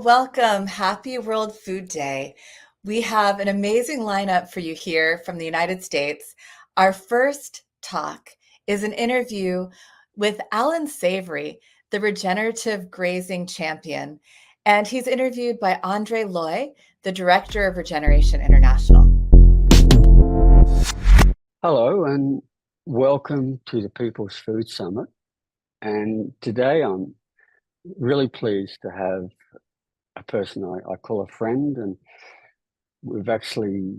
welcome. Happy World Food Day. We have an amazing lineup for you here from the United States. Our first talk is an interview with Allan Savory, the regenerative grazing champion, and he's interviewed by Andre Loy, the director of Regeneration International. Hello and welcome to the People's Food Summit. And today I'm really pleased to have a person I call a friend, and we've actually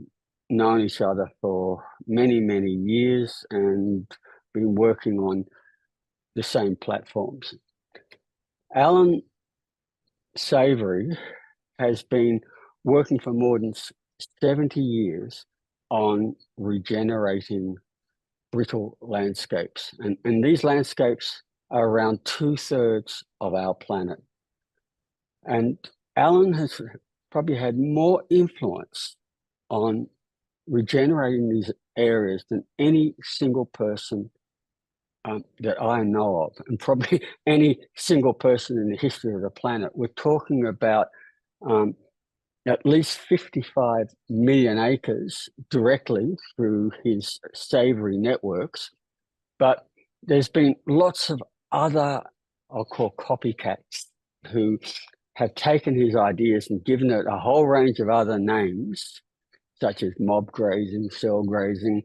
known each other for many, many years and been working on the same platforms. Allan Savory has been working for more than 70 years on regenerating brittle landscapes. And these landscapes are around 2/3 of our planet. And Allan has probably had more influence on regenerating these areas than any single person that I know of, and probably any single person in the history of the planet. We're talking about at least 55 million acres directly through his Savory networks. But there's been lots of other, I'll call copycats, who have taken his ideas and given it a whole range of other names, such as mob grazing, cell grazing,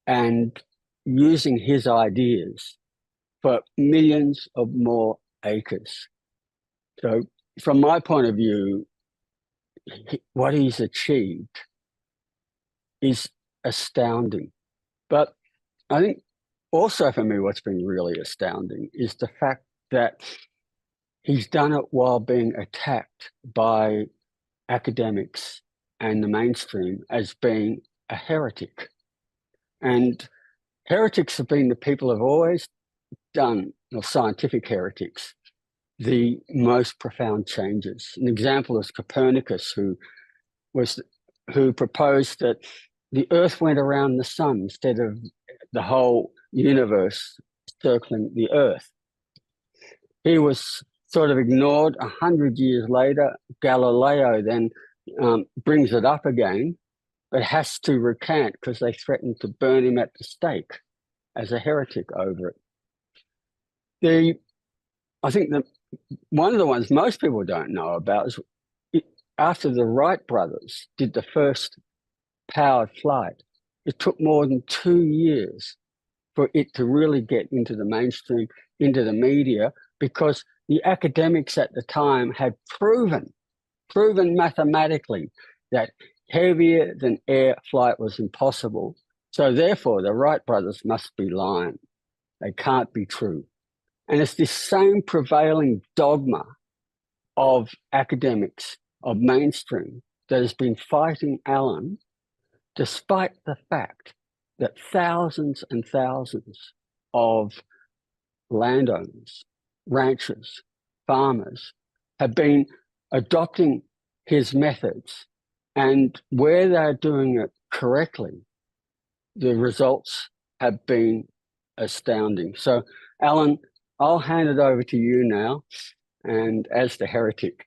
and using his ideas for millions of more acres. So from my point of view, what he's achieved is astounding. But I think also for me, what's been really astounding is the fact that he's done it while being attacked by academics and the mainstream as being a heretic. And heretics have been the people who have always done, or scientific heretics, the most profound changes. An example is Copernicus, who proposed that the Earth went around the sun instead of the whole universe circling the Earth. He was sort of ignored. 100 years later, Galileo then brings it up again, but has to recant because they threatened to burn him at the stake as a heretic over it. I think that one of the ones most people don't know about is after the Wright brothers did the first powered flight, it took more than 2 years for it to really get into the mainstream, into the media, because the academics at the time had proven mathematically that heavier than air flight was impossible. So therefore, the Wright brothers must be lying. They can't be true. And it's this same prevailing dogma of academics, of mainstream, that has been fighting Allan, despite the fact that thousands and thousands of landowners, ranchers, farmers have been adopting his methods. And where they're doing it correctly, the results have been astounding. So, Allan, I'll hand it over to you now, and as the heretic,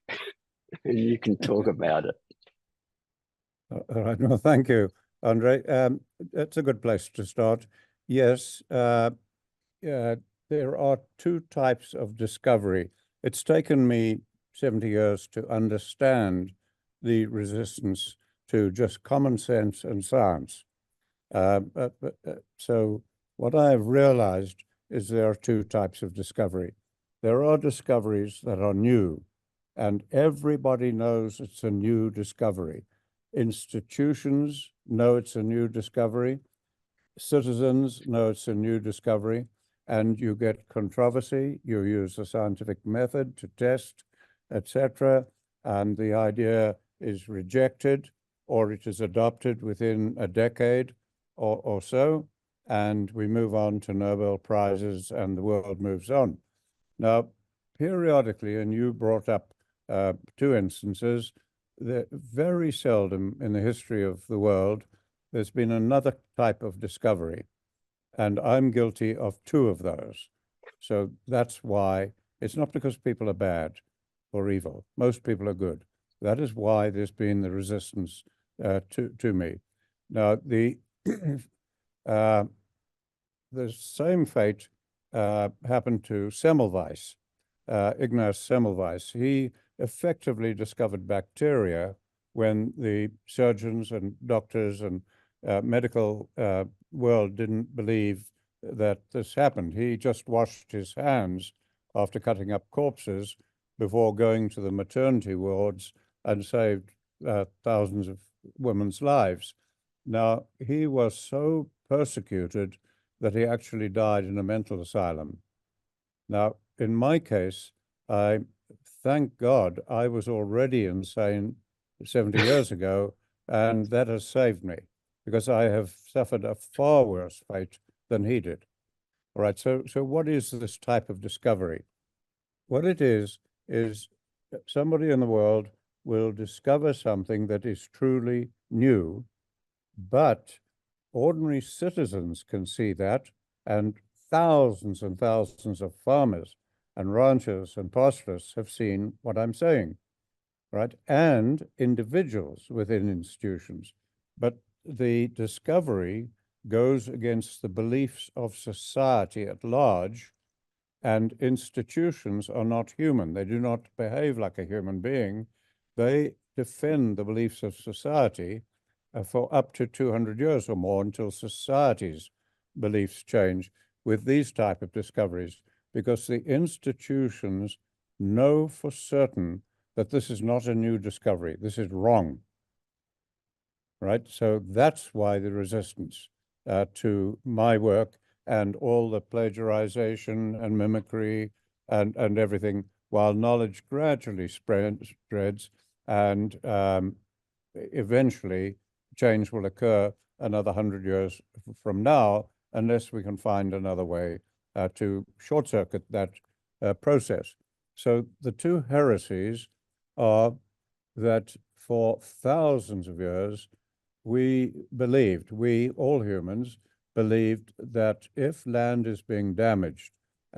and you can talk about it. All right. Well, thank you, Andre. That's a good place to start. Yes, there are two types of discovery. It's taken me 70 years to understand the resistance to just common sense and science. So what I have realized is there are two types of discovery. There are discoveries that are new, and everybody knows it's a new discovery. Institutions know it's a new discovery. Citizens know it's a new discovery, and you get controversy. You use a scientific method to test, etc., and the idea is rejected, or it is adopted within a decade or so, and we move on to Nobel Prizes and the world moves on. Now, periodically, and you brought up two instances, that very seldom in the history of the world, there's been another type of discovery. And I'm guilty of two of those. So that's why it's not because people are bad. or evil. Most people are good. That is why there's been the resistance to me. Now, the same fate happened to Semmelweis, Ignaz Semmelweis. He effectively discovered bacteria when the surgeons and doctors and medical world didn't believe that this happened. He just washed his hands after cutting up corpses before going to the maternity wards and saved thousands of women's lives. Now, he was so persecuted that he actually died in a mental asylum. Now, in my case, I thank God I was already insane 70 years ago, and that has saved me because I have suffered a far worse fate than he did. All right, so what is this type of discovery? What it is somebody in the world will discover something that is truly new, but ordinary citizens can see that, and thousands of farmers and ranchers and pastoralists have seen what I'm saying, right? And individuals within institutions. But the discovery goes against the beliefs of society at large, and institutions are not human. They do not behave like a human being. They defend the beliefs of society for up to 200 years or more until society's beliefs change with these type of discoveries, because the institutions know for certain that this is not a new discovery. This is wrong, right? So that's why the resistance to my work and all the plagiarization and mimicry and everything, while knowledge gradually spreads and eventually change will occur another 100 years from now, unless we can find another way to short-circuit that process. So the two heresies are that for thousands of years, we, all humans, believed that if land is being damaged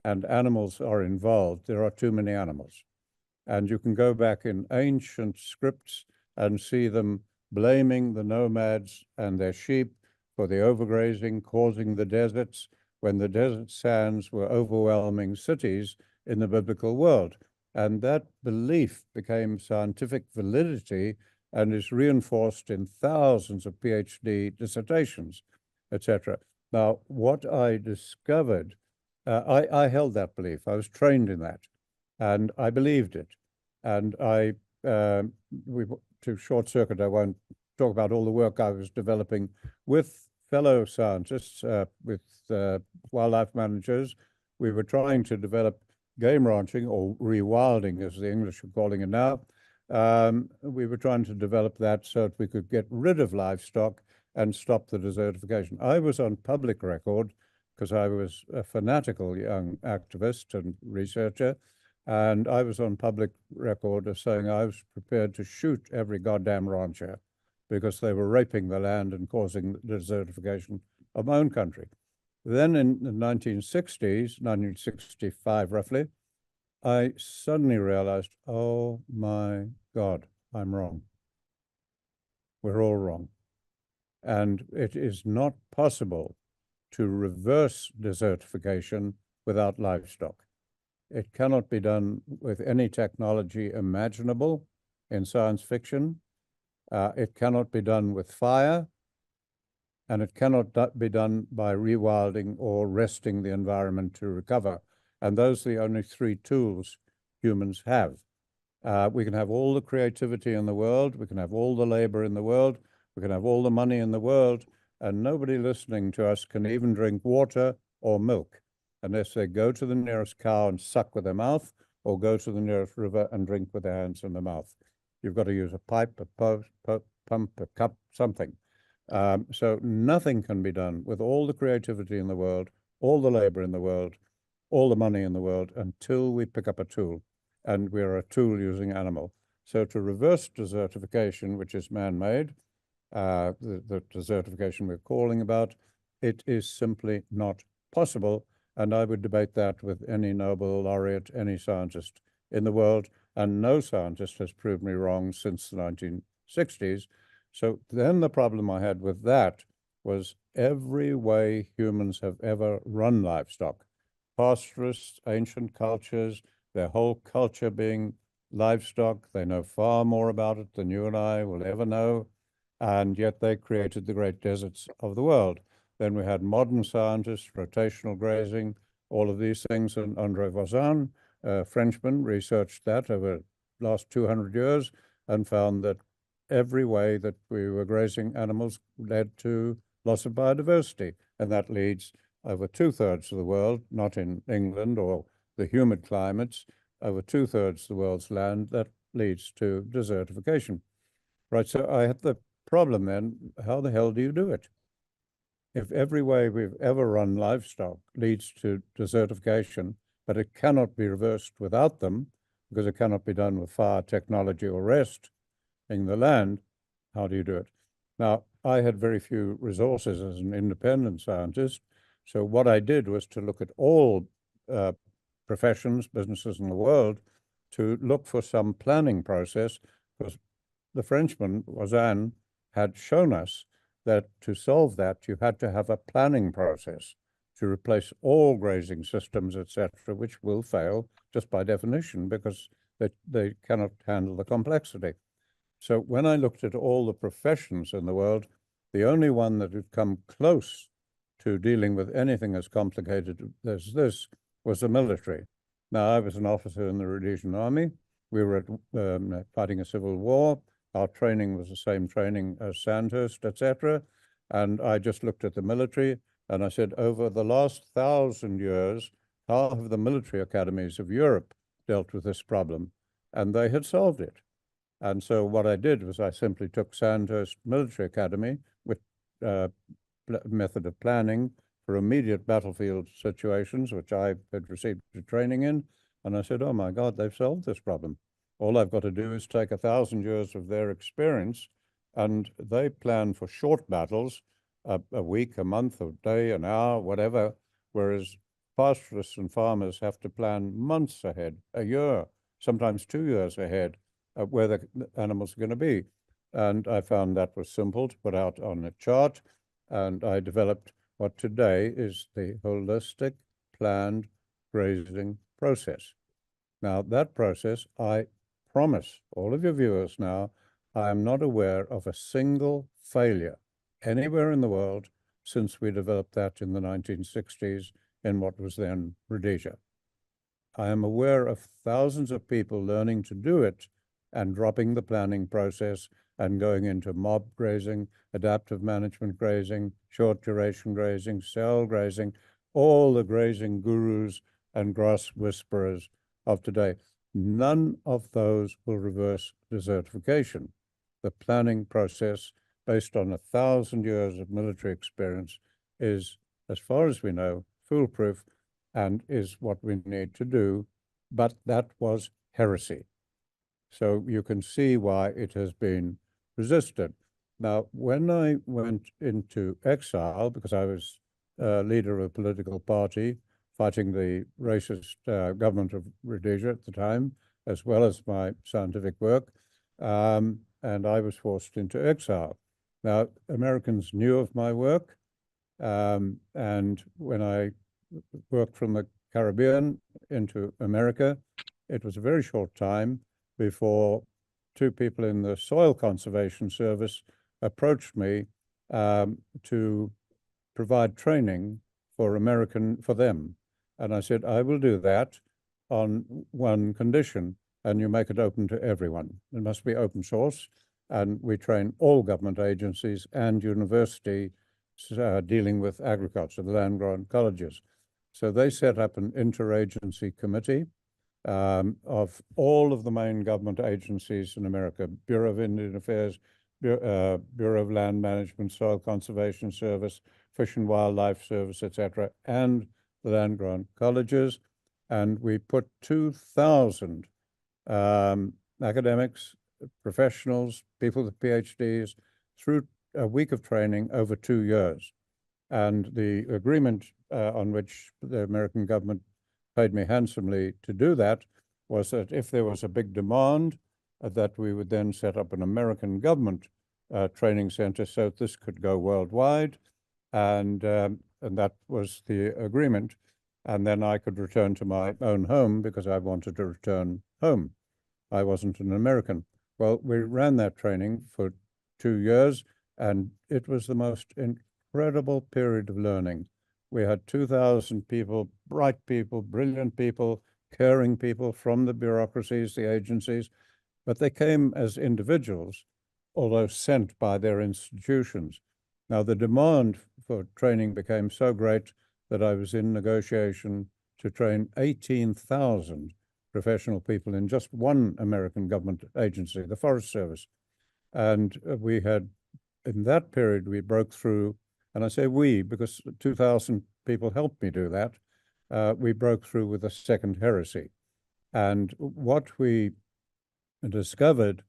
and animals are involved, there are too many animals. And you can go back in ancient scripts and see them blaming the nomads and their sheep for the overgrazing causing the deserts, when the desert sands were overwhelming cities in the biblical world. And that belief became scientific validity and is reinforced in thousands of PhD dissertations, etc. Now, what I discovered, I held that belief. I was trained in that, and I believed it. And to short circuit, I won't talk about all the work I was developing with fellow scientists, with wildlife managers. We were trying to develop game ranching, or rewilding as the English are calling it now. We were trying to develop that so that we could get rid of livestock and stop the desertification. I was on public record because I was a fanatical young activist and researcher, and I was on public record as saying I was prepared to shoot every goddamn rancher because they were raping the land and causing the desertification of my own country. Then in the 1960s, 1965 roughly, I suddenly realized, oh my God, I'm wrong. We're all wrong. And it is not possible to reverse desertification without livestock. It cannot be done with any technology imaginable in science fiction. It cannot be done with fire, and it cannot be done by rewilding or resting the environment to recover. And those are the only three tools humans have. We can have all the creativity in the world, we can have all the labor in the world, we can have all the money in the world, and nobody listening to us can even drink water or milk unless they go to the nearest cow and suck with their mouth, or go to the nearest river and drink with their hands in their mouth. You've got to use a pipe, a pump, a cup, something. So nothing can be done with all the creativity in the world, all the labor in the world, all the money in the world, until we pick up a tool, and we're a tool using animal. So to reverse desertification, which is man-made, the desertification we're calling about, it is simply not possible. And I would debate that with any Nobel laureate, any scientist in the world. and no scientist has proved me wrong since the 1960s. So then the problem I had with that was every way humans have ever run livestock, pastoralists, ancient cultures, their whole culture being livestock. They know far more about it than you and I will ever know, and yet they created the great deserts of the world. Then we had modern scientists, rotational grazing, all of these things, and André Voisin, a Frenchman, researched that over the last 200 years and found that every way that we were grazing animals led to loss of biodiversity, and that leads over 2/3 of the world, not in England or the humid climates, over 2/3 of the world's land, that leads to desertification. Right, so I had the problem then, how the hell do you do it? If every way we've ever run livestock leads to desertification, but it cannot be reversed without them, because it cannot be done with fire technology or rest in the land, how do you do it? Now, I had very few resources as an independent scientist, so what I did was to look at all professions, businesses in the world, to look for some planning process, because the Frenchman, Voisin, had shown us that to solve that, you had to have a planning process to replace all grazing systems, etc., which will fail just by definition because they cannot handle the complexity. So when I looked at all the professions in the world, the only one that had come close to dealing with anything as complicated as this was the military. Now, I was an officer in the Rhodesian Army. We were fighting a civil war. Our training was the same training as Sandhurst, etc. And I just looked at the military and I said, over the last 1,000 years, how have the military academies of Europe dealt with this problem? And they had solved it. And so what I did was I simply took Sandhurst Military Academy with method of planning for immediate battlefield situations, which I had received training in. And I said, oh my God, they've solved this problem. All I've got to do is take 1,000 years of their experience, and they plan for short battles, a week, a month, a day, an hour, whatever, whereas pastoralists and farmers have to plan months ahead, a year, sometimes 2 years ahead, where the animals are going to be. And I found that was simple to put out on a chart, and I developed what today is the holistic planned grazing process. Now, that process, I promise all of your viewers now, I am not aware of a single failure anywhere in the world since we developed that in the 1960s in what was then Rhodesia. I am aware of thousands of people learning to do it and dropping the planning process and going into mob grazing, adaptive management grazing, short duration grazing, cell grazing, all the grazing gurus and grass whisperers of today. None of those will reverse desertification. The planning process, based on 1,000 years of military experience, is, as far as we know, foolproof and is what we need to do. But that was heresy. So you can see why it has been resisted. Now, when I went into exile, because I was leader of a political party fighting the racist government of Rhodesia at the time, as well as my scientific work, and I was forced into exile. Now, Americans knew of my work, and when I worked from the Caribbean into America, it was a very short time before two people in the Soil Conservation Service approached me to provide training for them. And I said, I will do that on one condition, and you make it open to everyone. It must be open source. And we train all government agencies and universities dealing with agriculture, the land-grant colleges. So they set up an interagency committee of all of the main government agencies in America: Bureau of Indian Affairs, Bureau of Land Management, Soil Conservation Service, Fish and Wildlife Service, etc., and the land grant colleges. And we put 2,000 academics, professionals, people with PhDs through a week of training over 2 years. And the agreement on which the American government paid me handsomely to do that was that if there was a big demand, that we would then set up an American government training center so this could go worldwide. And that was the agreement. And then I could return to my own home because I wanted to return home. I wasn't an American. Well, we ran that training for 2 years, and it was the most incredible period of learning. We had 2,000 people, bright people, brilliant people, caring people from the bureaucracies, the agencies, but they came as individuals, although sent by their institutions. Now, the demand for training became so great that I was in negotiation to train 18,000 professional people in just one American government agency, the Forest Service. And we had, in that period, we broke through, and I say we because 2,000 people helped me do that. We broke through with a second heresy. And what we discovered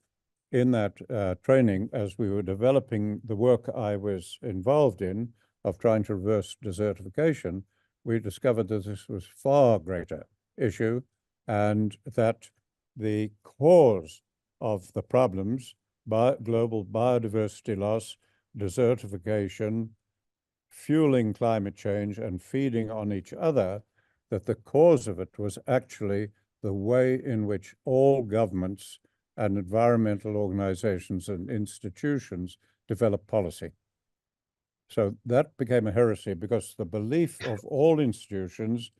in that training, as we were developing the work I was involved in of trying to reverse desertification, we discovered that this was far greater issue and that the cause of the problems, global biodiversity loss, desertification, fueling climate change and feeding on each other, that the cause of it was actually the way in which all governments and environmental organizations and institutions develop policy. So that became a heresy because the belief of all institutions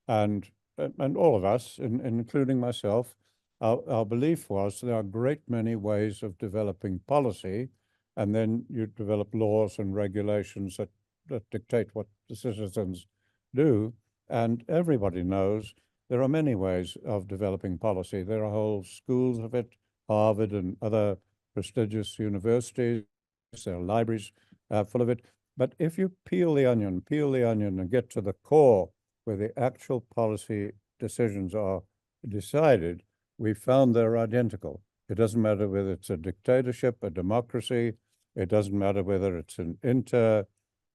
and all of us, including myself, our belief was there are a great many ways of developing policy, and then you develop laws and regulations that dictate what the citizens do. And everybody knows there are many ways of developing policy. There are whole schools of it, Harvard and other prestigious universities, there are libraries full of it. But if you peel the onion and get to the core where the actual policy decisions are decided, we found they're identical. It doesn't matter whether it's a dictatorship, a democracy. It doesn't matter whether it's an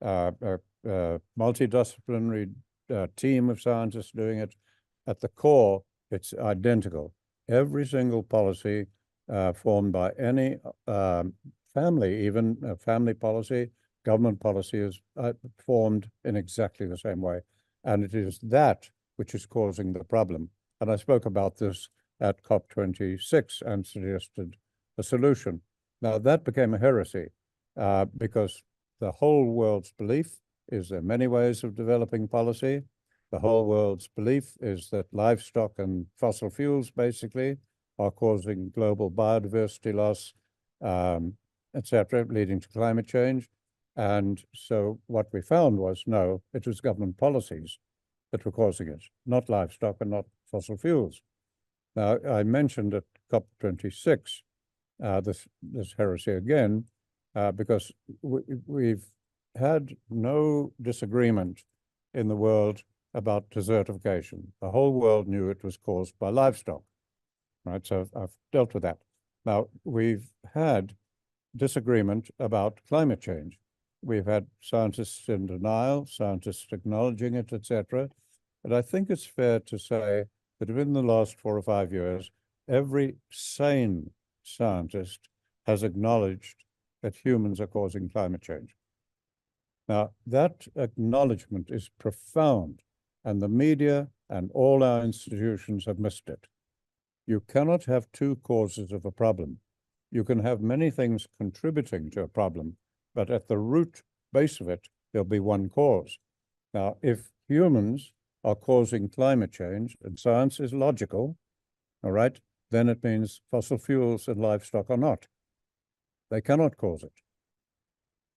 multidisciplinary team of scientists doing it. At the core, it's identical. Every single policy formed by any family, even a family policy, government policy is formed in exactly the same way. And it is that which is causing the problem. And I spoke about this at COP26 and suggested a solution. Now, that became a heresy because the whole world's belief is there are many ways of developing policy. The whole world's belief is that livestock and fossil fuels basically are causing global biodiversity loss, etc., leading to climate change. And so what we found was, no, it was government policies that were causing it, not livestock and not fossil fuels. Now, I mentioned at COP26 this heresy again, because we've had no disagreement in the world about desertification. The whole world knew it was caused by livestock, right? So I've dealt with that. Now, we've had disagreement about climate change. We've had scientists in denial, scientists acknowledging it, etc. And I think it's fair to say that within the last 4 or 5 years, every sane scientist has acknowledged that humans are causing climate change. Now, that acknowledgement is profound, and the media and all our institutions have missed it. You cannot have two causes of a problem. You can have many things contributing to a problem, but at the root base of it, there'll be one cause. Now, if humans are causing climate change, and science is logical, all right, then it means fossil fuels and livestock are not. They cannot cause it.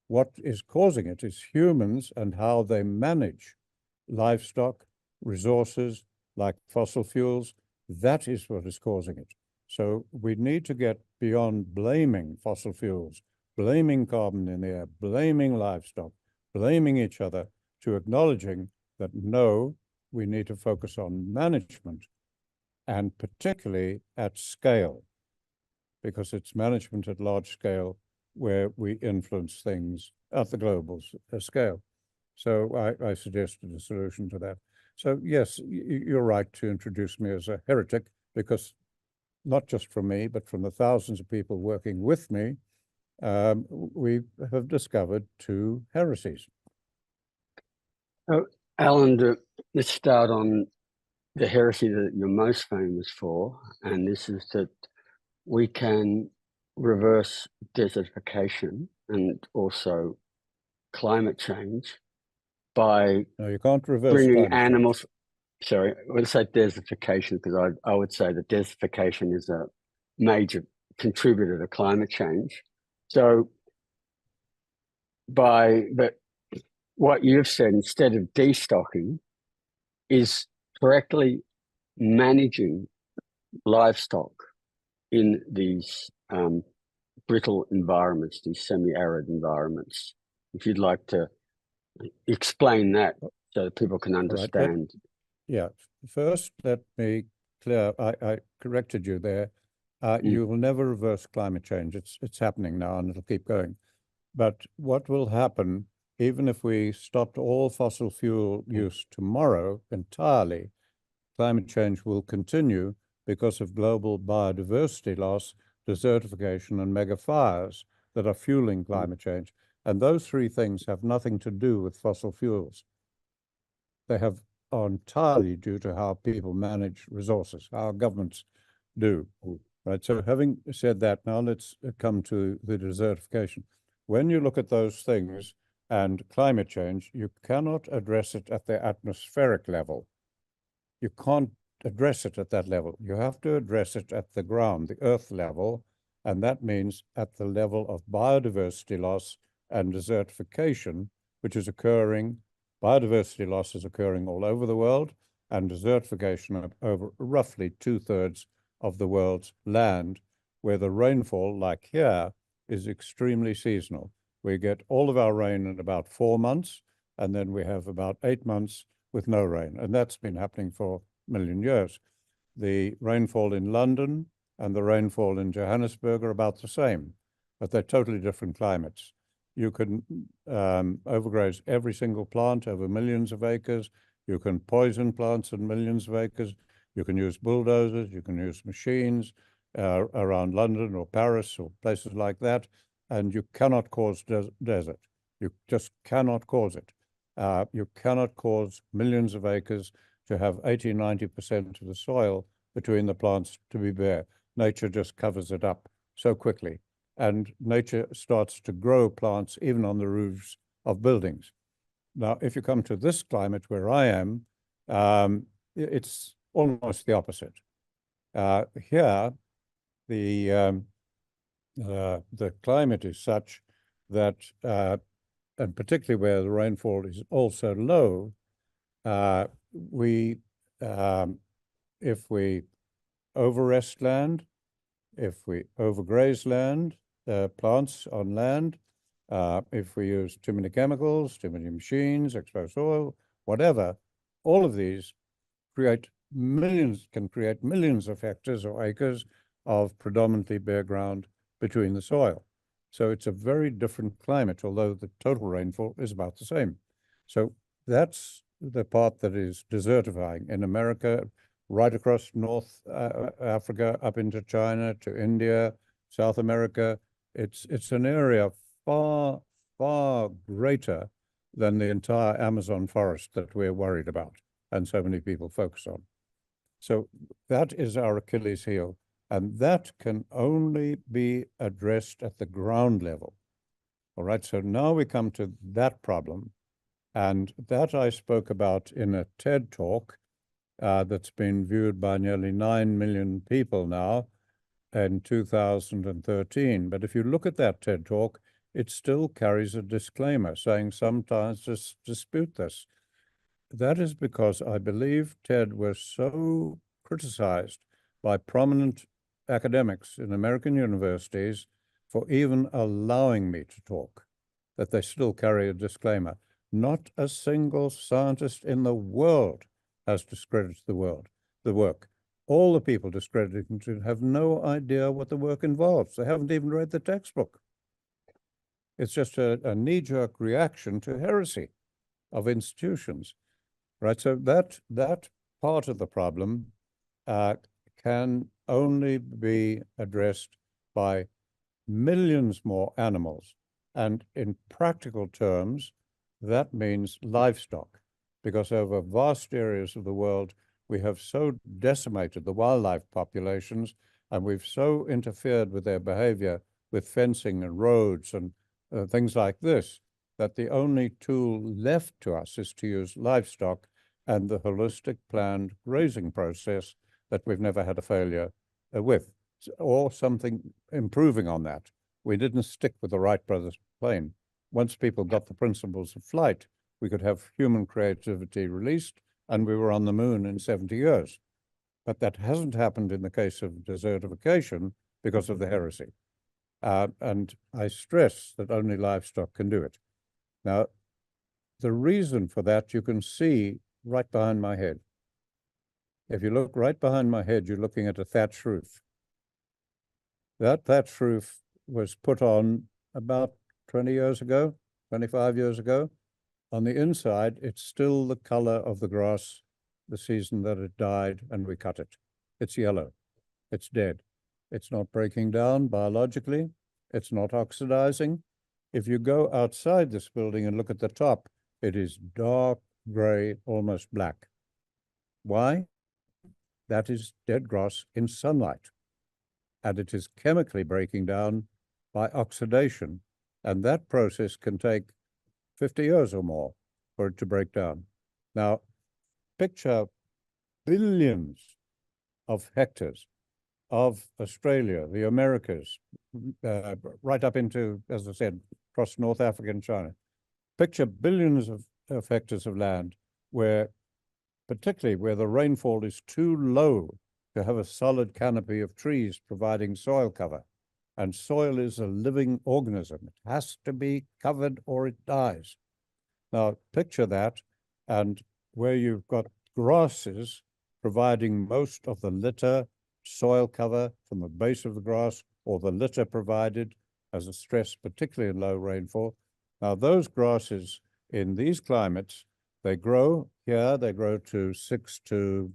What is causing it is humans and how they manage livestock, resources like fossil fuels. That is what is causing it. So we need to get beyond blaming fossil fuels, blaming carbon in the air, blaming livestock, blaming each other, to acknowledging that no, we need to focus on management, and particularly at scale, because it's management at large scale where we influence things at the global scale. So I suggested a solution to that. So yes, you're right to introduce me as a heretic, because not just from me, but from the thousands of people working with me, we have discovered two heresies. Oh, Alan, let's start on the heresy that you're most famous for, and this is that we can reverse desertification and also climate change by No, you can't reverse bringing climate animals. change. Sorry, I would say desertification because I would say that desertification is a major contributor to climate change. So, but what you've said, instead of destocking, is correctly managing livestock in these brittle environments, these semi-arid environments. If you'd like to explain that so that people can understand. Yeah. First, let me clear, I corrected you there. You will never reverse climate change. It's happening now and it'll keep going. But what will happen, even if we stopped all fossil fuel use tomorrow entirely, climate change will continue because of global biodiversity loss, desertification, and mega fires that are fueling climate change. And those three things have nothing to do with fossil fuels. They are entirely due to how people manage resources, how governments do. Right. So having said that, now let's come to the desertification. When you look at those things and climate change, you cannot address it at the atmospheric level. You can't address it at that level. You have to address it at the ground, the earth level, and that means at the level of biodiversity loss and desertification, which is occurring. Biodiversity loss is occurring all over the world, and desertification over roughly 2/3 of the world's land, where the rainfall, like here, is extremely seasonal. We get all of our rain in about 4 months, and then we have about 8 months with no rain, and that's been happening for a million years. The rainfall in London and the rainfall in Johannesburg are about the same, but they're totally different climates. You can overgraze every single plant over millions of acres. You can poison plants in millions of acres. You can use bulldozers. You can use machines around London or Paris or places like that, and you cannot cause desert. You just cannot cause it. You cannot cause millions of acres to have 80, 90% of the soil between the plants to be bare. Nature just covers it up so quickly. And nature starts to grow plants even on the roofs of buildings. Now, if you come to this climate where I am, it's almost the opposite. Here, the climate is such that, and particularly where the rainfall is also low, if we overrest land, if we overgraze land, plants on land, if we use too many chemicals, too many machines, exposed soil, whatever, all of these can create millions of hectares or acres of predominantly bare ground between the soil. So it's a very different climate, although the total rainfall is about the same. So that's the part that is desertifying in America, right across North Africa, up into China, to India, South America. It's an area far, far greater than the entire Amazon forest that we're worried about and so many people focus on. So that is our Achilles heel, and that can only be addressed at the ground level. All right, so now we come to that problem, and that I spoke about in a TED talk that's been viewed by nearly 9 million people now in 2013. But if you look at that TED talk, it still carries a disclaimer saying sometimes just dispute this. That is because I believe TED was so criticized by prominent academics in American universities for even allowing me to talk, that they still carry a disclaimer. Not a single scientist in the world has discredited the work. All the people discrediting it have no idea what the work involves. They haven't even read the textbook. It's just a knee-jerk reaction to heresy of institutions, right? So that part of the problem can only be addressed by millions more animals. And in practical terms, that means livestock, because over vast areas of the world, we have so decimated the wildlife populations, and we've so interfered with their behavior with fencing and roads and things like this, that the only tool left to us is to use livestock and the holistic planned grazing process that we've never had a failure with, or something improving on that. We didn't stick with the Wright brothers plane. Once people got the principles of flight, we could have human creativity released, and we were on the moon in 70 years. But that hasn't happened in the case of desertification because of the heresy. And I stress that only livestock can do it. Now, the reason for that you can see right behind my head. If you look right behind my head, you're looking at a thatch roof. That thatch roof was put on about 20 years ago, 25 years ago. On the inside, it's still the color of the grass the season that it died and we cut it. It's yellow. It's dead. It's not breaking down biologically. It's not oxidizing. If you go outside this building and look at the top, it is dark gray, almost black. Why? That is dead grass in sunlight. And it is chemically breaking down by oxidation. And that process can take 50 years or more for it to break down. Now, picture billions of hectares of Australia, the Americas, right up into, as I said, across North Africa and China. Picture billions of hectares of land where, particularly where the rainfall is too low to have a solid canopy of trees providing soil cover. And soil is a living organism. It has to be covered or it dies. Now, picture that, and where you've got grasses providing most of the litter, soil cover from the base of the grass, or the litter provided as a stress, particularly in low rainfall. Now, those grasses in these climates, they grow here, they grow to 6 to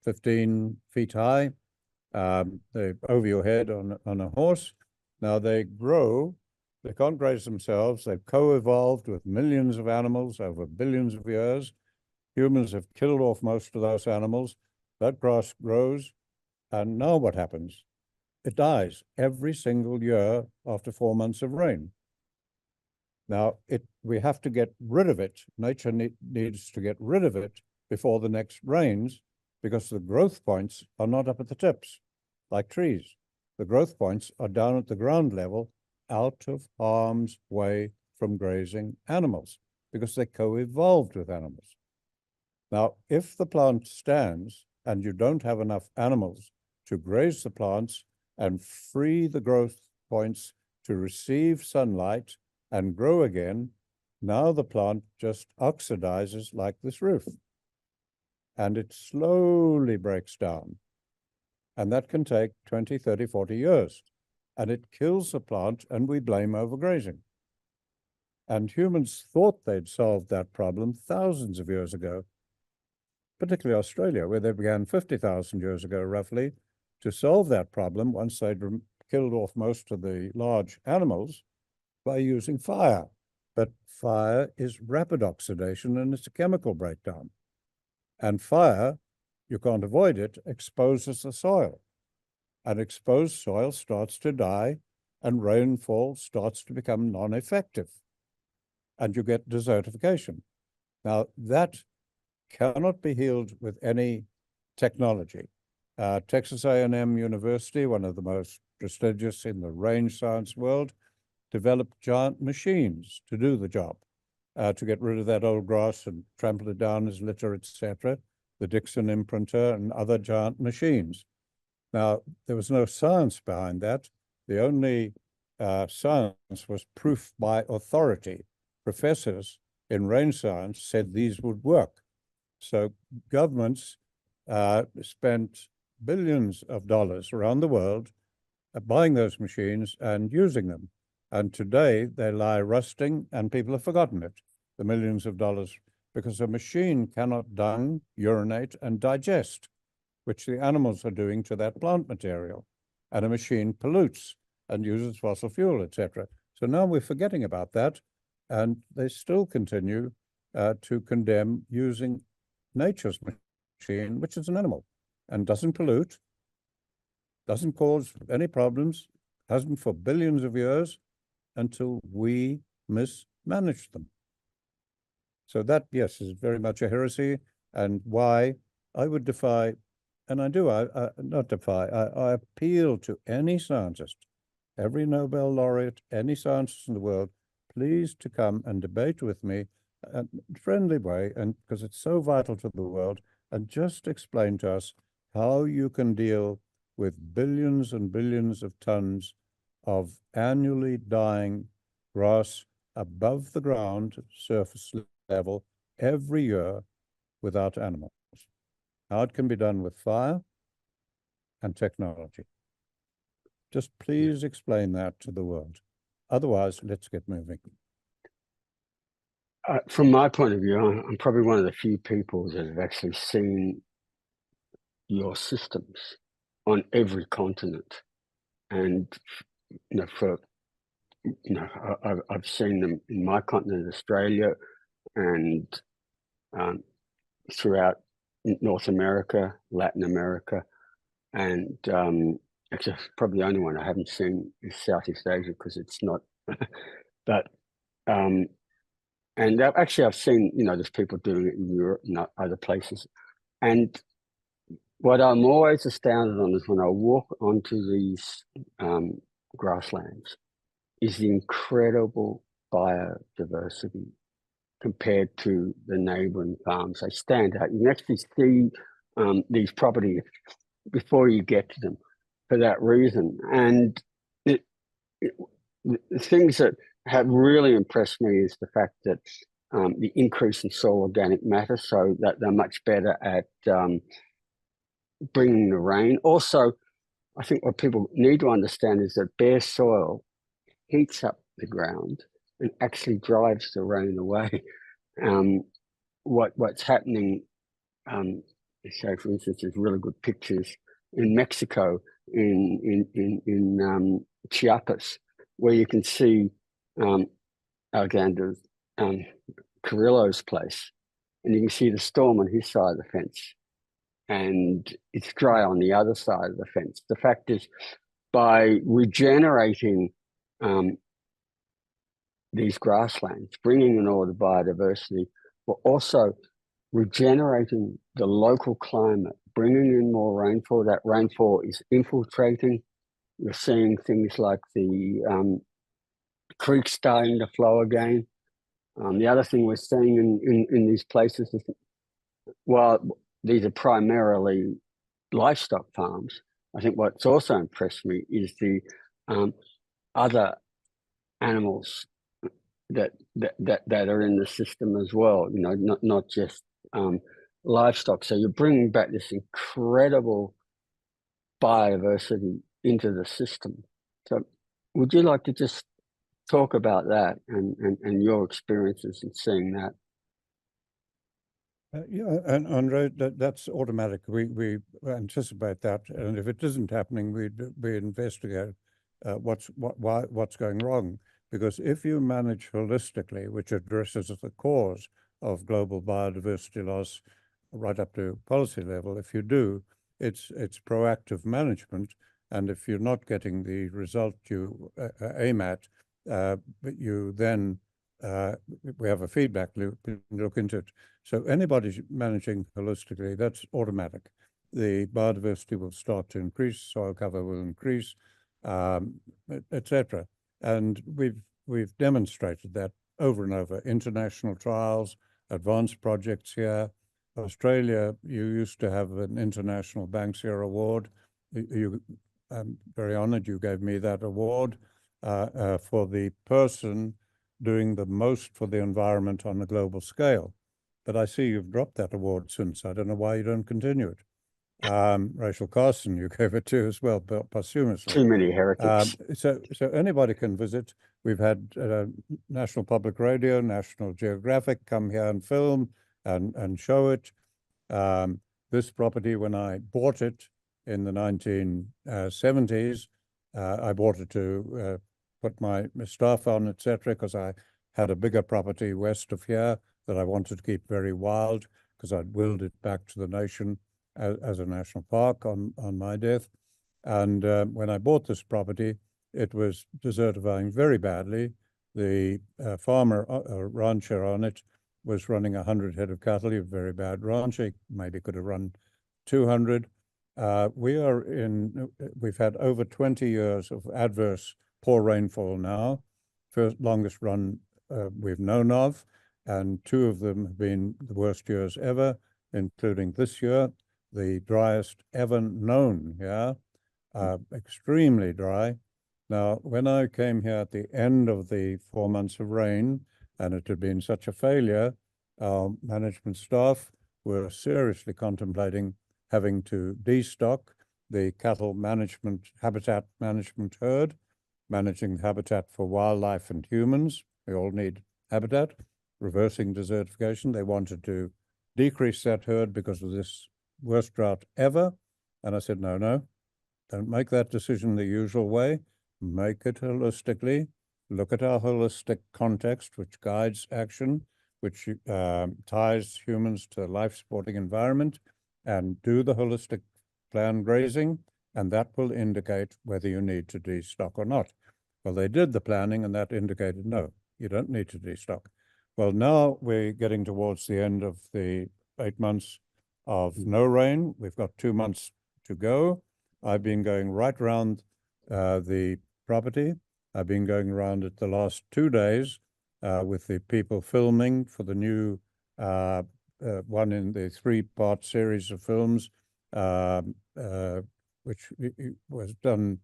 15 feet high. They're over your head on a horse. Now they grow, they can't graze themselves. They've co-evolved with millions of animals over billions of years. Humans have killed off most of those animals. That grass grows, and now what happens? It dies every single year after 4 months of rain. Now, we have to get rid of it. Nature needs to get rid of it before the next rains, because the growth points are not up at the tips, like trees. The growth points are down at the ground level, out of harm's way from grazing animals, because they co-evolved with animals. Now, if the plant stands and you don't have enough animals to graze the plants and free the growth points to receive sunlight and grow again, now the plant just oxidizes like this roof. And it slowly breaks down. And that can take 20, 30, 40 years. And it kills the plant, and we blame overgrazing. And humans thought they'd solved that problem thousands of years ago, particularly Australia, where they began 50,000 years ago, roughly, to solve that problem once they'd killed off most of the large animals by using fire. But fire is rapid oxidation, and it's a chemical breakdown. And fire, you can't avoid it, exposes the soil. And exposed soil starts to die, and rainfall starts to become non-effective. And you get desertification. Now, that cannot be healed with any technology. Texas A&M University, one of the most prestigious in the range science world, developed giant machines to do the job. To get rid of that old grass and trample it down as litter, etc., the Dixon imprinter and other giant machines. Now, there was no science behind that. The only science was proof by authority. Professors in range science said these would work. So governments spent billions of dollars around the world buying those machines and using them. And today they lie rusting and people have forgotten it. The millions of dollars because a machine cannot dung, urinate, and digest, which the animals are doing to that plant material. And a machine pollutes and uses fossil fuel, etc. So now we're forgetting about that, and they still continue to condemn using nature's machine, which is an animal, and doesn't pollute, doesn't cause any problems, hasn't for billions of years, until we mismanage them. So that, yes, is very much a heresy, and why I would defy, and I do, not defy, I appeal to any scientist, every Nobel laureate, any scientist in the world, please to come and debate with me in a friendly way, and because it's so vital to the world, and just explain to us how you can deal with billions and billions of tons of annually dying grass above the ground surface level every year without animals. How it can be done with fire and technology. Just please explain that to the world. Otherwise, let's get moving. From my point of view, I'm probably one of the few people that have actually seen your systems on every continent. And, I've seen them in my continent, Australia, and throughout North America, Latin America, and actually probably the only one I haven't seen is Southeast Asia because it's not, but and I've seen, there's people doing it in Europe and other places. And what I'm always astounded on is when I walk onto these grasslands is the incredible biodiversity compared to the neighboring farms. They stand out. You can actually see these properties before you get to them for that reason. And the things that have really impressed me is the fact that the increase in soil organic matter, so that they're much better at bringing the rain. Also, I think what people need to understand is that bare soil heats up the ground and actually drives the rain away. What's happening, say for instance, there's really good pictures in Mexico, in Chiapas, where you can see Alexander Carrillo's place, and you can see the storm on his side of the fence, and it's dry on the other side of the fence. The fact is, by regenerating these grasslands, bringing in all the biodiversity, we're also regenerating the local climate, bringing in more rainfall. That rainfall is infiltrating. You're seeing things like the creeks starting to flow again. The other thing we're seeing in these places is, while these are primarily livestock farms, I think what's also impressed me is the other animals that are in the system as well. Not just livestock. So you're bringing back this incredible biodiversity into the system. So would you like to just talk about that and your experiences in seeing that? Yeah, and Andre, that's automatic. We anticipate that, and if it isn't happening, we investigate what's going wrong. Because if you manage holistically, which addresses the cause of global biodiversity loss right up to policy level, if you do, it's proactive management. And if you're not getting the result you aim at, you then, we have a feedback loop, look into it. So anybody managing holistically, that's automatic. The biodiversity will start to increase, soil cover will increase, etc. And we've demonstrated that over and over. International trials, advanced projects here. Australia, you used to have an International Banksia Award. I'm very honored you gave me that award for the person doing the most for the environment on a global scale. But I see you've dropped that award since. I don't know why you don't continue it. Rachel Carson, you gave it to as well, posthumously. Too many heretics. So anybody can visit. We've had National Public Radio, National Geographic come here and film. and show it. This property, when I bought it in the 1970s, I bought it to put my staff on, etc., because I had a bigger property west of here that I wanted to keep very wild, because I'd willed it back to the nation as a national park on my death. And when I bought this property, it was desertifying very badly. The farmer, rancher on it, was running 100 head of cattle. He was a very bad rancher. Maybe could have run 200. We've had over 20 years of adverse poor rainfall now, first longest run we've known of, and 2 of them have been the worst years ever, including this year, the driest ever known here, extremely dry. Now, when I came here at the end of the 4 months of rain, and it had been such a failure, our management staff were seriously contemplating having to destock the cattle management, habitat management herd, managing habitat for wildlife and humans. We all need habitat, reversing desertification. They wanted to decrease that herd because of this worst drought ever. And I said, no, don't make that decision the usual way. Make it holistically. Look at our holistic context, which guides action, which ties humans to life supporting environment, and do the holistic plan grazing, and that will indicate whether you need to destock or not. Well, they did the planning, and that indicated, no, you don't need to destock. Well, now we're getting towards the end of the 8 months of no rain. We've got 2 months to go. I've been going right around the property. I've been going around it the last 2 days with the people filming for the new one in the 3-part series of films, which was done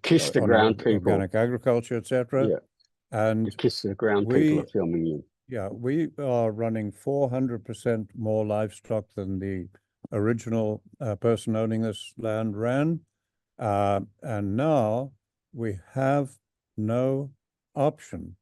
Kiss the ground people, organic agriculture, etc. Yeah, and the Kiss the ground people are filming you. Yeah, we are running 400% more livestock than the original person owning this land ran, and now we have no option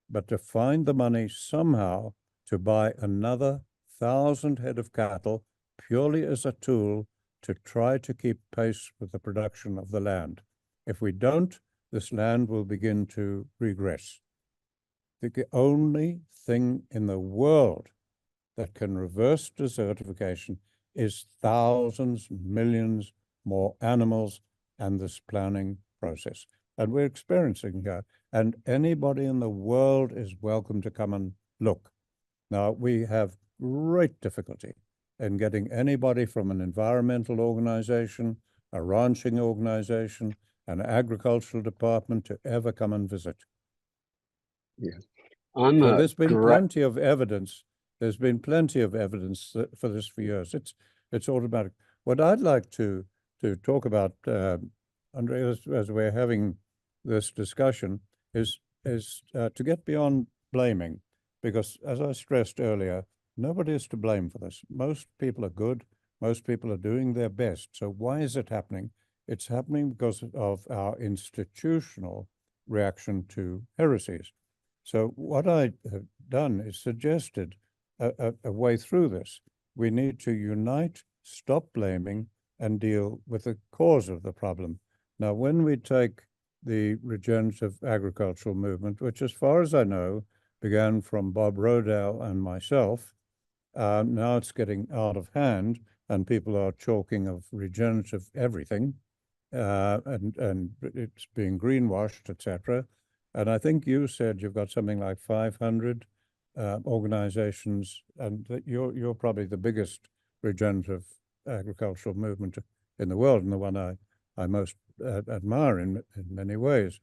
but to find the money somehow to buy another 1,000 head of cattle purely as a tool to try to keep pace with the production of the land. If we don't, this land will begin to regress. The only thing in the world that can reverse desertification is thousands, millions more animals and this planning process. And we're experiencing that. And anybody in the world is welcome to come and look. Now, we have great difficulty in getting anybody from an environmental organization, a ranching organization, an agricultural department to ever come and visit. Yeah. So there's been plenty of evidence. There's been plenty of evidence for this for years. It's automatic. What I'd like to talk about, Andre, as we're having this discussion, is to get beyond blaming, because as I stressed earlier, nobody is to blame for this. Most people are good. Most people are doing their best. So why is it happening? It's happening because of our institutional reaction to heresies. So what I have done is suggested a way through this. We need to unite, stop blaming, and deal with the cause of the problem. Now, when we take the regenerative agricultural movement, which as far as I know, began from Bob Rodell and myself, now it's getting out of hand and people are talking of regenerative everything, and it's being greenwashed, etc. And I think you said you've got something like 500 organizations, and that you're probably the biggest regenerative agricultural movement in the world, and the one I most admire in many ways.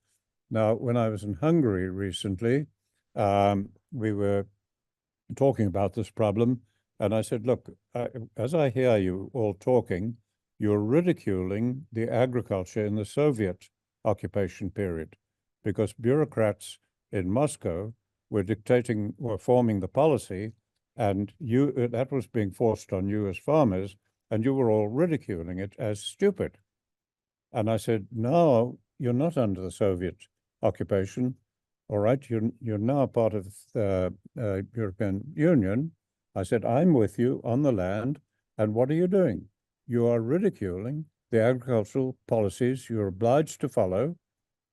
Now, when I was in Hungary recently, we were talking about this problem, and I said, look, as I hear you all talking, you're ridiculing the agriculture in the Soviet occupation period, because bureaucrats in Moscow were forming the policy, and that was being forced on you as farmers, and you were all ridiculing it as stupid. And I said, no, you're not under the Soviet occupation. All right, you're now part of the European Union. I said, I'm with you on the land, and what are you doing? You are ridiculing the agricultural policies you're obliged to follow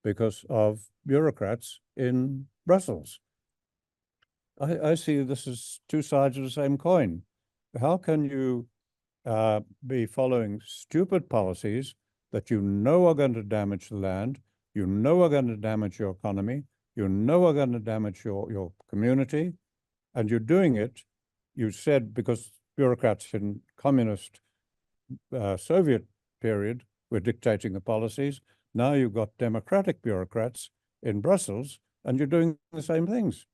because of bureaucrats in Brussels. I see this as two sides of the same coin. How can you be following stupid policies that you know are going to damage the land, you know are going to damage your economy, you know are going to damage your community, and you're doing it, you said, because bureaucrats in communist Soviet period were dictating the policies. Now you've got democratic bureaucrats in Brussels, and you're doing the same things.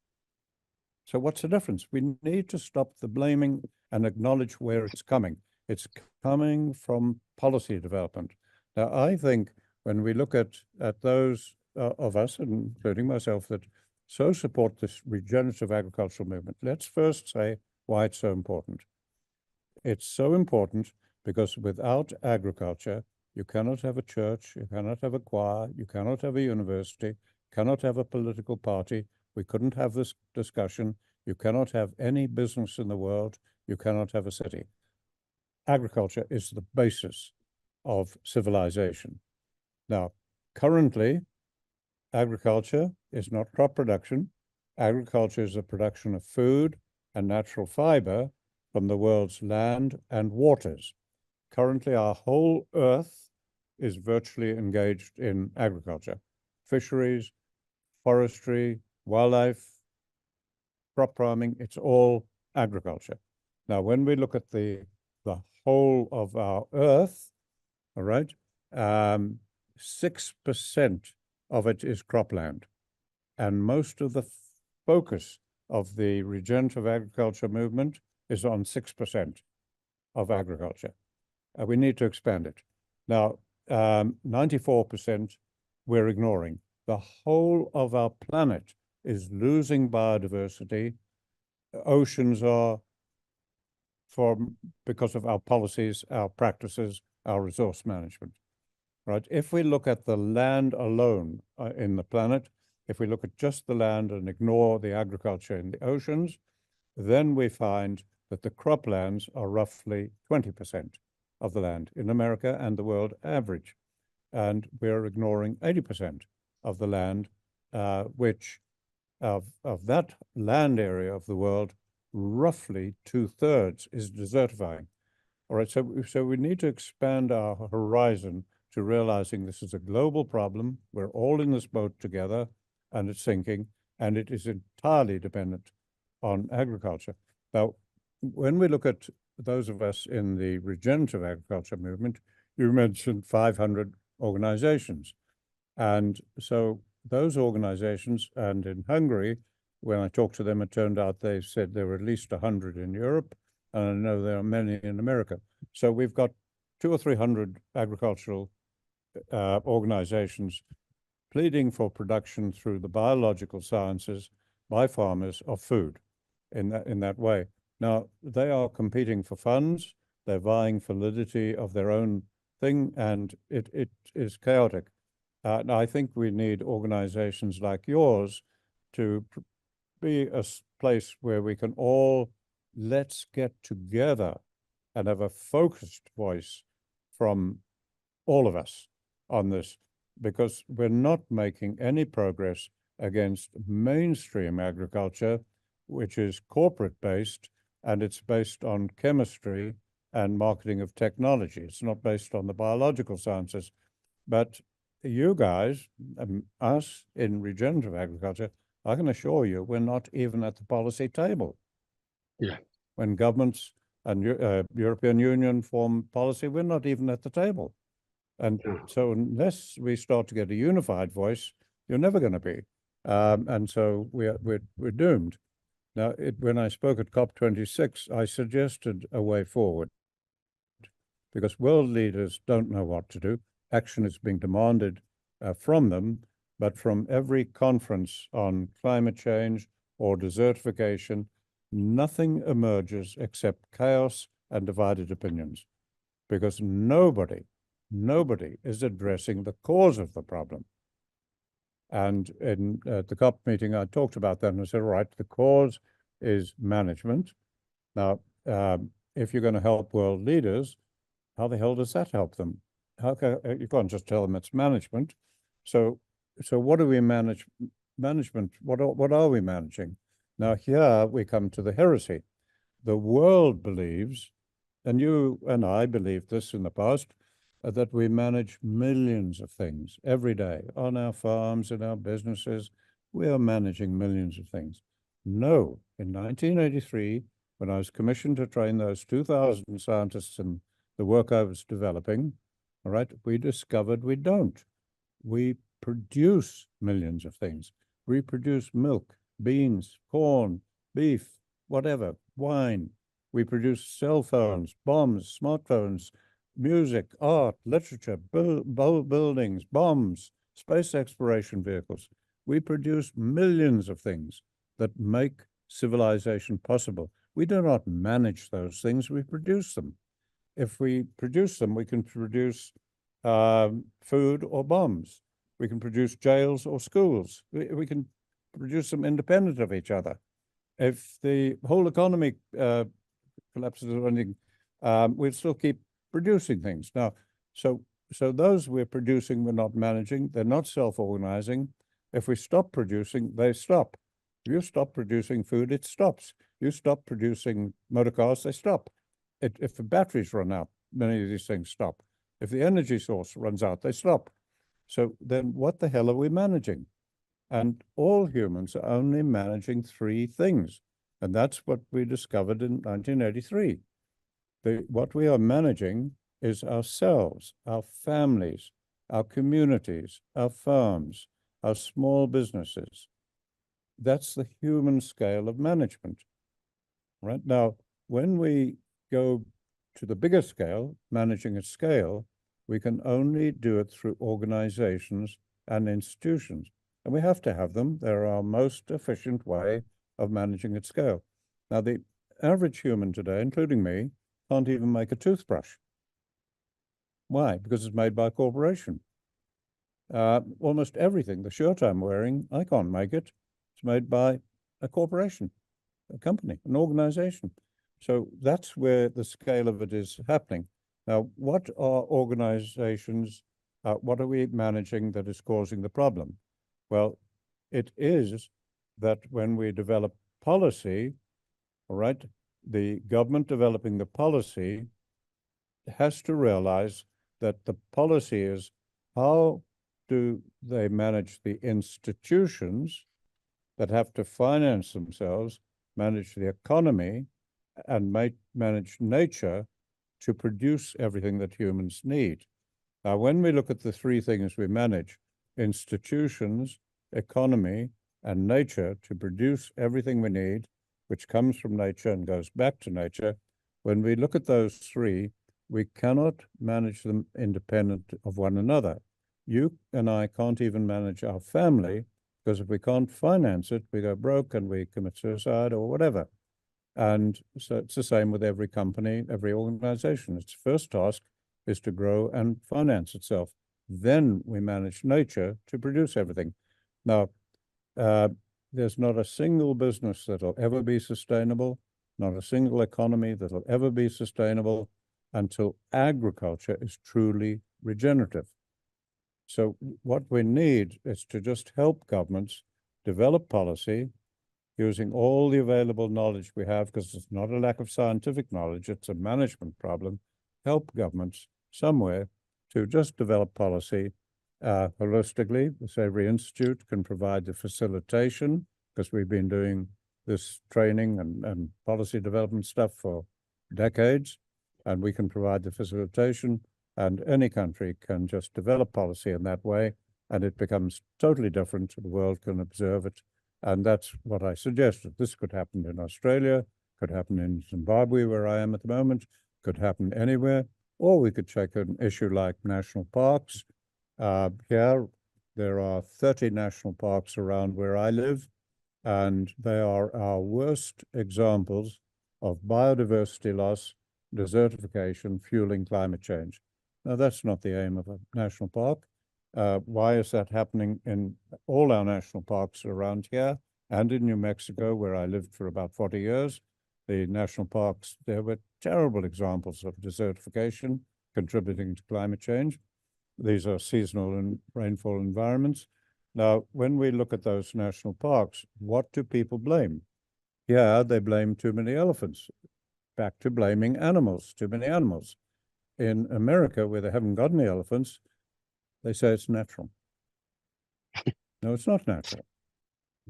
So what's the difference? We need to stop the blaming and acknowledge where it's coming. It's coming from policy development. Now, I think when we look at those of us, including myself, that so support this regenerative agricultural movement, let's first say why it's so important. It's so important because without agriculture, you cannot have a church, you cannot have a choir, you cannot have a university, cannot have a political party. We couldn't have this discussion. You cannot have any business in the world. You cannot have a city. Agriculture is the basis of civilization. Now, currently, agriculture is not crop production. Agriculture is the production of food and natural fiber from the world's land and waters. Currently, our whole earth is virtually engaged in agriculture, fisheries, forestry, wildlife, crop farming, it's all agriculture. Now, when we look at the whole of our earth, all right, 6% of it is cropland. And most of the focus of the regenerative agriculture movement is on 6% of agriculture. We need to expand it. Now, 94% we're ignoring. The whole of our planet is losing biodiversity. Oceans are, because of our policies, our practices, our resource management, right? If we look at the land alone in the planet, if we look at just the land and ignore the agriculture in the oceans, then we find that the croplands are roughly 20% of the land in America and the world average. And we're ignoring 80% of the land, which of that land area of the world, roughly 2/3 is desertifying. All right, so we need to expand our horizon to realizing this is a global problem. We're all in this boat together, and it's sinking, and it is entirely dependent on agriculture. Now, when we look at those of us in the regenerative agriculture movement, you mentioned 500 organizations. And so those organizations, and in Hungary, when I talked to them, it turned out they said there were at least 100 in Europe, and I know there are many in America. So we've got 200 or 300 agricultural organizations pleading for production through the biological sciences by farmers of food in that way. Now, they are competing for funds, they're vying for validity of their own thing, and it is chaotic. And I think we need organizations like yours to be a place where we can all, let's get together and have a focused voice from all of us on this, because we're not making any progress against mainstream agriculture, which is corporate-based, and it's based on chemistry and marketing of technology. It's not based on the biological sciences. But you guys, us in regenerative agriculture, I can assure you, we're not even at the policy table. Yeah. When governments and European Union form policy, we're not even at the table. And so unless we start to get a unified voice, you're never going to be. And so we're doomed. Now, when I spoke at COP26, I suggested a way forward, because world leaders don't know what to do. Action is being demanded from them, but from every conference on climate change or desertification, nothing emerges except chaos and divided opinions, because nobody is addressing the cause of the problem. And in the COP meeting, I talked about that, and I said, right, the cause is management. Now, if you're going to help world leaders, how the hell does that help them? How can, you can't just tell them it's management. So what do we manage? Management, what are we managing? Now, here we come to the heresy. The world believes, and you and I believed this in the past, that we manage millions of things every day on our farms, in our businesses. We are managing millions of things. No, in 1983, when I was commissioned to train those 2,000 scientists in the work I was developing, all right, we discovered we don't. We produce millions of things. We produce milk, beans, corn, beef, whatever, wine. We produce cell phones, bombs, smartphones, music, art, literature, buildings, bombs, space exploration vehicles. We produce millions of things that make civilization possible. We do not manage those things, we produce them. If we produce them, we can produce food or bombs. We can produce jails or schools. We can produce them independent of each other. If the whole economy collapses or anything, we'll still keep producing things. Now, so those we're producing, we're not managing. They're not self-organizing. If we stop producing, they stop. If you stop producing food, it stops. You stop producing motor cars, they stop. If the batteries run out, many of these things stop. If the energy source runs out, they stop. So then what the hell are we managing? And all humans are only managing three things. And that's what we discovered in 1983. What we are managing is ourselves, our families, our communities, our farms, our small businesses. That's the human scale of management. Right now, when we go to the bigger scale, managing at scale, we can only do it through organizations and institutions. And we have to have them. They're our most efficient way of managing at scale. Now, the average human today, including me, can't even make a toothbrush. Why? Because it's made by a corporation. Almost everything, the shirt I'm wearing, I can't make it. It's made by a corporation, a company, an organization. So that's where the scale of it is happening. Now, what are organizations, what are we managing that is causing the problem? Well, it is that when we develop policy, all right, the government developing the policy has to realize that the policy is how do they manage the institutions that have to finance themselves, manage the economy, and manage nature to produce everything that humans need. Now, when we look at the three things we manage, institutions, economy, and nature to produce everything we need, which comes from nature and goes back to nature, when we look at those three, we cannot manage them independent of one another. You and I can't even manage our family, because if we can't finance it, we go broke and we commit suicide or whatever. And so it's the same with every company, every organization. Its first task is to grow and finance itself. Then we manage nature to produce everything. Now, there's not a single business that'll ever be sustainable, not a single economy that'll ever be sustainable until agriculture is truly regenerative. So what we need is to just help governments develop policy using all the available knowledge we have, because it's not a lack of scientific knowledge, it's a management problem. Help governments somewhere to just develop policy holistically. The Savory Institute can provide the facilitation, because we've been doing this training and policy development stuff for decades, and we can provide the facilitation, and any country can just develop policy in that way, and it becomes totally different. The world can observe it. And that's what I suggested. This could happen in Australia, could happen in Zimbabwe, where I am at the moment, could happen anywhere, or we could take an issue like national parks. Here, there are 30 national parks around where I live, and they are our worst examples of biodiversity loss, desertification, fueling climate change. Now, that's not the aim of a national park. Why is that happening in all our national parks around here and in New Mexico, where I lived for about 40 years? the national parks, there were terrible examples of desertification contributing to climate change. These are seasonal and rainfall environments. Now, when we look at those national parks, what do people blame? Yeah, they blame too many elephants. Back to blaming animals, too many animals. In America, where they haven't got any elephants, they say it's natural. No, it's not natural.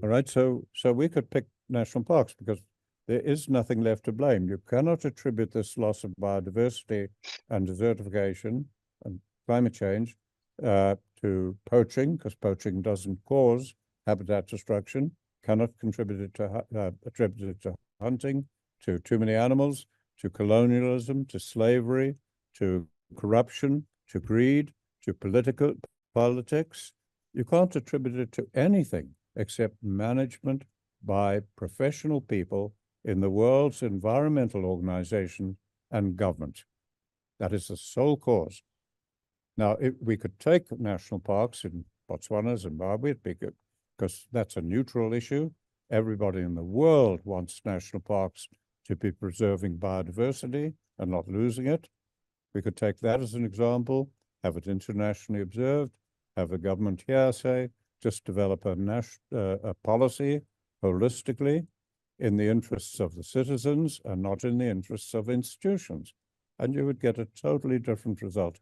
All right, so we could pick national parks because there is nothing left to blame. You cannot attribute this loss of biodiversity and desertification and climate change to poaching, because poaching doesn't cause habitat destruction, cannot attribute it to hunting, to too many animals, to colonialism, to slavery, to corruption, to greed, to politics. You can't attribute it to anything except management by professional people in the world's environmental organization and government. That is the sole cause. Now, if we could take national parks in Botswana, Zimbabwe, it'd be good, because that's a neutral issue. Everybody in the world wants national parks to be preserving biodiversity and not losing it. We could take that as an example, have it internationally observed, have the government here say, just develop a policy holistically in the interests of the citizens and not in the interests of institutions. And you would get a totally different result.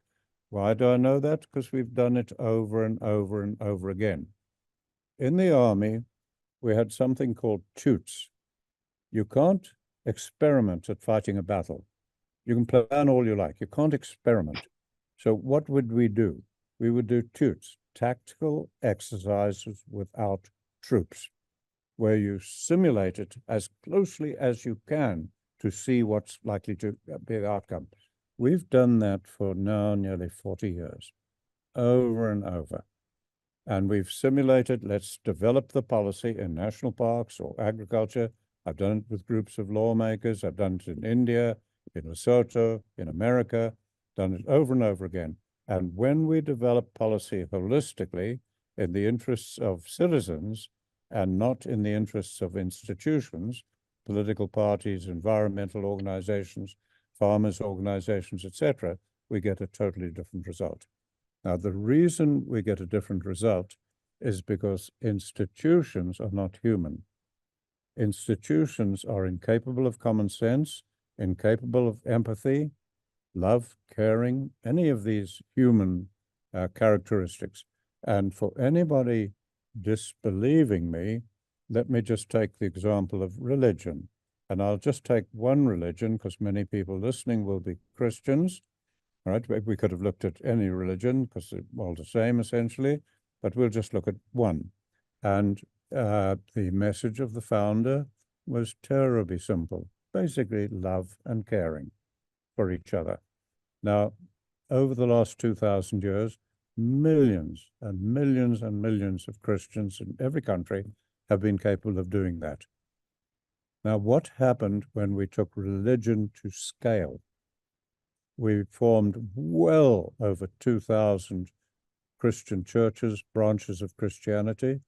Why do I know that? Because we've done it over and over and over again. In the army, we had something called toots. You can't experiment at fighting a battle. You can plan all you like. You can't experiment. So what would we do? We would do toots, tactical exercises without troops, where you simulate it as closely as you can to see what's likely to be the outcome. We've done that for now nearly 40 years, over and over. And we've simulated, let's develop the policy in national parks or agriculture. I've done it with groups of lawmakers. I've done it in India, in Lesotho, in America, done it over and over again. And when we develop policy holistically in the interests of citizens and not in the interests of institutions, political parties, environmental organizations, farmers' organizations, etc., we get a totally different result. Now, the reason we get a different result is because institutions are not human. Institutions are incapable of common sense, incapable of empathy, love, caring, any of these human characteristics. And for anybody disbelieving me, let me just take the example of religion. And I'll just take one religion because many people listening will be Christians. All right, we could have looked at any religion because they're all the same essentially, but we'll just look at one. And the message of the founder was terribly simple, basically love and caring for each other. Now, over the last 2,000 years, millions and millions and millions of Christians in every country have been capable of doing that. Now, what happened when we took religion to scale? We formed well over 2,000 Christian churches, branches of Christianity.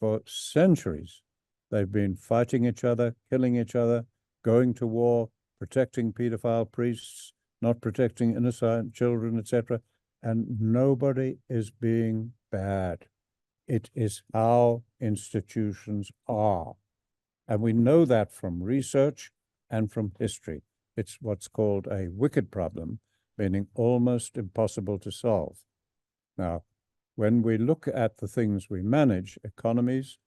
For centuries, they've been fighting each other, killing each other, going to war, protecting pedophile priests, not protecting innocent children, etc. And nobody is being bad. It is how institutions are. And we know that from research and from history. It's what's called a wicked problem, meaning almost impossible to solve. Now, when we look at the things we manage, economies,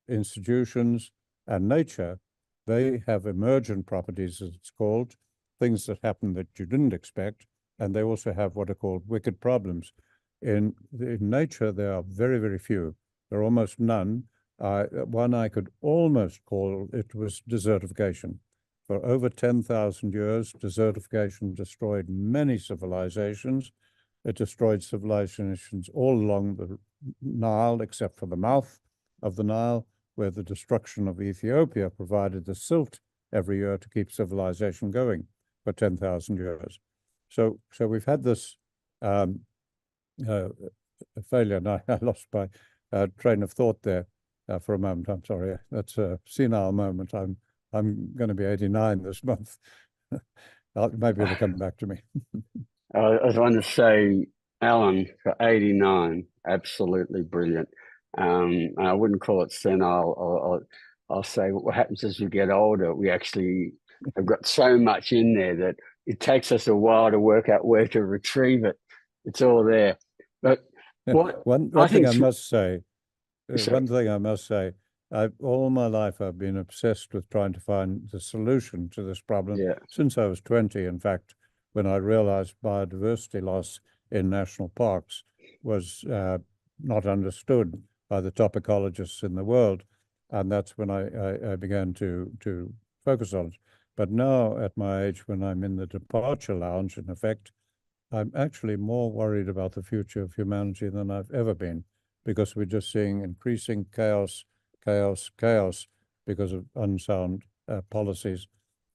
institutions, and nature, they have emergent properties, as it's called, things that happen that you didn't expect, and they also have what are called wicked problems. In nature, there are very, very few. There are almost none. One I could almost call it was desertification. For over 10,000 years, desertification destroyed many civilizations. It destroyed civilizations all along the Nile, except for the mouth of the Nile, where the destruction of Ethiopia provided the silt every year to keep civilization going for 10,000 years. So we've had this failure. And I lost my train of thought there for a moment. I'm sorry. That's a senile moment. I'm I'm going to be 89 this month. Maybe it'll come back to me. I was going to say, Alan, for 89, absolutely brilliant. I wouldn't call it senile. I'll say what happens as we get older, we actually have got so much in there that it takes us a while to work out where to retrieve it. It's all there. But what one I thing think I must say, sorry. one thing I must say, all my life I've been obsessed with trying to find the solution to this problem Yeah, since I was 20. In fact, when I realized biodiversity loss in national parks was not understood by the top ecologists in the world, and that's when I began to focus on it. But now, at my age, when I'm in the departure lounge, in effect, I'm actually more worried about the future of humanity than I've ever been, because we're just seeing increasing chaos because of unsound policies.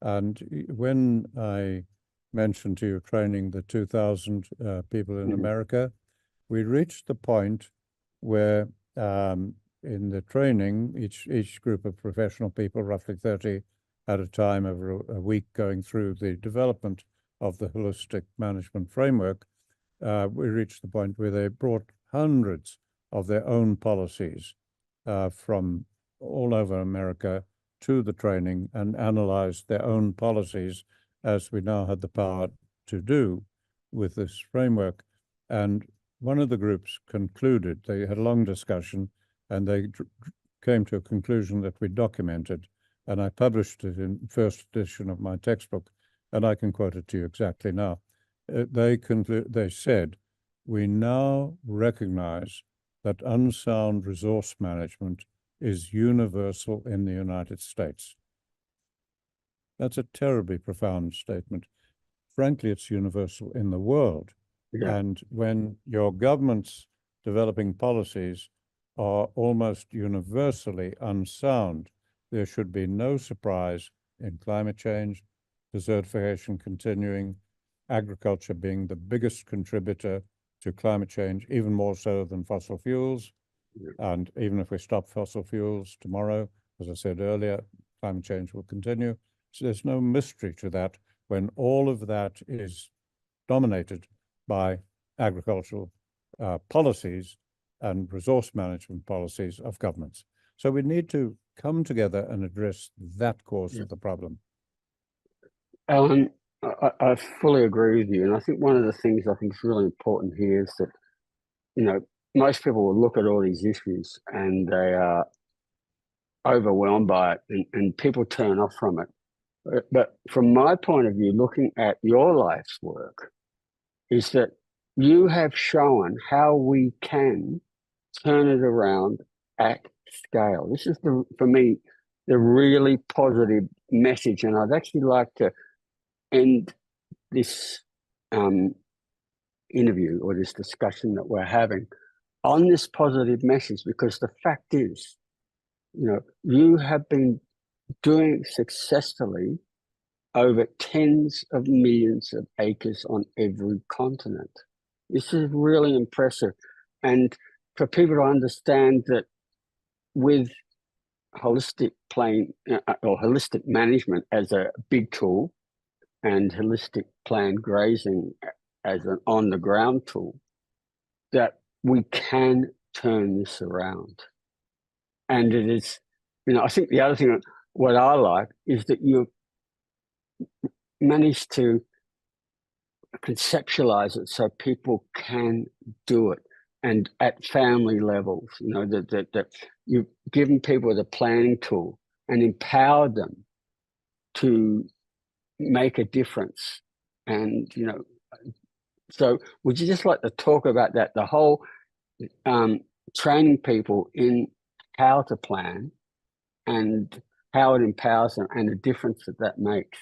And when I mentioned to you training the 2,000 people in America, we reached the point where in the training, each group of professional people, roughly 30 at a time over a week, going through the development of the holistic management framework, we reached the point where they brought hundreds of their own policies from all over America to the training and analyzed their own policies, as we now had the power to do with this framework. And one of the groups concluded, they had a long discussion, and they came to a conclusion that we documented, and I published it in first edition of my textbook, and I can quote it to you exactly now. They said, we now recognize that unsound resource management is universal in the United States. That's a terribly profound statement. Frankly, it's universal in the world. yeah, And when your government's developing policies are almost universally unsound, there should be no surprise in climate change, desertification continuing, agriculture being the biggest contributor to climate change, even more so than fossil fuels. yeah. And even if we stop fossil fuels tomorrow, as I said earlier, climate change will continue. So there's no mystery to that when all of that is dominated by agricultural policies and resource management policies of governments. So we need to come together and address that cause of the problem. Alan, I fully agree with you. And I think one of the things I think is really important here is that, most people will look at all these issues and they are overwhelmed by it and people turn off from it. But from my point of view, looking at your life's work, is that you have shown how we can turn it around at scale. This is, for me, the really positive message. And I'd actually like to end this interview or this discussion that we're having on this positive message, because the fact is, you have been doing successfully over tens of millions of acres on every continent. This is really impressive. And for people to understand that with holistic holistic management as a big tool and holistic planned grazing as an on-the-ground tool, that we can turn this around. And it is, I think the other thing, what I like, is that you managed to conceptualize it so people can do it, and at family levels, that you've given people the planning tool and empowered them to make a difference. And, so would you just like to talk about that, the whole training people in how to plan and how it empowers them and the difference that makes?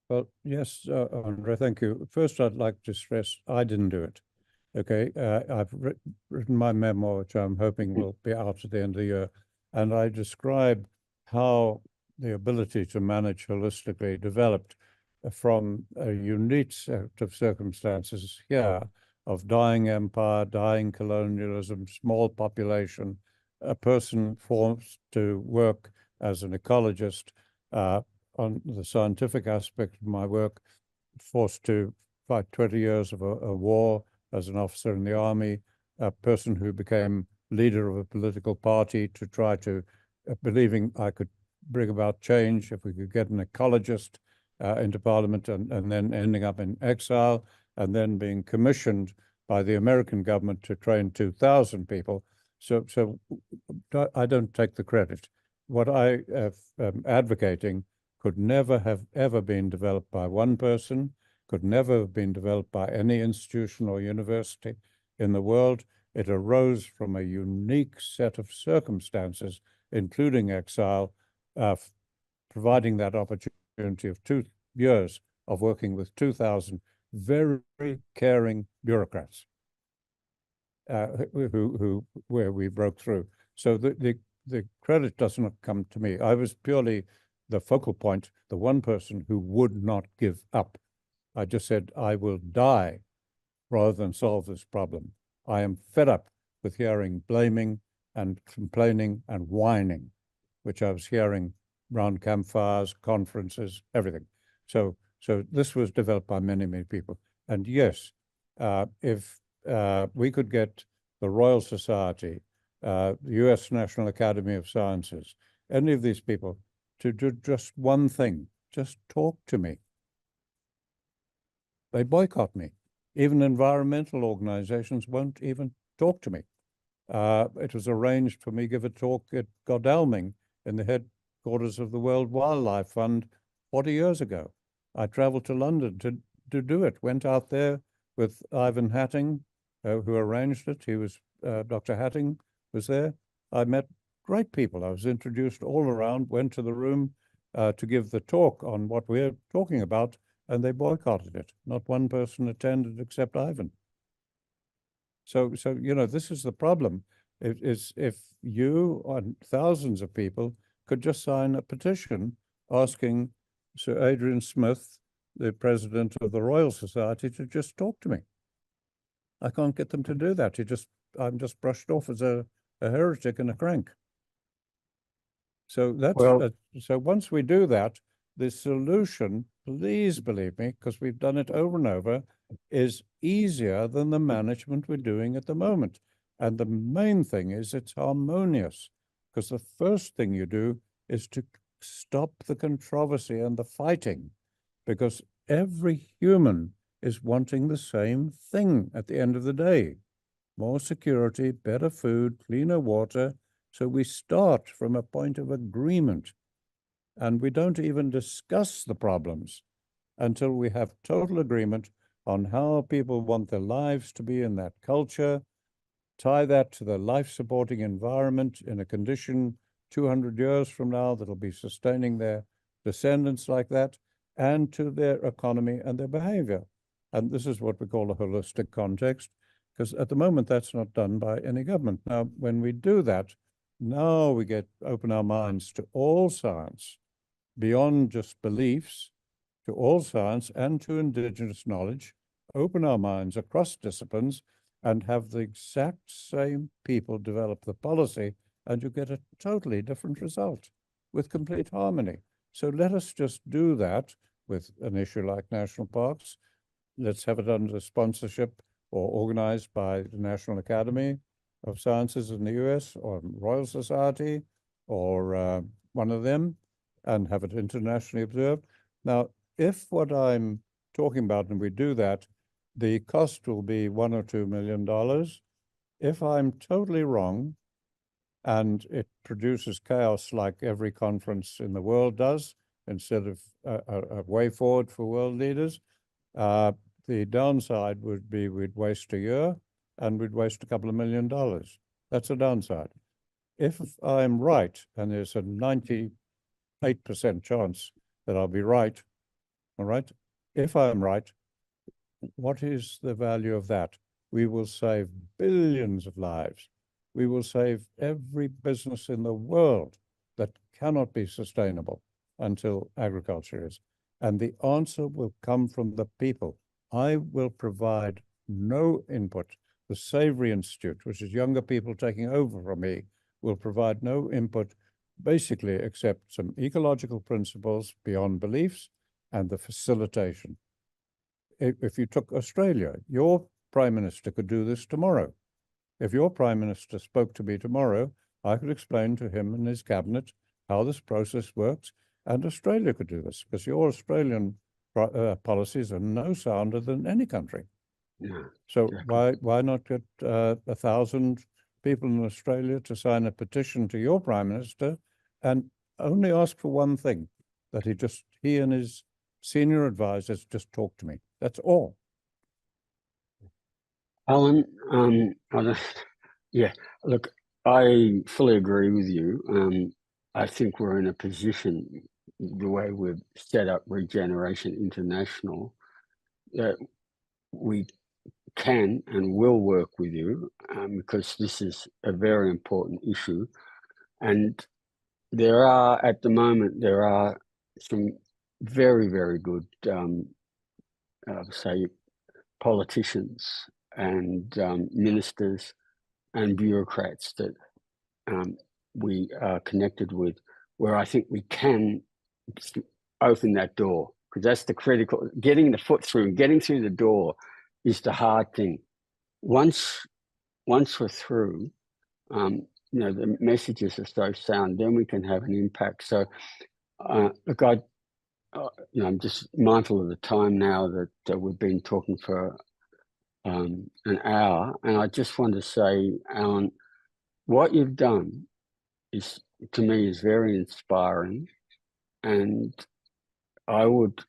Well, yes, Andre, thank you. First, I'd like to stress I didn't do it. Okay, I've written my memoir, which I'm hoping will be out at the end of the year, and I describe how the ability to manage holistically developed from a unique set of circumstances here of dying empire, dying colonialism, small population, a person forced to work as an ecologist, on the scientific aspect of my work, forced to fight 20 years of a war as an officer in the army, a person who became leader of a political party to try to, believing I could bring about change if we could get an ecologist into parliament, and then ending up in exile, and then being commissioned by the American government to train 2,000 people. So I don't take the credit. What I am advocating could never have ever been developed by one person, could never have been developed by any institution or university in the world. It arose from a unique set of circumstances, including exile, providing that opportunity of 2 years of working with 2,000 very caring bureaucrats where we broke through. So the credit does not come to me. I was purely the focal point, the one person who would not give up. I just said, I will die rather than solve this problem. I am fed up with hearing blaming and complaining and whining, which I was hearing around campfires, conferences, everything. So this was developed by many, many people. And yes, if we could get the Royal Society, the US National Academy of Sciences, any of these people to do just one thing, just talk to me. They boycott me. Even environmental organizations won't even talk to me. It was arranged for me to give a talk at Godalming in the headquarters of the World Wildlife Fund 40 years ago. I traveled to London to do it, went out there with Ivan Hatting, who arranged it. He was, Dr. Hatting was there. I met great people. I was introduced all around, went to the room to give the talk on what we're talking about, and they boycotted it. Not one person attended except Ivan. So you know, this is the problem. If you and thousands of people could just sign a petition asking Sir Adrian Smith, the president of the Royal Society, to just talk to me. I can't get them to do that. I'm just brushed off as a heretic and a crank. So that's so once we do that, the solution, please believe me, because we've done it over and over, is easier than the management we're doing at the moment. And the main thing is it's harmonious, because the first thing you do is to stop the controversy and the fighting, because every human is wanting the same thing at the end of the day: more security, better food, cleaner water. So we start from a point of agreement, and we don't even discuss the problems until we have total agreement on how people want their lives to be in that culture, tie that to the life-supporting environment in a condition 200 years from now that'll be sustaining their descendants like that, and to their economy and their behavior. And this is what we call a holistic context, because at the moment that's not done by any government. Now, when we do that, now we open our minds to all science, beyond just beliefs, to all science and to indigenous knowledge, open our minds across disciplines, and have the exact same people develop the policy, and you get a totally different result with complete harmony. So let us just do that with an issue like national parks. Let's have it under sponsorship or organized by the National Academy of Sciences in the US or Royal Society or one of them, and have it internationally observed. Now, if what I'm talking about, and we do that, the cost will be $1 or $2 million. If I'm totally wrong, and it produces chaos like every conference in the world does, instead of a way forward for world leaders, the downside would be we'd waste a year and we'd waste a couple of $1 million. That's a downside. If I'm right, and there's a 98% chance that I'll be right, all right? If I'm right, what is the value of that? We will save billions of lives. We will save every business in the world that cannot be sustainable until agriculture is. And the answer will come from the people. I will provide no input. The Savory Institute, which is younger people taking over from me, will provide no input basically accept some ecological principles beyond beliefs and the facilitation. If you took Australia, your Prime Minister could do this tomorrow. If your Prime Minister spoke to me tomorrow, I could explain to him and his cabinet how this process works, and Australia could do this, because your Australian policies are no sounder than any country. Yeah, so exactly. why not get 1,000 people in Australia to sign a petition to your Prime Minister and only ask for one thing, that he and his senior advisors just talk to me. That's all. Alan, yeah, look, I fully agree with you. I think we're in a position, the way we've set up Regeneration International, that we can and will work with you, because this is a very important issue. And at the moment, there are some very, very good, say, politicians and ministers and bureaucrats that we are connected with, where I think we can open that door, because that's the critical, getting the foot through, getting through the door is the hard thing. Once we're through, the messages are so sound, then we can have an impact. So look, I'm just mindful of the time now that we've been talking for an hour, and I just want to say, Alan, what you've done to me is very inspiring, and I would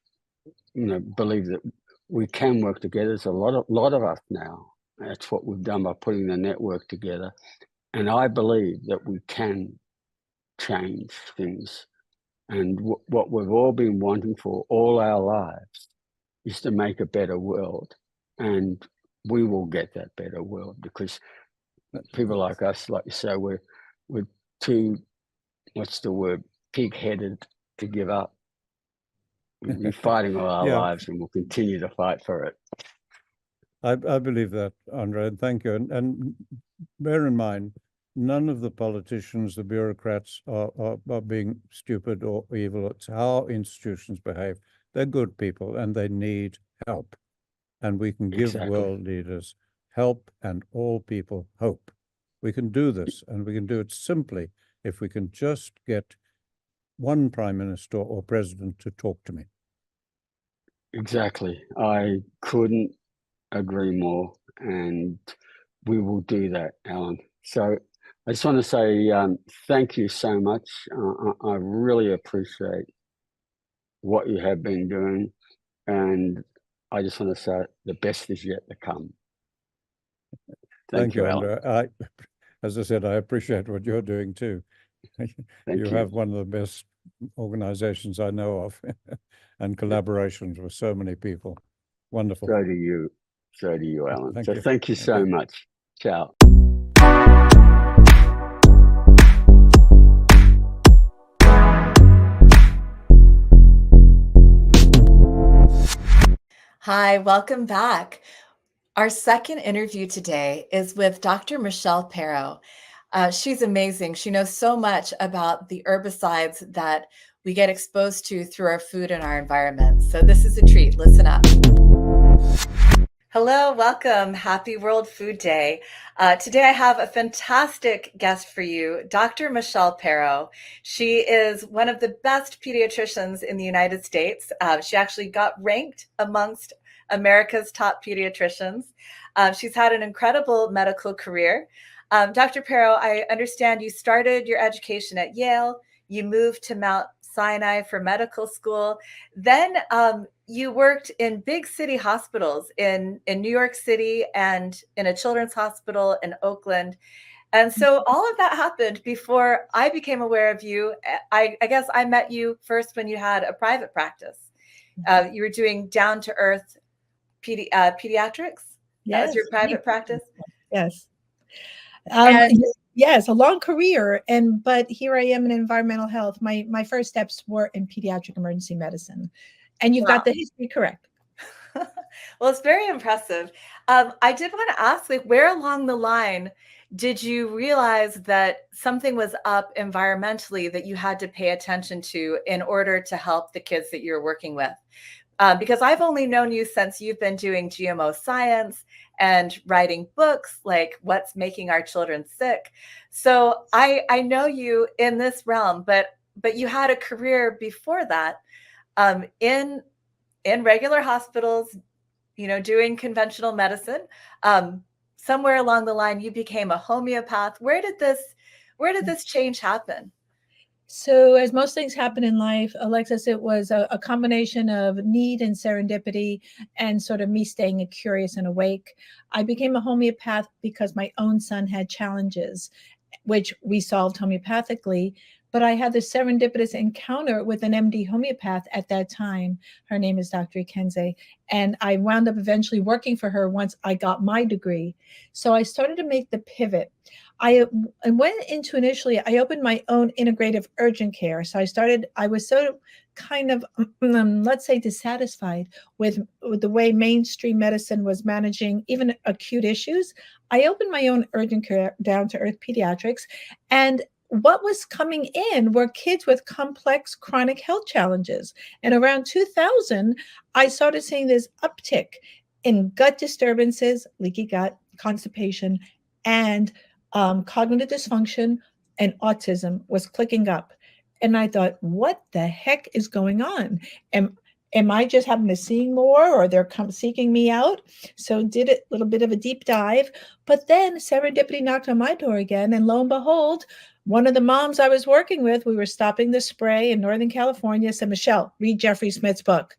believe that we can work together. There's a lot of us now. That's what we've done by putting the network together, and I believe that we can change things. And what we've all been wanting for all our lives is to make a better world, and we will get that better world, because people like us, like you say, we're too, what's the word, pig-headed to give up. We've been fighting all our lives, and we'll continue to fight for it. I believe that, Andre, and thank you. And bear in mind, none of the politicians, the bureaucrats are being stupid or evil. It's how institutions behave. They're good people and they need help. And we can give world leaders help and all people hope. We can do this, and we can do it simply if we can just get one Prime Minister or President to talk to me. Exactly. I couldn't agree more, and we will do that, Alan. So I just want to say thank you so much. I really appreciate what you have been doing, and I just want to say the best is yet to come. Thank you, Alan. Andre. As I said, I appreciate what you're doing too. You have one of the best organizations I know of, and collaborations with so many people. Wonderful. So do you. So do you, Alan. Thank you so much. Ciao. Hi, welcome back. Our second interview today is with Dr. Michelle Perro. She's amazing. She knows so much about the herbicides that we get exposed to through our food and our environment. So this is a treat. Listen up. Hello, welcome. Happy World Food Day. Today I have a fantastic guest for you, Dr. Michelle Perro. She is one of the best pediatricians in the United States. She actually got ranked amongst America's top pediatricians. She's had an incredible medical career. Dr. Perro, I understand you started your education at Yale. You moved to Mount Sinai for medical school. Then you worked in big city hospitals in New York City and in a children's hospital in Oakland. And so all of that happened before I became aware of you. I guess I met you first when you had a private practice. You were doing down-to-earth pediatrics. Yes. That was your private practice? Yes. Yes, a long career, but here I am in environmental health. My first steps were in pediatric emergency medicine, and you've got the history correct. Well, it's very impressive. I did want to ask, like, where along the line did you realize that something was up environmentally that you had to pay attention to in order to help the kids that you're working with? Because I've only known you since you've been doing GMO science and writing books like What's Making Our Children Sick. So I know you in this realm, but you had a career before that in regular hospitals, doing conventional medicine. Somewhere along the line, you became a homeopath. Where did this change happen? So, as most things happen in life, Alexis, it was a combination of need and serendipity and sort of me staying curious and awake. I became a homeopath because my own son had challenges, which we solved homeopathically. But I had this serendipitous encounter with an MD homeopath at that time. Her name is Dr. Ikenze. And I wound up eventually working for her once I got my degree. So I started to make the pivot. I went into initially, I opened my own integrative urgent care. So I was so kind of, let's say, dissatisfied with the way mainstream medicine was managing even acute issues. I opened my own urgent care, down to earth pediatrics. And what was coming in were kids with complex chronic health challenges. And around 2000, I started seeing this uptick in gut disturbances, leaky gut, constipation, and cognitive dysfunction and autism was clicking up. And I thought, what the heck is going on? Am I just happening to seeing more, or they're seeking me out? So did a little bit of a deep dive, but then serendipity knocked on my door again. And lo and behold, one of the moms I was working with, we were stopping the spray in Northern California, said, Michelle, read Jeffrey Smith's book.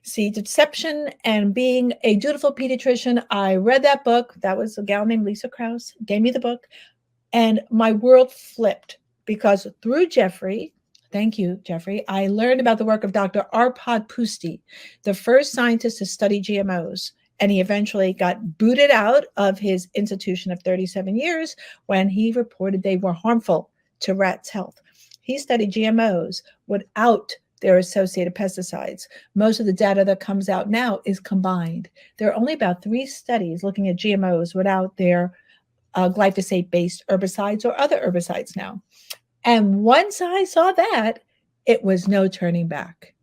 See, Deception and Being a Dutiful Pediatrician. I read that book. That was a gal named Lisa Krause, gave me the book. And my world flipped because through Jeffrey, thank you, Jeffrey, I learned about the work of Dr. Arpad Pusti, the first scientist to study GMOs. And he eventually got booted out of his institution of 37 years when he reported they were harmful to rats' health. He studied GMOs without their associated pesticides. Most of the data that comes out now is combined. There are only about 3 studies looking at GMOs without their glyphosate-based herbicides or other herbicides now. And once I saw that, it was no turning back.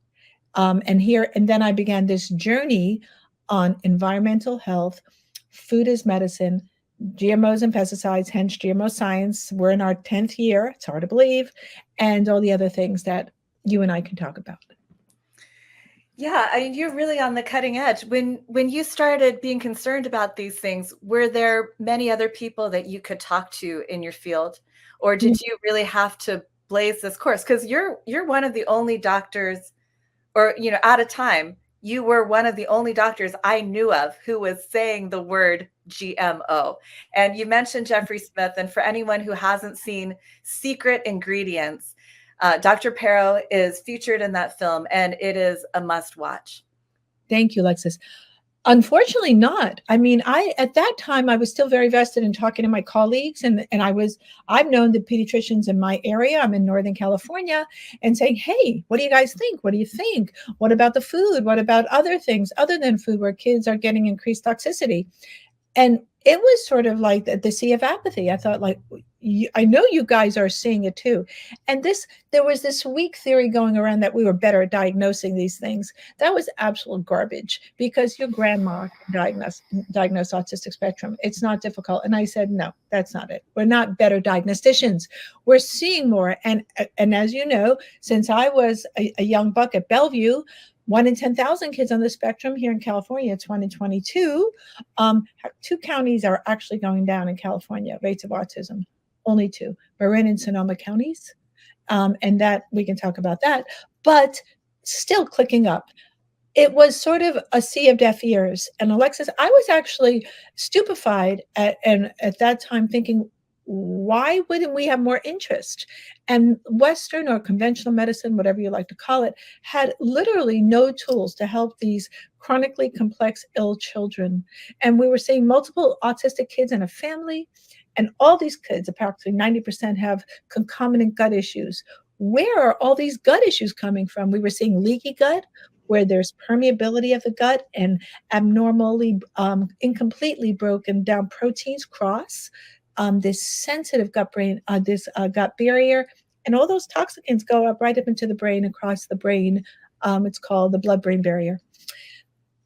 And then I began this journey on environmental health, food as medicine, GMOs and pesticides, hence GMO science. We're in our 10th year. It's hard to believe. And all the other things that you and I can talk about. Yeah, I mean, you're really on the cutting edge. When you started being concerned about these things, were there many other people that you could talk to in your field, or did you really have to blaze this course? Because you're one of the only doctors, or at a time, you were one of the only doctors I knew of who was saying the word GMO. And you mentioned Jeffrey Smith, and for anyone who hasn't seen Secret Ingredients, Dr. Perro is featured in that film, and it is a must watch. Thank you, Alexis. Unfortunately not. I mean, at that time, I was still very vested in talking to my colleagues, and I've known the pediatricians in my area. I'm in Northern California, and saying, hey, what do you guys think? What do you think? What about the food? What about other things other than food where kids are getting increased toxicity? And it was sort of like the sea of apathy. I thought, like, I know you guys are seeing it too. And there was this weak theory going around that we were better at diagnosing these things. That was absolute garbage, because your grandma can diagnose autistic spectrum. It's not difficult. And I said, no, that's not it. We're not better diagnosticians. We're seeing more. And as you know, since I was a young buck at Bellevue, 1 in 10,000 kids on the spectrum here in California, 2022. 2 counties are actually going down in California, rates of autism, only 2, Marin and Sonoma counties. And that we can talk about that, but still clicking up. It was sort of a sea of deaf ears. And Alexis, I was actually stupefied at that time, thinking, why wouldn't we have more interest? And Western or conventional medicine, whatever you like to call it, had literally no tools to help these chronically complex, ill children. And we were seeing multiple autistic kids in a family, and all these kids, approximately 90%, have concomitant gut issues. Where are all these gut issues coming from? We were seeing leaky gut. where there's permeability of the gut and abnormally, incompletely broken down proteins cross this sensitive gut barrier, and all those toxicants go up right up into the brain, across the brain. It's called the blood-brain barrier.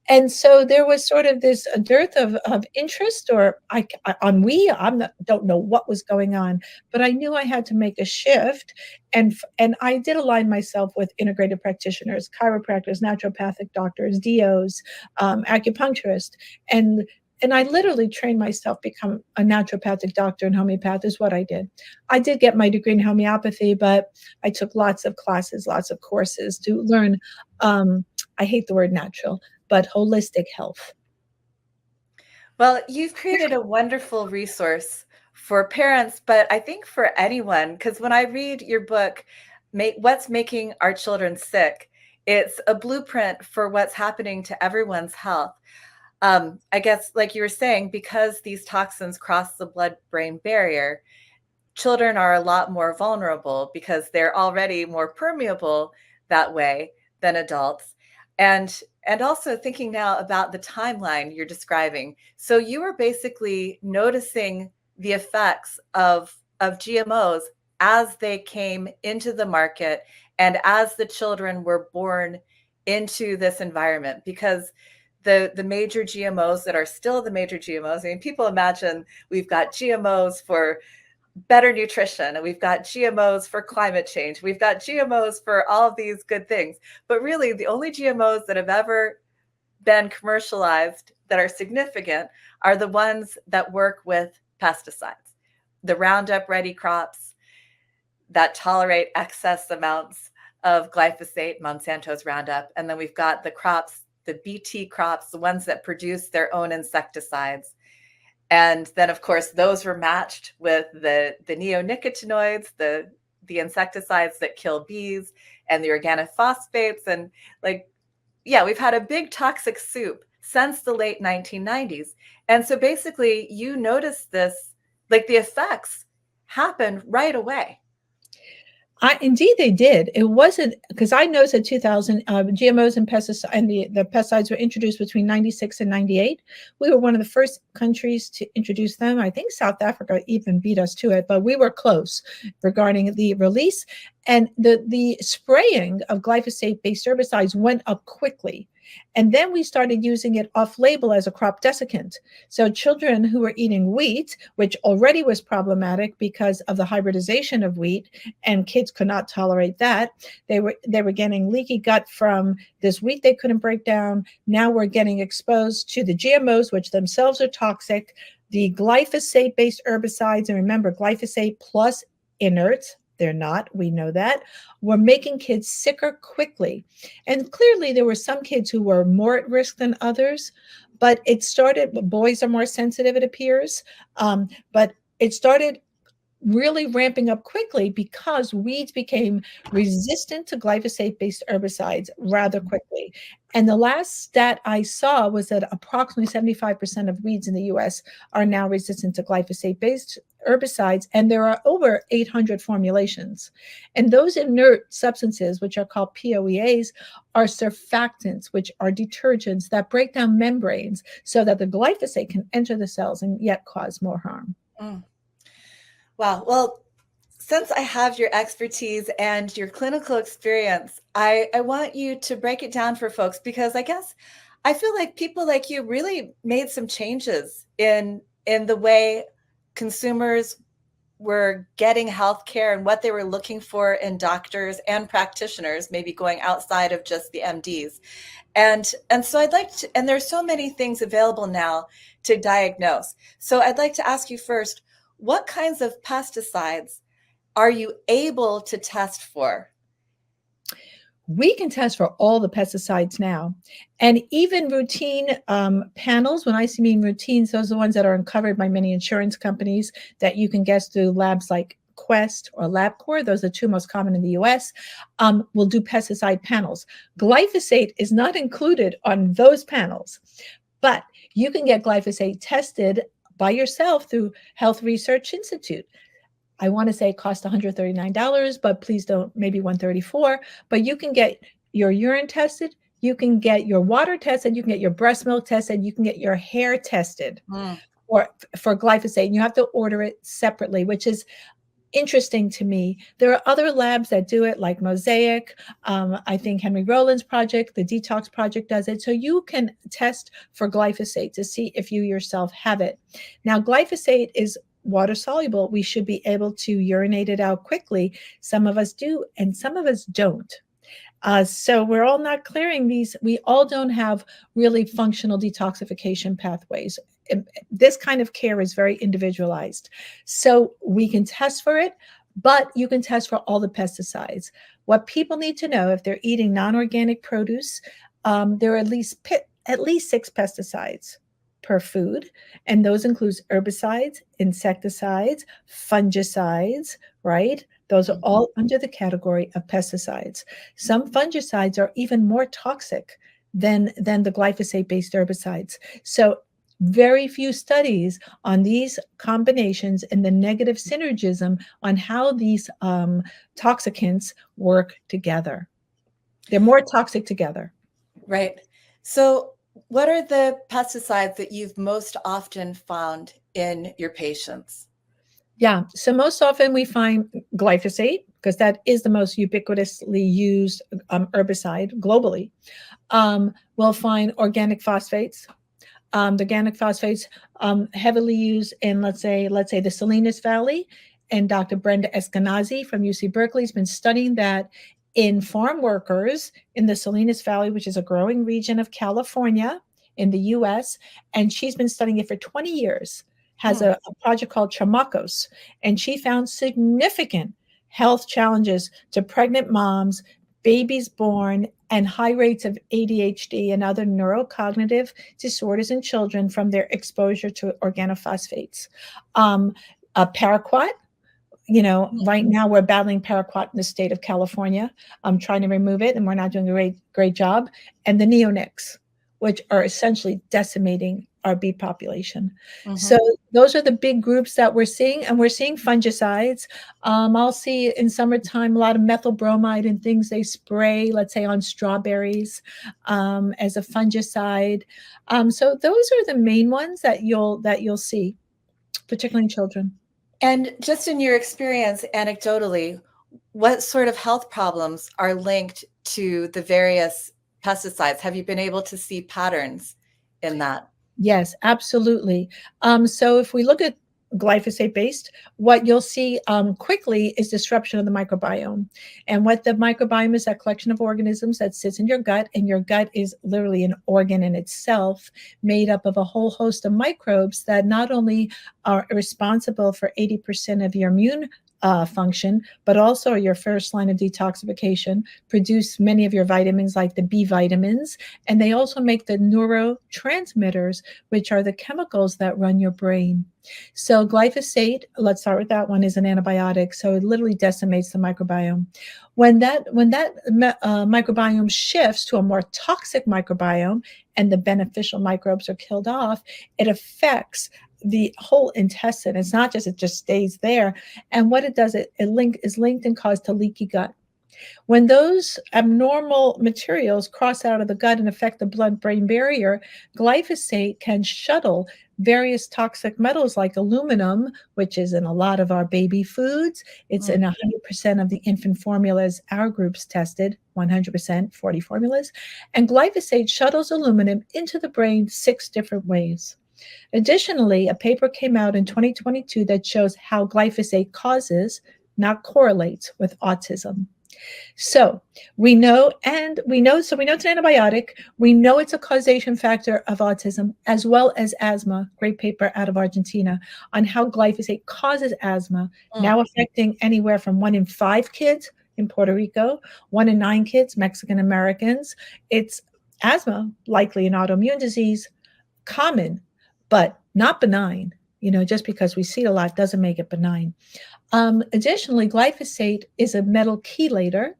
And so there was sort of this dearth of interest, or don't know what was going on, but I knew I had to make a shift, and I did align myself with integrated practitioners, chiropractors, naturopathic doctors, DOs, acupuncturists, and I literally trained myself become a naturopathic doctor, and homeopath is what I did. I did get my degree in homeopathy, but I took lots of classes, lots of courses to learn. I hate the word natural, but holistic health. Well, you've created a wonderful resource for parents, but I think for anyone, because when I read your book, What's Making Our Children Sick, it's a blueprint for what's happening to everyone's health. I guess, like you were saying, because these toxins cross the blood-brain barrier, children are a lot more vulnerable because they're already more permeable that way than adults. And also thinking now about the timeline you're describing. So you were basically noticing the effects of GMOs as they came into the market and as the children were born into this environment, because the major GMOs that are still the major GMOs, I mean, people imagine we've got GMOs for better nutrition, and we've got GMOs for climate change, we've got GMOs for all of these good things, but really the only GMOs that have ever been commercialized that are significant are the ones that work with pesticides, the Roundup Ready crops that tolerate excess amounts of glyphosate, Monsanto's Roundup, and then we've got the crops, the BT crops, the ones that produce their own insecticides. And then, of course, those were matched with the neonicotinoids, the insecticides that kill bees, and the organophosphates. And we've had a big toxic soup since the late 1990s. And so basically, you notice this, like the effects happened right away. Indeed, they did. It wasn't because I noticed in 2000, GMOs and pesticides, and the pesticides were introduced between 96 and 98. We were one of the first countries to introduce them. I think South Africa even beat us to it, but we were close regarding the release. And the spraying of glyphosate-based herbicides went up quickly. And then we started using it off-label as a crop desiccant. So children who were eating wheat, which already was problematic because of the hybridization of wheat, and kids could not tolerate that. They were getting leaky gut from this wheat they couldn't break down. Now we're getting exposed to the GMOs, which themselves are toxic, the glyphosate-based herbicides, and remember, glyphosate plus inerts. They're not. We know that. We're making kids sicker quickly. And clearly there were some kids who were more at risk than others, but boys are more sensitive, it appears. But it started really ramping up quickly because weeds became resistant to glyphosate-based herbicides rather quickly. And the last stat I saw was that approximately 75% of weeds in the US are now resistant to glyphosate-based herbicides, and there are over 800 formulations. And those inert substances, which are called POEAs, are surfactants, which are detergents that break down membranes so that the glyphosate can enter the cells and yet cause more harm. Mm. Wow. Well, since I have your expertise and your clinical experience, I want you to break it down for folks, because I guess I feel like people like you really made some changes in the way consumers were getting healthcare and what they were looking for in doctors and practitioners, maybe going outside of just the MDs. And so I'd like to, and there's so many things available now to diagnose. So I'd like to ask you first, what kinds of pesticides are you able to test for? We can test for all the pesticides now, and even routine panels. When I mean routines, those are the ones that are uncovered by many insurance companies that you can guess through labs like Quest or LabCorp. Those are the two most common in the US. Will do pesticide panels. Glyphosate is not included on those panels, but you can get glyphosate tested by yourself through Health Research Institute. I want to say it costs $139, but please don't, maybe $134. But you can get your urine tested, you can get your water tested, you can get your breast milk tested, you can get your hair tested or for glyphosate, and you have to order it separately, which is interesting to me. There are other labs that do it, like Mosaic. I think Henry Rowland's project, the Detox Project, does it. So you can test for glyphosate to see if you yourself have it. Now, glyphosate is water soluble. We should be able to urinate it out quickly. Some of us do, and some of us don't. So we're all not clearing these. We all don't have really functional detoxification pathways. This kind of care is very individualized. So we can test for it, but you can test for all the pesticides. What people need to know, if they're eating non-organic produce, there are at least 6 pesticides per food, and those includes herbicides, insecticides, fungicides, right? Those are all under the category of pesticides. Some fungicides are even more toxic than the glyphosate-based herbicides. So very few studies on these combinations and the negative synergism on how these toxicants work together. They're more toxic together. Right. So what are the pesticides that you've most often found in your patients? Yeah. So most often we find glyphosate, because that is the most ubiquitously used herbicide globally. We'll find organic phosphates. The organic phosphates heavily used in, let's say the Salinas Valley, and Dr. Brenda Eskenazi from UC Berkeley has been studying that in farm workers in the Salinas Valley, which is a growing region of California in the US. And she's been studying it for 20 years, has a project called Chamacos. And she found significant health challenges to pregnant moms, babies born, and high rates of ADHD and other neurocognitive disorders in children from their exposure to organophosphates. Paraquat, right now we're battling paraquat in the state of California. I'm trying to remove it, and we're not doing a great job. And the neonics, which are essentially decimating our bee population. So those are the big groups that we're seeing, and we're seeing fungicides. I'll see in summertime a lot of methyl bromide and things they spray, let's say on strawberries, as a fungicide. So those are the main ones that you'll see, particularly in children. And just in your experience, anecdotally, what sort of health problems are linked to the various pesticides? Have you been able to see patterns in that? Yes, absolutely. So if we look at glyphosate-based, what you'll see quickly is disruption of the microbiome. And what the microbiome is, that collection of organisms that sits in your gut, and your gut is literally an organ in itself, made up of a whole host of microbes that not only are responsible for 80% of your immune function, but also your first line of detoxification, produce many of your vitamins like the B vitamins, and they also make the neurotransmitters, which are the chemicals that run your brain. So glyphosate, let's start with that one, is an antibiotic. So it literally decimates the microbiome. When that microbiome shifts to a more toxic microbiome and the beneficial microbes are killed off, it affects the whole intestine. It's not just, it just stays there. And what it does, it is linked and caused to leaky gut. When those abnormal materials cross out of the gut and affect the blood-brain barrier, glyphosate can shuttle various toxic metals like aluminum, which is in a lot of our baby foods. It's in 100% of the infant formulas our groups tested, 100%, 40 formulas. And glyphosate shuttles aluminum into the brain 6 different ways. Additionally, a paper came out in 2022 that shows how glyphosate causes, not correlates, with autism. So we know it's an antibiotic. We know it's a causation factor of autism as well as asthma. Great paper out of Argentina on how glyphosate causes asthma, now affecting anywhere from 1 in 5 kids in Puerto Rico, 1 in 9 kids, Mexican Americans. It's asthma, likely an autoimmune disease, common, but not benign. Just because we see it a lot doesn't make it benign. Additionally, glyphosate is a metal chelator,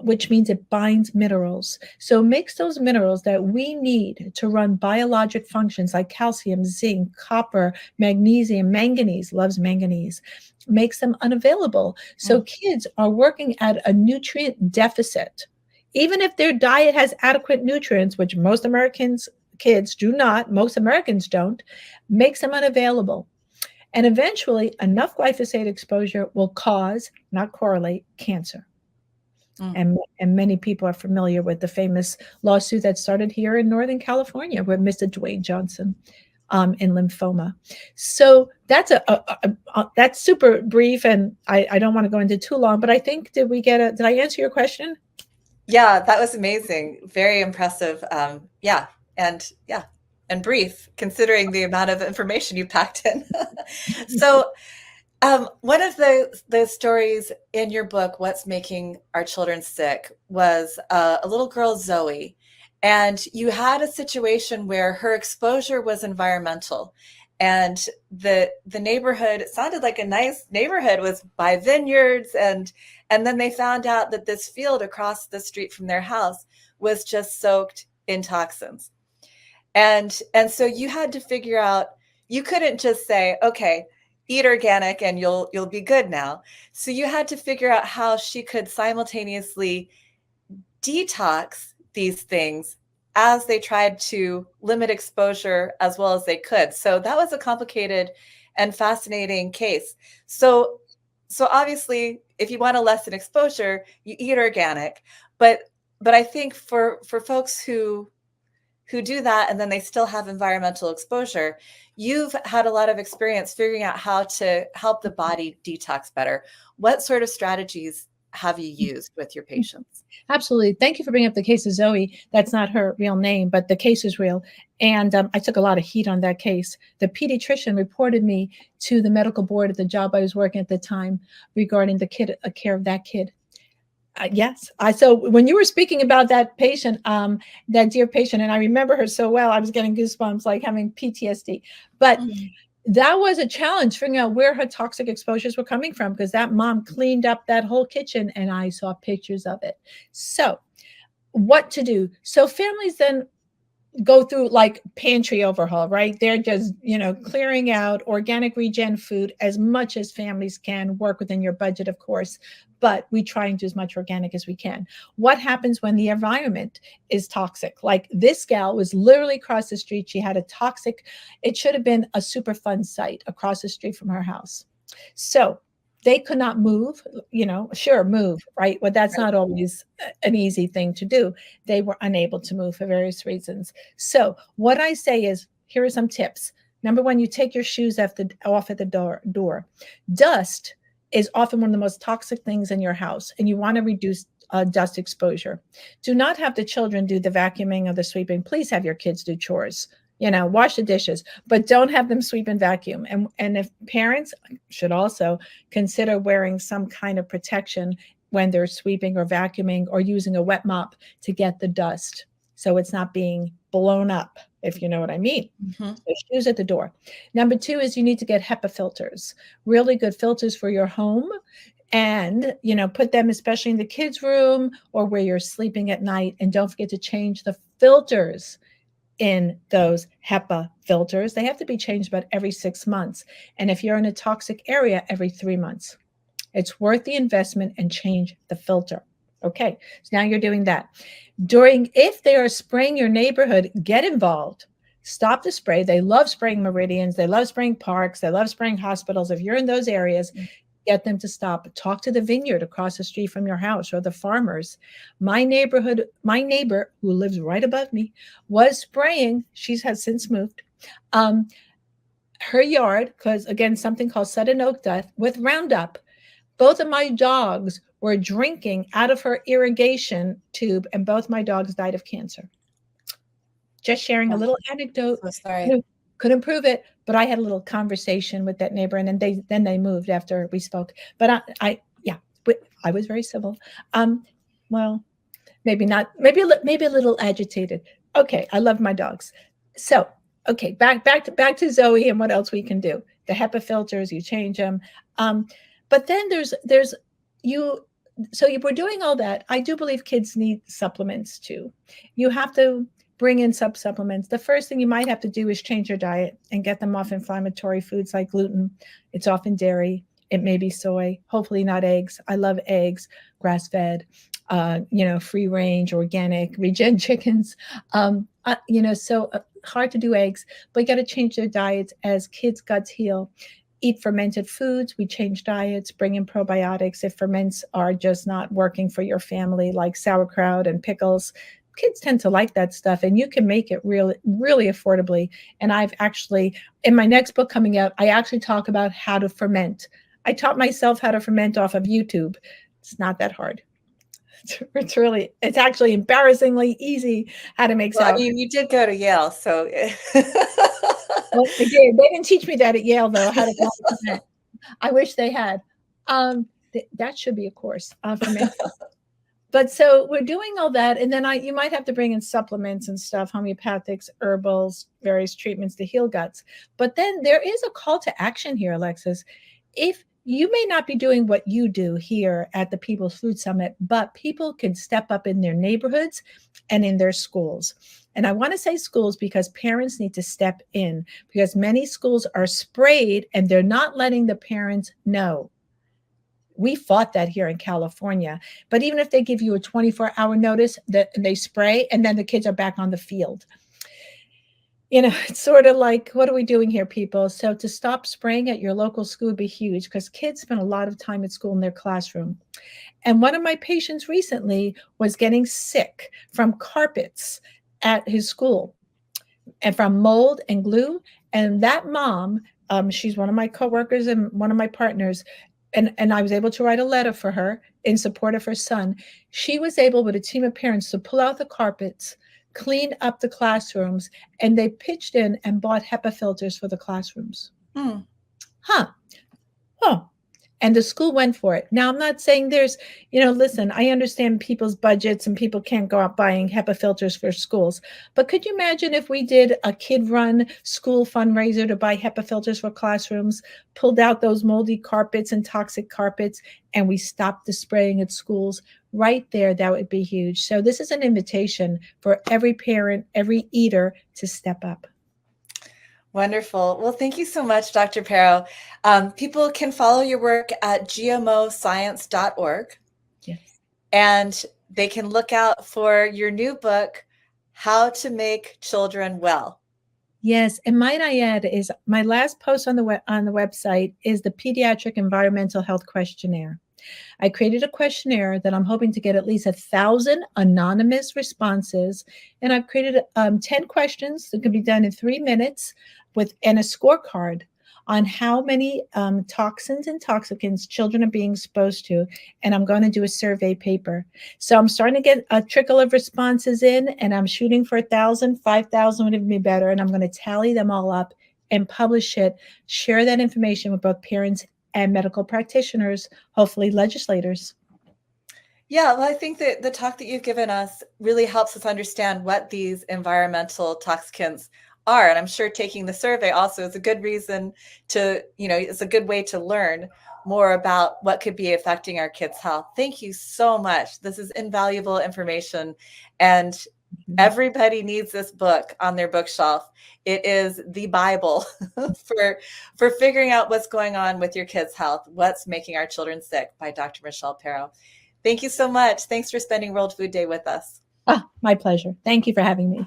which means it binds minerals. So it makes those minerals that we need to run biologic functions like calcium, zinc, copper, magnesium, manganese, loves manganese, makes them unavailable. So kids are working at a nutrient deficit even if their diet has adequate nutrients, which most kids do not, most Americans don't, makes them unavailable. And eventually, enough glyphosate exposure will cause, not correlate, cancer. And many people are familiar with the famous lawsuit that started here in Northern California with Mr. Dwayne Johnson in lymphoma. So that's that's super brief, and I don't want to go into too long, but I think did I answer your question? Yeah, that was amazing. Very impressive. And brief, considering the amount of information you packed in. So, one of the stories in your book, What's Making Our Children Sick, was a little girl, Zoe, and you had a situation where her exposure was environmental, and the neighborhood, it sounded like a nice neighborhood, was by vineyards, and then they found out that this field across the street from their house was just soaked in toxins. And so you had to figure out, you couldn't just say, okay, eat organic and you'll be good now. So you had to figure out how she could simultaneously detox these things as they tried to limit exposure as well as they could. So that was a complicated and fascinating case. So obviously, if you want to lessen exposure, you eat organic. But I think for folks who do that and then they still have environmental exposure, you've had a lot of experience figuring out how to help the body detox better. What sort of strategies have you used with your patients? Absolutely. Thank you for bringing up the case of Zoe. That's not her real name, but the case is real. And I took a lot of heat on that case. The pediatrician reported me to the medical board at the job I was working at the time regarding the care of that kid. Yes. So when you were speaking about that patient, that dear patient, and I remember her so well, I was getting goosebumps, like having PTSD. But that was a challenge, figuring out where her toxic exposures were coming from, because that mom cleaned up that whole kitchen and I saw pictures of it. So what to do? So families then go through like pantry overhaul, right? They're just, clearing out organic regen food as much as families can, work within your budget, of course, but we try and do as much organic as we can. What happens when the environment is toxic? Like this gal was literally across the street. She had a toxic, it should have been a Superfund site across the street from her house. So they could not move, move, right? But that's not always an easy thing to do. They were unable to move for various reasons. So what I say is, here are some tips. Number one, you take your shoes off at the door. Dust is often one of the most toxic things in your house, and you want to reduce dust exposure. Do not have the children do the vacuuming or the sweeping. Please have your kids do chores. Wash the dishes, but don't have them sweep and vacuum. And if parents should also consider wearing some kind of protection when they're sweeping or vacuuming or using a wet mop to get the dust so it's not being blown up, if you know what I mean. So shoes at the door. Number two is you need to get HEPA filters, really good filters for your home. And, put them especially in the kids' room or where you're sleeping at night. And don't forget to change the filters in those HEPA filters. They have to be changed about every 6 months. And if you're in a toxic area, every 3 months. It's worth the investment and change the filter. Okay, so now you're doing that. If they are spraying your neighborhood, get involved. Stop the spray. They love spraying meridians. They love spraying parks. They love spraying hospitals. If you're in those areas, get them to stop. Talk to the vineyard across the street from your house or the farmers. My neighbor who lives right above me was spraying. She has since moved her yard, because again, something called sudden oak death, with Roundup. Both of my dogs were drinking out of her irrigation tube, and both my dogs died of cancer. Just sharing a little anecdote. So sorry. Couldn't prove it, but I had a little conversation with that neighbor, and then they moved after we spoke. But I was very civil. Well, maybe not. Maybe a little agitated. Okay, I love my dogs. So okay, back to Zoe and what else we can do. The HEPA filters, you change them. But then there's you. So we're doing all that. I do believe kids need supplements too. You have to bring in supplements. The first thing you might have to do is change your diet and get them off inflammatory foods like gluten. It's often dairy. It may be soy, hopefully not eggs. I love eggs, grass-fed. free range, organic, regen chickens. Hard to do eggs, but you got to change their diets as kids' guts heal. Eat fermented foods. We change diets, bring in probiotics if ferments are just not working for your family, like sauerkraut and pickles. Kids tend to like that stuff, and you can make it really, really affordably. And I've actually, in my next book coming out, I actually talk about how to ferment. I taught myself how to ferment off of YouTube. It's not that hard. It's actually embarrassingly easy how to make sauerkraut. I mean, you did go to Yale, so. Well, they did. They didn't teach me that at Yale, though. How to ferment. I wish they had. That should be a course for me. But so we're doing all that, and then you might have to bring in supplements and stuff, homeopathics, herbals, various treatments to heal guts. But then there is a call to action here, Alexis. If you may not be doing what you do here at the People's Food Summit, but people can step up in their neighborhoods and in their schools. And I want to say schools because parents need to step in, because many schools are sprayed and they're not letting the parents know. We fought that here in California. But even if they give you a 24-hour notice, that they spray and then the kids are back on the field. It's sort of like, what are we doing here, people? So to stop spraying at your local school would be huge, because kids spend a lot of time at school in their classroom. And one of my patients recently was getting sick from carpets at his school and from mold and glue. And that mom, she's one of my coworkers and one of my partners, and I was able to write a letter for her in support of her son. She was able, with a team of parents, to pull out the carpets, clean up the classrooms, and they pitched in and bought HEPA filters for the classrooms. And the school went for it. Now, I'm not saying there's, listen, I understand people's budgets and people can't go out buying HEPA filters for schools. But could you imagine if we did a kid-run school fundraiser to buy HEPA filters for classrooms, pulled out those moldy carpets and toxic carpets, and we stopped the spraying at schools? Right there, that would be huge. So this is an invitation for every parent, every eater to step up. Wonderful. Well, thank you so much, Dr. Perro. People can follow your work at gmoscience.org. Yes. And they can look out for your new book, How to Make Children Well. Yes. And might I add, is my last post on the website is the Pediatric Environmental Health Questionnaire. I created a questionnaire that I'm hoping to get at least 1,000 anonymous responses. And I've created 10 questions that can be done in 3 minutes and a scorecard on how many toxins and toxicants children are being exposed to. And I'm going to do a survey paper. So I'm starting to get a trickle of responses in, and I'm shooting for 1,000, 5,000 would even be better. And I'm going to tally them all up and publish it, share that information with both parents and medical practitioners, hopefully legislators. Yeah, well, I think that the talk that you've given us really helps us understand what these environmental toxicants are. And I'm sure taking the survey also is a good reason to, it's a good way to learn more about what could be affecting our kids' health. Thank you so much. This is invaluable information. And everybody needs this book on their bookshelf. It is the Bible for figuring out what's going on with your kids' health, what's making our children sick, by Dr. Michelle Perro. Thank you so much. Thanks for spending World Food Day with us. My pleasure. Thank you for having me.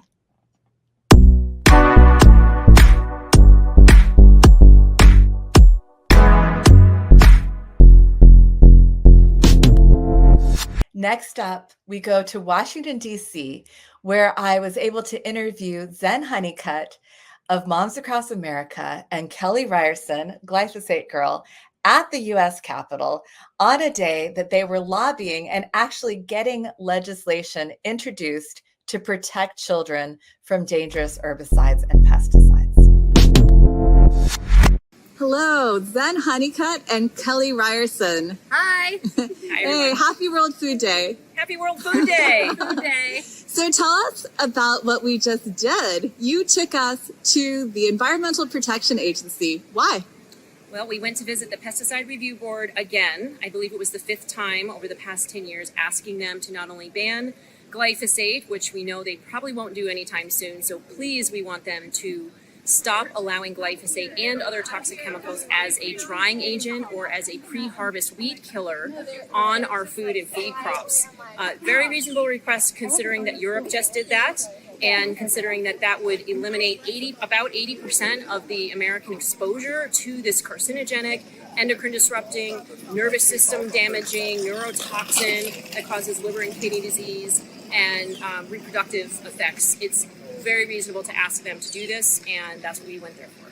Next up, we go to Washington, D.C., where I was able to interview Zen Honeycutt of Moms Across America and Kelly Ryerson, Glyphosate Girl, at the U.S. Capitol on a day that they were lobbying and actually getting legislation introduced to protect children from dangerous herbicides and pesticides. Hello, Zen Honeycutt and Kelly Ryerson. Hi. Hi, Hey, happy World Food Day. Happy World Food Day. Food Day. So tell us about what we just did. You took us to the Environmental Protection Agency. Why? Well, we went to visit the Pesticide Review Board again. I believe it was the 5th time over the past 10 years, asking them to not only ban glyphosate, which we know they probably won't do anytime soon. So please, we want them to stop allowing glyphosate and other toxic chemicals as a drying agent or as a pre-harvest weed killer on our food and feed crops. Very reasonable request considering that Europe just did that, and considering that that would eliminate about 80% of the American exposure to this carcinogenic, endocrine disrupting, nervous system damaging neurotoxin that causes liver and kidney disease and reproductive effects. It's very reasonable to ask them to do this, and that's what we went there for.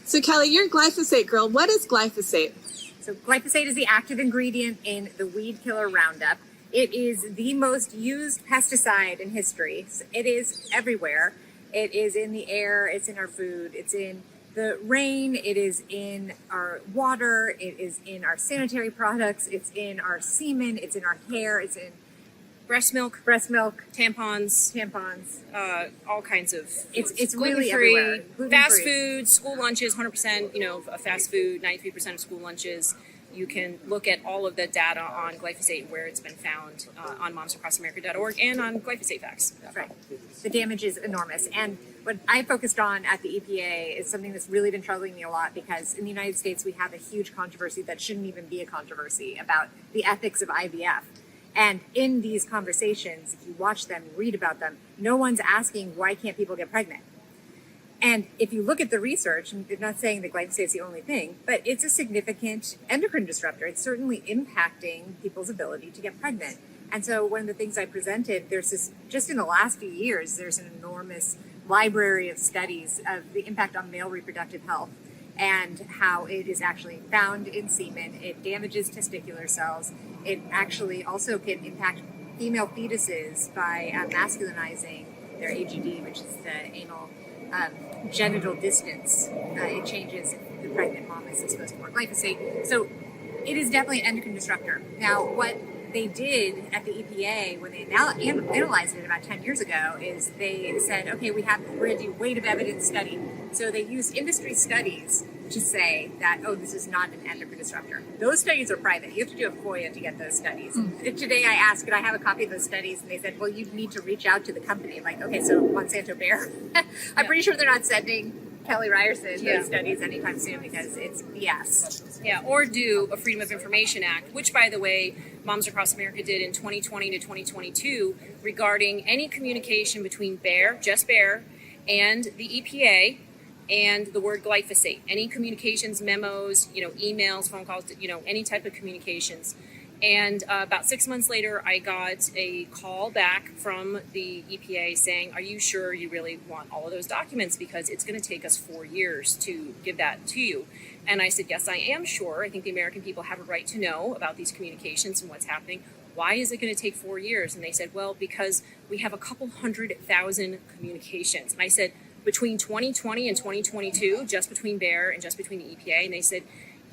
So Kelly, you're a glyphosate girl. What is glyphosate? So glyphosate is the active ingredient in the weed killer Roundup. It is the most used pesticide in history. It is everywhere. It is in the air, it's in our food, it's in the rain, it is in our water, it is in our sanitary products, it's in our semen, it's in our hair, it's in breast milk, tampons, all kinds of foods. It's really everywhere. Fast food, school lunches, 100%, fast food, 93% of school lunches. You can look at all of the data on glyphosate, where it's been found on momsacrossamerica.org and on glyphosate facts. Right. The damage is enormous. And what I focused on at the EPA is something that's really been troubling me a lot, because in the United States, we have a huge controversy that shouldn't even be a controversy about the ethics of IVF. And in these conversations, if you watch them, read about them, no one's asking, why can't people get pregnant? And if you look at the research, and I'm not saying that glyphosate is the only thing, but it's a significant endocrine disruptor. It's certainly impacting people's ability to get pregnant. And so one of the things I presented, there's this, just in the last few years, there's an enormous library of studies of the impact on male reproductive health and how it is actually found in semen. It damages testicular cells. It actually also can impact female fetuses by masculinizing their AGD, which is the anal genital distance. It changes if the pregnant mom is exposed to more glyphosate. So it is definitely an endocrine disruptor. Now, what they did at the EPA when they analyzed it about 10 years ago is they said, okay, we're going to do weight of evidence study. So they used industry studies to say that, oh, this is not an endocrine disruptor. Those studies are private. You have to do a FOIA to get those studies. Today I asked, could I have a copy of those studies? And they said, well, you need to reach out to the company. I'm like, okay, so Monsanto Bayer. I'm pretty sure they're not sending Kelly Ryerson those studies anytime soon, because it's BS. Yeah, or do a Freedom of Information Act, which, by the way, Moms Across America did in 2020 to 2022 regarding any communication between Bayer, just Bayer, and the EPA and the word glyphosate. Any communications, memos, emails, phone calls, any type of communications. And about 6 months later, I got a call back from the EPA saying, are you sure you really want all of those documents? Because it's going to take us 4 years to give that to you. And I said, yes, I am sure. I think the American people have a right to know about these communications and what's happening. Why is it going to take 4 years? And they said, well, because we have a couple 100,000 communications. And I said, between 2020 and 2022, just between Bayer and just between the EPA? And they said,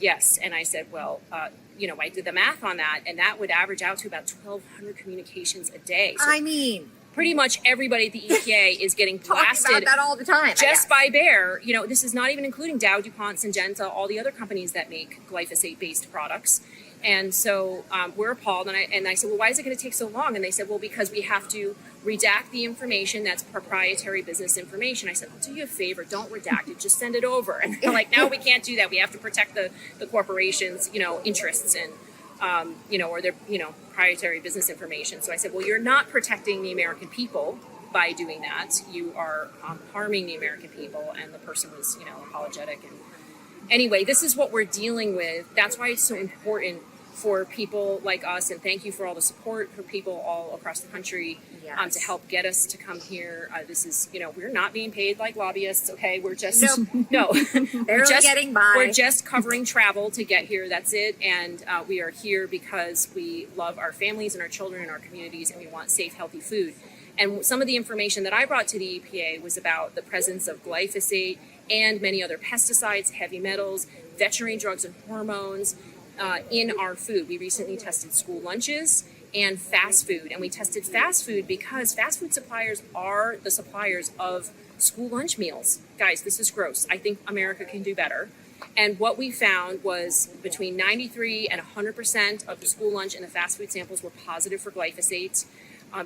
yes. And I said, well, I did the math on that, and that would average out to about 1,200 communications a day. So pretty much everybody at the EPA is getting blasted about that all the time, just by Bayer. This is not even including Dow, DuPont, Syngenta, all the other companies that make glyphosate-based products. And so we're appalled. And I said, well, why is it going to take so long? And they said, well, because we have to redact the information that's proprietary business information. I said, I'll do you a favor. Don't redact it. Just send it over. And they're like, no, we can't do that. We have to protect the corporation's, interests and, or their, proprietary business information. So I said, well, you're not protecting the American people by doing that. You are harming the American people. And the person was, apologetic. And anyway, this is what we're dealing with. That's why it's so important for people like us, and thank you for all the support for people all across the country to help get us to come here. This is, we're not being paid like lobbyists, okay? We're just, getting by. We're just covering travel to get here, that's it. And we are here because we love our families and our children and our communities, and we want safe, healthy food. And some of the information that I brought to the EPA was about the presence of glyphosate and many other pesticides, heavy metals, veterinary drugs and hormones, in our food. We recently tested school lunches and fast food. And we tested fast food because fast food suppliers are the suppliers of school lunch meals. Guys, this is gross. I think America can do better. And what we found was between 93 and 100% of the school lunch and the fast food samples were positive for glyphosate.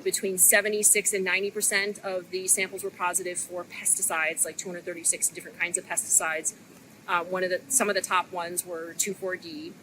Between 76 and 90% of the samples were positive for pesticides, like 236 different kinds of pesticides. Some of the top ones were 2,4-D.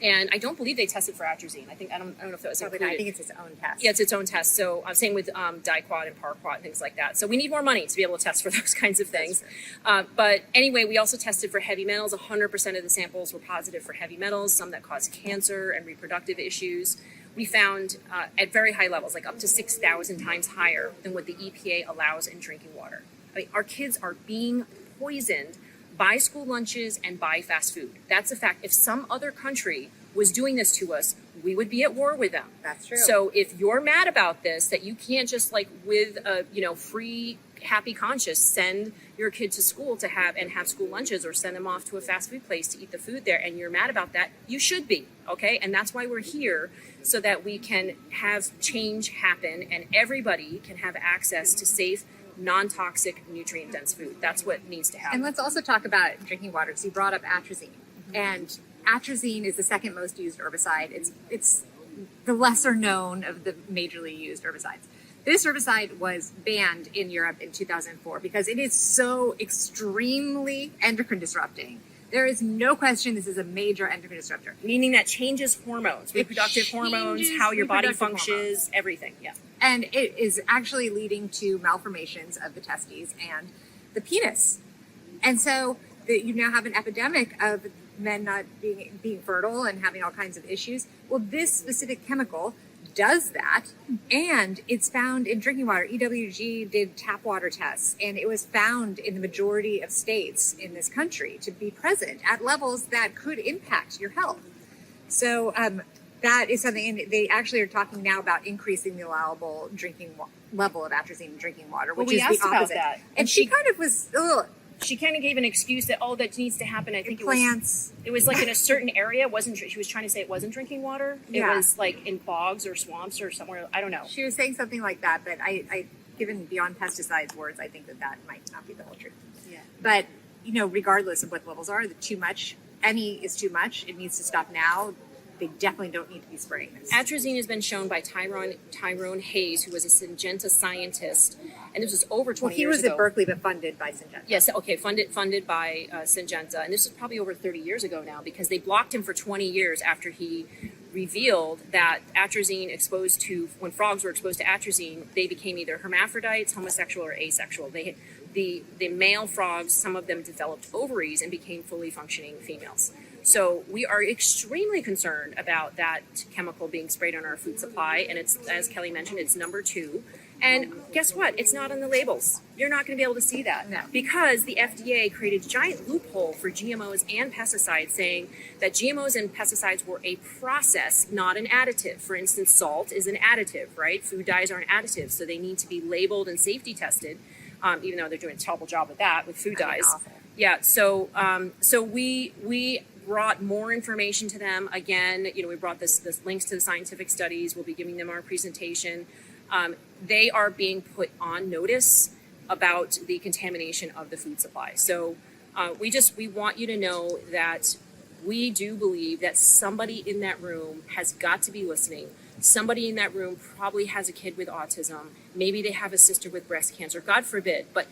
And I don't believe they tested for atrazine. I don't know if that was included. I think it's its own test. Yeah, it's its own test. So same with diquat and paraquat and things like that. So we need more money to be able to test for those kinds of things. But anyway, we also tested for heavy metals. 100% of the samples were positive for heavy metals, some that cause cancer and reproductive issues. We found at very high levels, like up to 6,000 times higher than what the EPA allows in drinking water. I mean, our kids are being poisoned by school lunches and by fast food. That's a fact. If some other country was doing this to us, we would be at war with them. That's true. So if you're mad about this, that you can't just like with a free happy conscience send your kid to school to have school lunches or send them off to a fast food place to eat the food there, and you're mad about that, you should be, okay? And that's why we're here, so that we can have change happen and everybody can have access to safe, non-toxic, nutrient-dense food. That's what needs to happen. And let's also talk about drinking water, because you brought up atrazine. And atrazine is the second most used herbicide. It's the lesser known of the majorly used herbicides. This herbicide was banned in Europe in 2004 because it is so extremely endocrine disrupting. There is no question this is a major endocrine disruptor. Meaning that changes hormones, reproductive hormones, how your body functions, everything, yeah. And it is actually leading to malformations of the testes and the penis. And so you now have an epidemic of men not being fertile and having all kinds of issues. Well, this specific chemical does that, and it's found in drinking water. EWG did tap water tests, and it was found in the majority of states in this country to be present at levels that could impact your health. So that is something, and they actually are talking now about increasing the allowable drinking level of atrazine in drinking water, which is the opposite. About that. And she kind of was, she kind of gave an excuse that, that needs to happen. I think plants. It was like in a certain area. She was trying to say it wasn't drinking water. It was like in bogs or swamps or somewhere. I don't know. She was saying something like that, but I given beyond pesticides words, I think that might not be the whole truth. Yeah. But, regardless of what the levels are, the too much, any is too much. It needs to stop now. They definitely don't need to be spraying this. Atrazine has been shown by Tyrone Hayes, who was a Syngenta scientist, and this was over 20 years ago. He was at Berkeley, but funded by Syngenta. Yes, okay, funded by Syngenta, and this was probably over 30 years ago now, because they blocked him for 20 years after he revealed that atrazine when frogs were exposed to atrazine, they became either hermaphrodites, homosexual, or asexual. The male frogs, some of them developed ovaries and became fully functioning females. So we are extremely concerned about that chemical being sprayed on our food supply. And it's, as Kelly mentioned, it's number 2. And guess what? It's not on the labels. You're not going to be able to see that. No. Because the FDA created a giant loophole for GMOs and pesticides, saying that GMOs and pesticides were a process, not an additive. For instance, salt is an additive, right? Food dyes are an additive, so they need to be labeled and safety tested, even though they're doing a terrible job with that, with food dyes. Awful. Yeah, so we brought more information to them. Again, we brought this links to the scientific studies. We'll be giving them our presentation. They are being put on notice about the contamination of the food supply. So we want you to know that we do believe that somebody in that room has got to be listening. Somebody in that room probably has a kid with autism. Maybe they have a sister with breast cancer, God forbid. But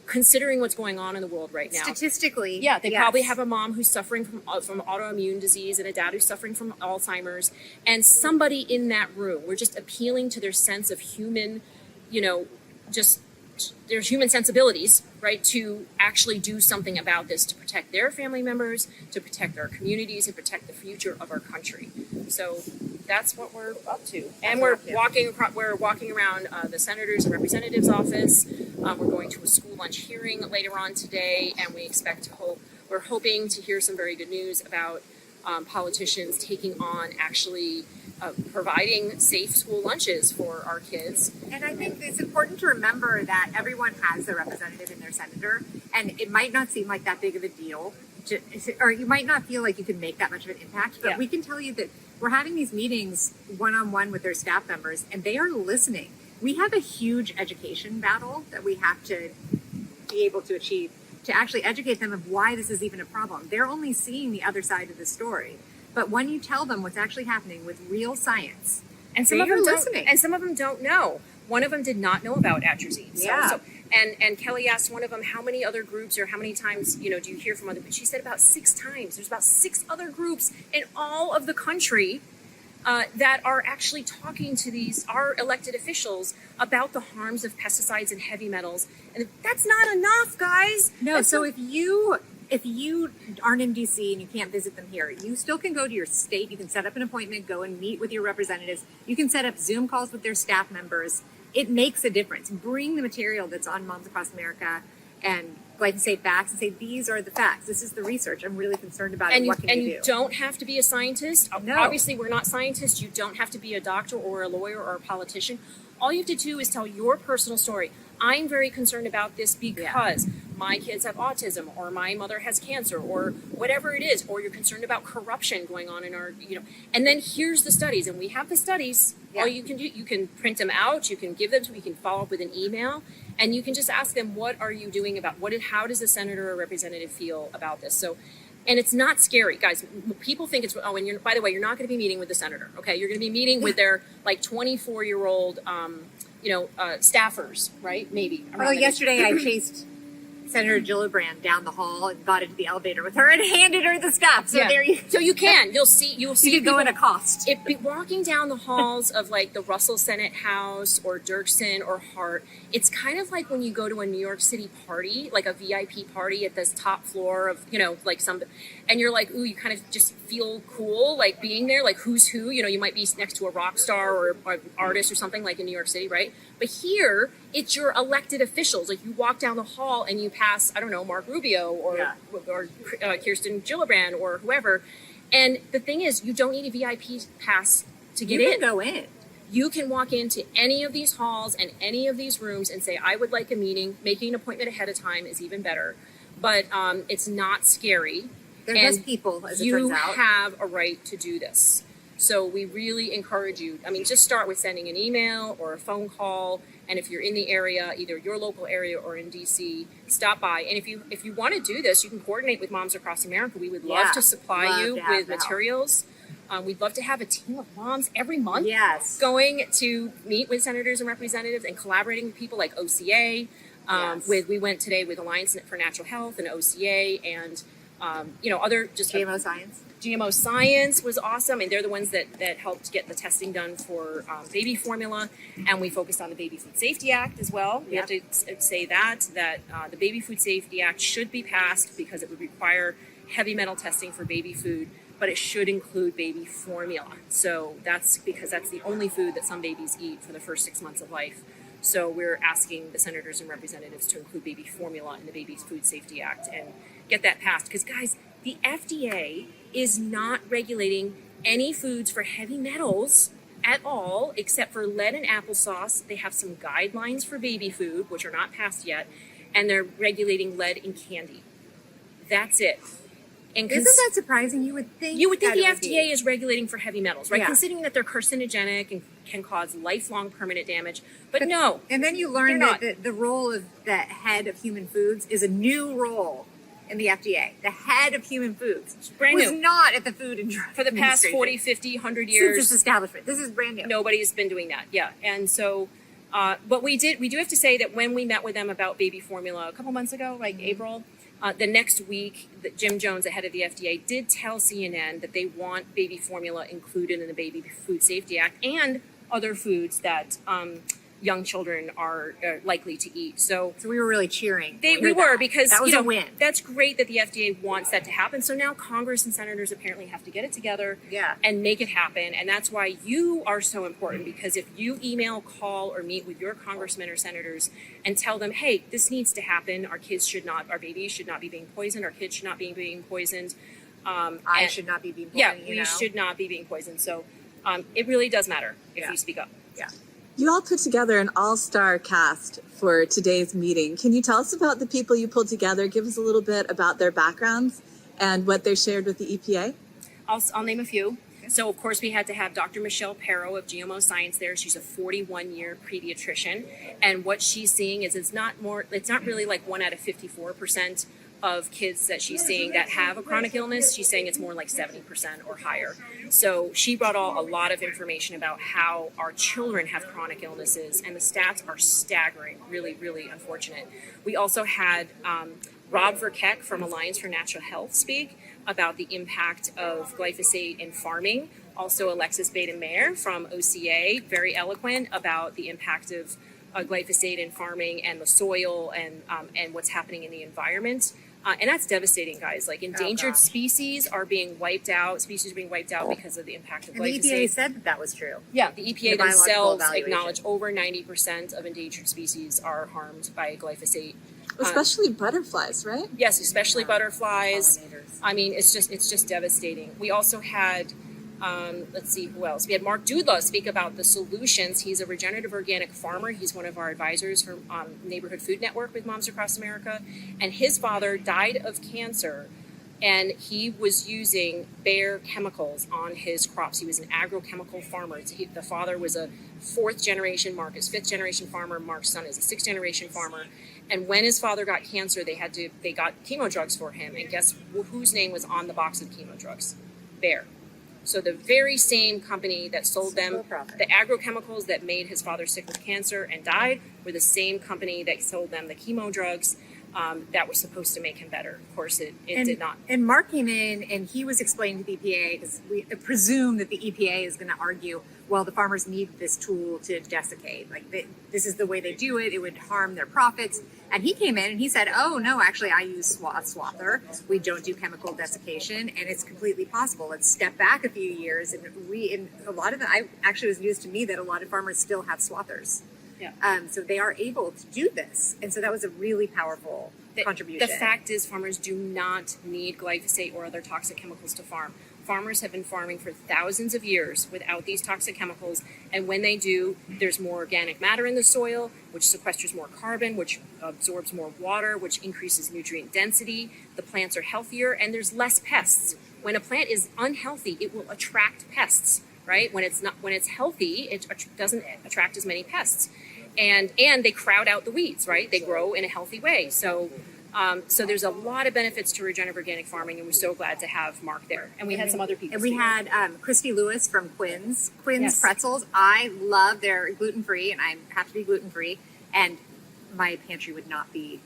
considering what's going on in the world right now, statistically, yeah, they probably have a mom who's suffering from autoimmune disease and a dad who's suffering from Alzheimer's, and somebody in that room. We're just appealing to their sense of human, just their human sensibilities, right, to actually do something about this, to protect their family members, to protect our communities, and protect the future of our country. So that's what we're up to. And we're walking around the senators and representatives' office. We're going to a school lunch hearing later on today, and we're hoping to hear some very good news about politicians taking on actually providing safe school lunches for our kids. And I think it's important to remember that everyone has their representative and their senator, and it might not seem like that big of a deal, or you might not feel like you can make that much of an impact, but we can tell you that we're having these meetings one-on-one with their staff members, and they are listening. We have a huge education battle that we have to be able to achieve to actually educate them of why this is even a problem. They're only seeing the other side of the story. But when you tell them what's actually happening with real science And some of You're them listening. don't, and some of them don't know. One of them did not know about atrazine. Yeah. And Kelly asked one of them, how many other groups or how many times, do you hear from other, but she said about 6 times. There's about 6 other groups in all of the country that are actually talking to our elected officials about the harms of pesticides and heavy metals. And that's not enough, guys. No, so if you aren't in DC and you can't visit them here, you still can go to your state. You can set up an appointment, go and meet with your representatives. You can set up Zoom calls with their staff members. It makes a difference. Bring the material that's on Moms Across America and glyphosate facts and say, these are the facts. This is the research. I'm really concerned about it. What can you do? You don't have to be a scientist. No. Obviously, we're not scientists. You don't have to be a doctor or a lawyer or a politician. All you have to do is tell your personal story. I'm very concerned about this because my kids have autism, or my mother has cancer, or whatever it is, or you're concerned about corruption going on in our, and then here's the studies, and we have the studies. Yeah. All you can do, you can print them out, you can give them to me, you can follow up with an email, and you can just ask them, what are you doing about, how does the senator or representative feel about this? So, and it's not scary, guys. People think it's, and by the way, you're not going to be meeting with the senator, okay? You're going to be meeting with their 24-year-old, staffers, right? Maybe. Well, yesterday I chased Senator Gillibrand down the hall and got into the elevator with her and handed her the stuff. So there you. So you can. You'll see. You could go at a cost. Walking down the halls of the Russell Senate House or Dirksen or Hart, it's kind of like when you go to a New York City party, like a VIP party at this top floor of and you're like, ooh, you kind of just feel cool, being there, who's who. You might be next to a rock star or an artist or something, like in New York City, right? But here, it's your elected officials. You walk down the hall and you pass, I don't know, Mark Rubio or Kirsten Gillibrand or whoever. And the thing is, you don't need a VIP pass to get in. You can go in. You can walk into any of these halls and any of these rooms and say, I would like a meeting. Making an appointment ahead of time is even better. But it's not scary. They're just people, as it turns out. You have a right to do this. So we really encourage you. Just start with sending an email or a phone call. And if you're in the area, either your local area or in DC, stop by. And if you want to do this, you can coordinate with Moms Across America. We would love to supply you with materials. We'd love to have a team of moms every month going to meet with senators and representatives and collaborating with people like OCA. We went today with Alliance for Natural Health and OCA and other just GMO Science. GMO Science was awesome, and they're the ones that helped get the testing done for baby formula, and we focused on the Baby Food Safety Act as well. We have to say that the Baby Food Safety Act should be passed because it would require heavy metal testing for baby food, but it should include baby formula. So that's because that's the only food that some babies eat for the first 6 months of life. So we're asking the senators and representatives to include baby formula in the Baby Food Safety Act and get that passed. Because guys, the FDA is not regulating any foods for heavy metals at all, except for lead in applesauce. They have some guidelines for baby food, which are not passed yet, and they're regulating lead in candy. That's it. And isn't that surprising? You would think the FDA is regulating for heavy metals, right? Yeah. Considering that they're carcinogenic and can cause lifelong permanent damage. But no. And then you learn that the role of the head of human foods is a new role in the FDA. The head of human foods was not at the Food and Drug for the past 40, 50, 100 years. Since its establishment. This is brand new. Nobody's been doing that. Yeah. And so, but we do have to say that when we met with them about baby formula a couple months ago, April, the next week, Jim Jones, the head of the FDA, did tell CNN that they want baby formula included in the Baby Food Safety Act and other foods that young children are likely to eat. So we were really cheering. We were, because that was a win. That's great that the FDA wants that to happen. So now Congress and senators apparently have to get it together and make it happen. And that's why you are so important, because if you email, call, or meet with your congressmen or senators and tell them, hey, this needs to happen. Our babies should not be being poisoned. Our kids should not be being poisoned. I should not be being poisoned. Yeah, we should not be being poisoned. So it really does matter if you speak up. Yeah. You all put together an all-star cast for today's meeting. Can you tell us about the people you pulled together? Give us a little bit about their backgrounds and what they shared with the EPA. I'll name a few. So, of course, we had to have Dr. Michelle Perro of GMO Science there. She's a 41-year pediatrician. And what she's seeing is it's not really like 1 out of 54% of kids that she's seeing that have a chronic illness, she's saying it's more like 70% or higher. So she brought a lot of information about how our children have chronic illnesses, and the stats are staggering, really, really unfortunate. We also had Rob Verkeck from Alliance for Natural Health speak about the impact of glyphosate in farming. Also Alexis Beta-Mayer from OCA, very eloquent about the impact of glyphosate in farming and the soil and what's happening in the environment. And that's devastating, guys. Like endangered species are being wiped out. Species are being wiped out because of the impact of And glyphosate. the EPA said that was true. Yeah, the EPA The biological themselves evaluation. acknowledge over 90% of endangered species are harmed by glyphosate. Especially butterflies, right? Yes, especially butterflies. Pollinators. I mean, it's just devastating. We also had, let's see who else. We had Mark Dudla speak about the solutions. He's a regenerative organic farmer. He's one of our advisors for Neighborhood Food Network with Moms Across America. And his father died of cancer, and he was using Bayer chemicals on his crops. He was an agrochemical farmer. The father was a fourth generation. Mark is fifth generation farmer. Mark's son is a sixth generation farmer. And when his father got cancer, they got chemo drugs for him. And guess whose name was on the box of chemo drugs? Bayer. So the very same company that sold them the agrochemicals that made his father sick with cancer and died were the same company that sold them the chemo drugs that was supposed to make him better. Of course, it did not. And Mark came in and he was explaining to the EPA, because we presume that the EPA is going to argue, well, the farmers need this tool to desiccate. Like this is the way they do it. It would harm their profits. And he came in and he said, oh, no, actually, I use swather. We don't do chemical desiccation, and it's completely possible. Let's step back a few years. And a lot of I actually was news to me that a lot of farmers still have swathers. Yeah. So they are able to do this. And so that was a really powerful contribution. The fact is, farmers do not need glyphosate or other toxic chemicals to farm. Farmers have been farming for thousands of years without these toxic chemicals, and when they do, there's more organic matter in the soil, which sequesters more carbon, which absorbs more water, which increases nutrient density. The plants are healthier, and there's less pests. When a plant is unhealthy, it will attract pests, right? When it's healthy, it doesn't attract as many pests, and they crowd out the weeds, right? They grow in a healthy way. So there's a lot of benefits to regenerative organic farming, and we're so glad to have Mark there. And we had some other people. And we had Christy Lewis from Quinn's Yes. Pretzels. I love their gluten-free, and I have to be gluten-free. And my pantry would not be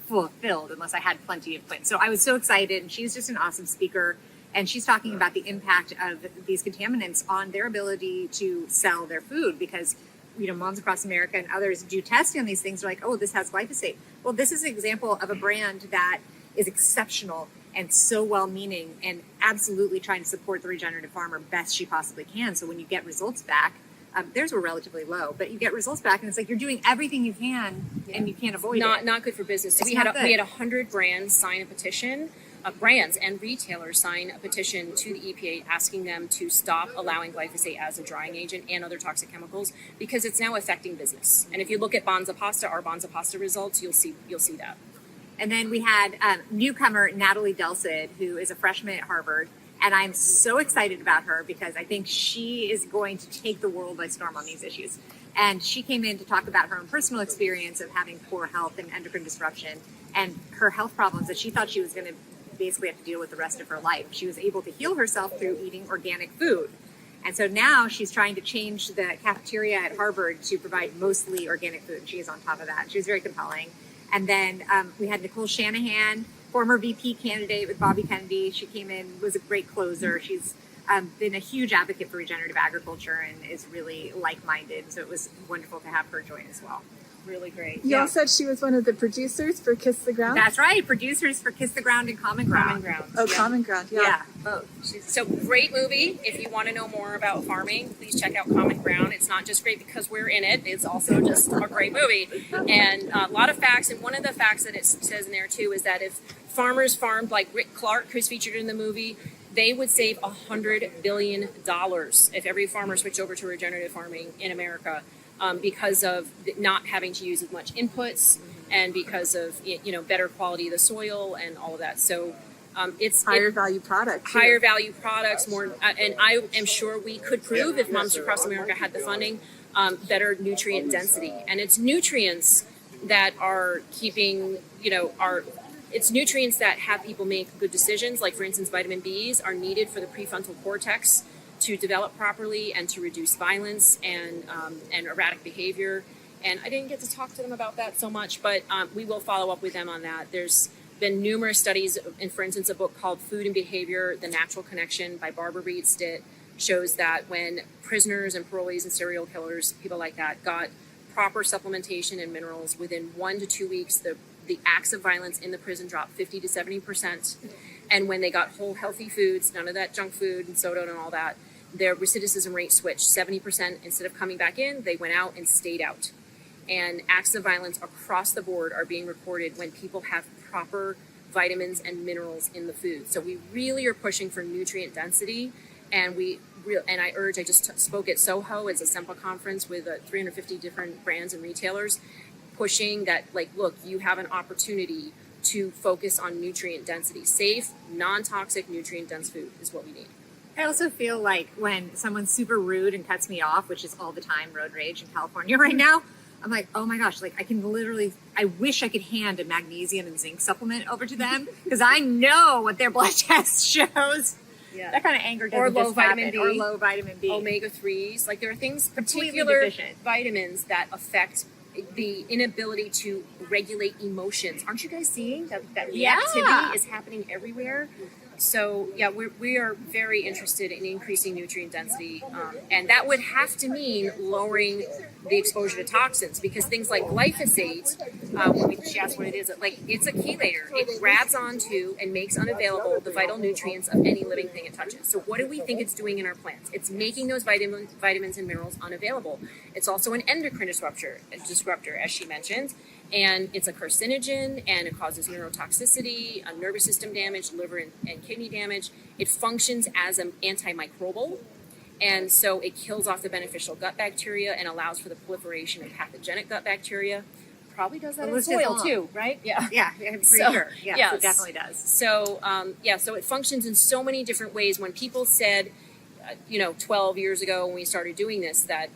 fulfilled unless I had plenty of Quinn's. So I was so excited, and she's just an awesome speaker. And she's talking about the impact of these contaminants on their ability to sell their food, because Moms Across America and others do testing on these things. They're like, oh, this has glyphosate. Well, this is an example of a brand that is exceptional and so well-meaning and absolutely trying to support the regenerative farmer best she possibly can. So when you get results back, theirs were relatively low, but you get results back, and it's like you're doing everything you can, and you can't avoid it. Not good for business. So we had 100 brands sign a petition. Brands and retailers sign a petition to the EPA asking them to stop allowing glyphosate as a drying agent and other toxic chemicals, because it's now affecting business. And if you look at Bonza Pasta, our Bonza Pasta results, you'll see that. And then we had newcomer Natalie Delsid, who is a freshman at Harvard. And I'm so excited about her because I think she is going to take the world by storm on these issues. And she came in to talk about her own personal experience of having poor health and endocrine disruption and her health problems that she thought she was going to basically have to deal with the rest of her life. She was able to heal herself through eating organic food. And so now she's trying to change the cafeteria at Harvard to provide mostly organic food. She is on top of that. She was very compelling. And then we had Nicole Shanahan, former VP candidate with Bobby Kennedy. She came in, was a great closer. She's been a huge advocate for regenerative agriculture and is really like-minded. So it was wonderful to have her join as well. Really great. Y'all said she was one of the producers for Kiss the Ground? That's right. Producers for Kiss the Ground and Common Ground. Oh, yeah. Common Ground. Yeah, both. So great movie. If you want to know more about farming, please check out Common Ground. It's not just great because we're in it. It's also just a great movie. And a lot of facts. And one of the facts that it says in there, too, is that if farmers farmed like Rick Clark, who's featured in the movie, they would save $100 billion if every farmer switched over to regenerative farming in America. Because of not having to use as much inputs and because of better quality of the soil and all of that. So it's higher value products. Higher value products, more, and I am sure we could prove if Moms Across America had the funding, better nutrient density. And it's nutrients that are keeping our It's nutrients that have people make good decisions. Like, for instance, vitamin Bs are needed for the prefrontal cortex to develop properly and to reduce violence and erratic behavior. And I didn't get to talk to them about that so much, but we will follow up with them on that. There's been numerous studies, and for instance, a book called Food and Behavior, The Natural Connection by Barbara Reed Stitt, shows that when prisoners and parolees and serial killers, people like that, got proper supplementation and minerals, within 1 to 2 weeks, the acts of violence in the prison dropped 50 to 70%. And when they got whole healthy foods, none of that junk food and soda and all that, their recidivism rate switched. 70%, instead of coming back in, they went out and stayed out. And acts of violence across the board are being reported when people have proper vitamins and minerals in the food. So we really are pushing for nutrient density, and I just spoke at Soho. It's a SEMPA conference with 350 different brands and retailers, pushing that, like, look, you have an opportunity to focus on nutrient density. Safe, non-toxic, nutrient-dense food is what we need. I also feel like when someone's super rude and cuts me off, which is all the time, road rage in California right now, I'm like, oh my gosh, like I wish I could hand a magnesium and zinc supplement over to them, because I know what their blood test shows. Yeah. That kind of anger doesn't Or low just vitamin happen. D. Or low vitamin D. Omega-3s. Like, there are things, Completely particular deficient. vitamins that affect the inability to regulate emotions. Aren't you guys seeing that Yeah. reactivity is happening everywhere? So yeah, we are very interested in increasing nutrient density, and that would have to mean lowering the exposure to toxins, because things like glyphosate, when she asked what it is, like, it's a chelator. It grabs onto and makes unavailable the vital nutrients of any living thing it touches. So what do we think it's doing in our plants? It's making those vitamins and minerals unavailable. It's also an endocrine disruptor, as she mentioned. And it's a carcinogen, and it causes neurotoxicity, nervous system damage, liver and kidney damage. It functions as an antimicrobial, and so it kills off the beneficial gut bacteria and allows for the proliferation of pathogenic gut bacteria. Probably does that in soil too, right? Yeah. Yeah, I'm pretty sure. Yes, yes. it definitely does. So, so it functions in so many different ways. When people said, 12 years ago when we started doing this, that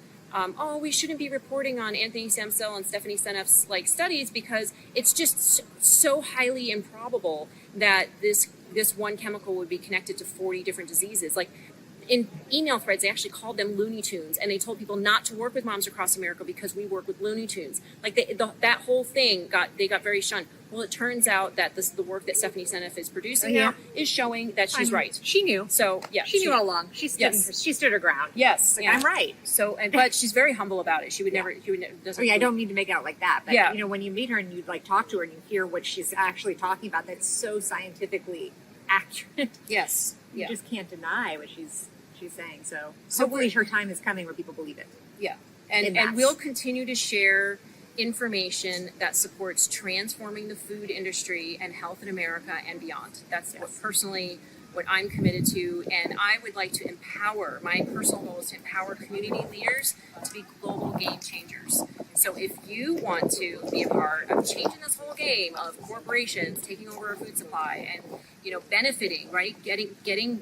we shouldn't be reporting on Anthony Samsel and Stephanie Seneff's studies, because it's just so highly improbable that this one chemical would be connected to 40 different diseases. Like, in email threads, they actually called them Looney Tunes, and they told people not to work with Moms Across America because we work with Looney Tunes. Like, that whole thing got very shunned. Well, it turns out that the work that Stephanie Seneff is producing now is showing that she's right. She knew. So yeah, she knew all along. She stood her ground. Yes, I'm right. So, but she's very humble about it. She would never. Doesn't. I don't mean to make it out like that, but Yeah. when you meet her and you talk to her and you hear what she's actually talking about, that's so scientifically accurate. Yes. You just can't deny what she's saying. So hopefully her time is coming where people believe it. Yeah, and we'll continue to share information that supports transforming the food industry and health in America and beyond. That's what I'm committed to, and I would like to empower, my personal goal is to empower community leaders to be global game changers. So if you want to be a part of changing this whole game of corporations taking over our food supply and benefiting, right, getting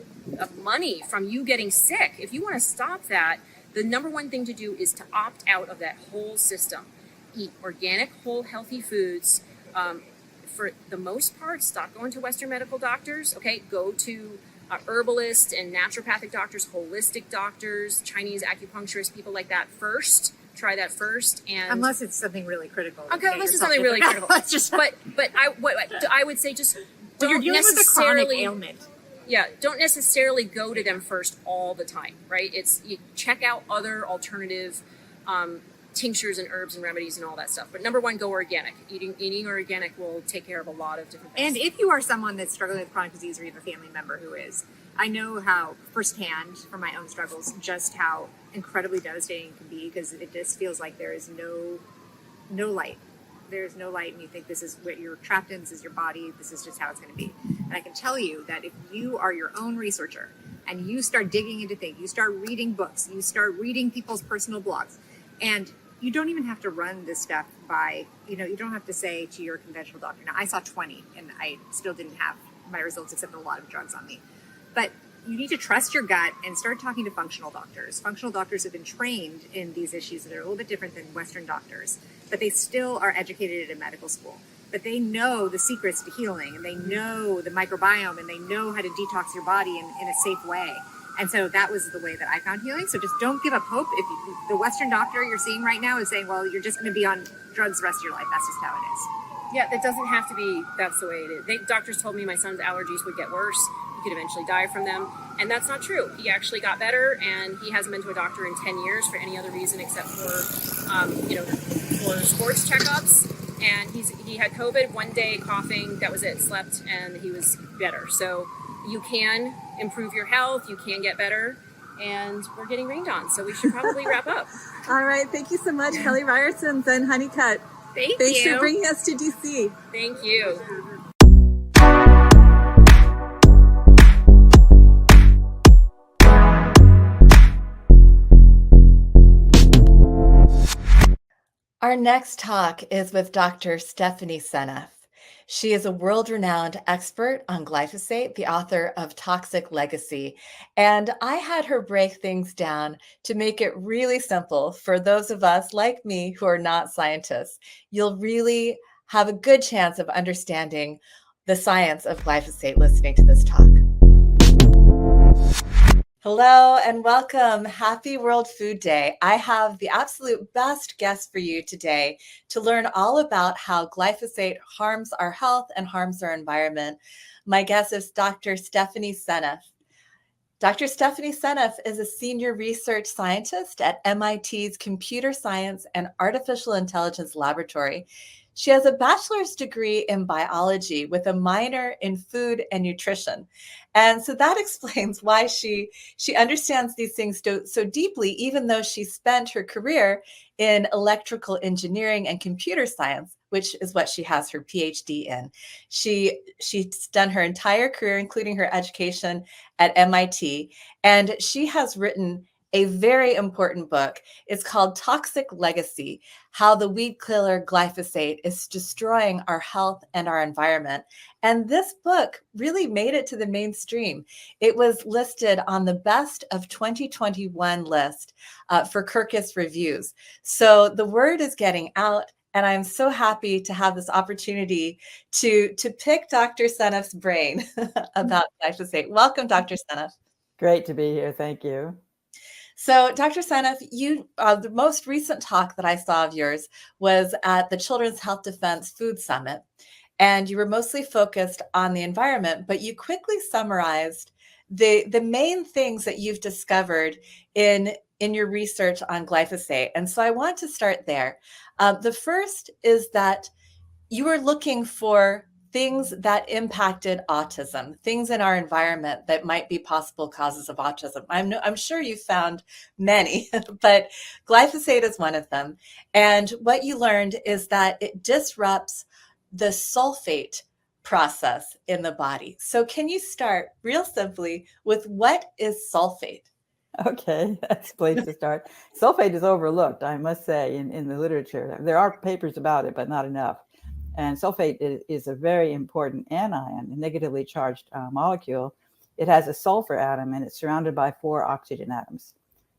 money from you getting sick, if you want to stop that, the number one thing to do is to opt out of that whole system. Eat organic, whole, healthy foods. For the most part, stop going to Western medical doctors. Okay, go to herbalists and naturopathic doctors, holistic doctors, Chinese acupuncturists, people like that first. Try that first, and unless it's something really critical. Okay, unless it's something really critical. But I would say just don't you're dealing with a chronic ailment. Yeah, don't necessarily go to them first all the time, right? You check out other alternative tinctures and herbs and remedies and all that stuff. But number one, go organic. Eating organic will take care of a lot of different things. And if you are someone that's struggling with chronic disease, or you have a family member who is, I know how firsthand from my own struggles just how incredibly devastating it can be, because it just feels like there is no light. There's no light, and you think this is what you're trapped in, this is your body, this is just how it's going to be. And I can tell you that if you are your own researcher and you start digging into things, you start reading books, you start reading people's personal blogs, and you don't even have to run this stuff by, you don't have to say to your conventional doctor. Now, I saw 20 and I still didn't have my results except a lot of drugs on me. But you need to trust your gut and start talking to functional doctors. Functional doctors have been trained in these issues that are a little bit different than Western doctors, but they still are educated at a medical school. but they know the secrets to healing, and they know the microbiome, and they know how to detox your body in a safe way. And so that was the way that I found healing. So just don't give up hope. If the Western doctor you're seeing right now is saying, well, you're just going to be on drugs the rest of your life, that's just how it is. Yeah, that doesn't have to be, that's the way it is. Doctors told me my son's allergies would get worse. He could eventually die from them. And that's not true. He actually got better, and he hasn't been to a doctor in 10 years for any other reason except for, for sports checkups. And he had COVID, one day coughing, that was it, slept, and he was better. So you can improve your health, you can get better, and we're getting rained on, so we should probably wrap up. All right. Thank you so much, Kelly Ryerson, Zen Honeycutt. Thanks for bringing us to DC. Thank you. Our next talk is with Dr. Stephanie Seneff. She is a world-renowned expert on glyphosate, the author of Toxic Legacy. And I had her break things down to make it really simple for those of us like me who are not scientists. You'll really have a good chance of understanding the science of glyphosate listening to this talk. Hello and welcome. Happy World Food Day. I have the absolute best guest for you today to learn all about how glyphosate harms our health and harms our environment. My guest is Dr. Stephanie Seneff. Dr. Stephanie Seneff is a senior research scientist at MIT's Computer Science and Artificial Intelligence Laboratory. She has a bachelor's degree in biology with a minor in food and nutrition. And so that explains why she understands these things so deeply, even though she spent her career in electrical engineering and computer science, which is what she has her PhD in. She's done her entire career, including her education at MIT, and she has written a very important book. It's called Toxic Legacy: How the Weed Killer Glyphosate is Destroying Our Health and Our Environment. And this book really made it to the mainstream. It was listed on the Best of 2021 list for Kirkus Reviews. So the word is getting out, and I'm so happy to have this opportunity to pick Dr. Seneff's brain about glyphosate. Welcome, Dr. Seneff. Great to be here. Thank you. So, Dr. Seneff, the most recent talk that I saw of yours was at the Children's Health Defense Food Summit, and you were mostly focused on the environment, but you quickly summarized the main things that you've discovered in your research on glyphosate. And so I want to start there. The first is that you were looking for things that impacted autism, things in our environment that might be possible causes of autism. I'm sure you found many, but glyphosate is one of them. And what you learned is that it disrupts the sulfate process in the body. So can you start real simply with what is sulfate? Okay, that's a place to start. Sulfate is overlooked, I must say, in the literature. There are papers about it, but not enough. And sulfate is a very important anion, a negatively charged molecule. It has a sulfur atom, and it's surrounded by 4 oxygen atoms.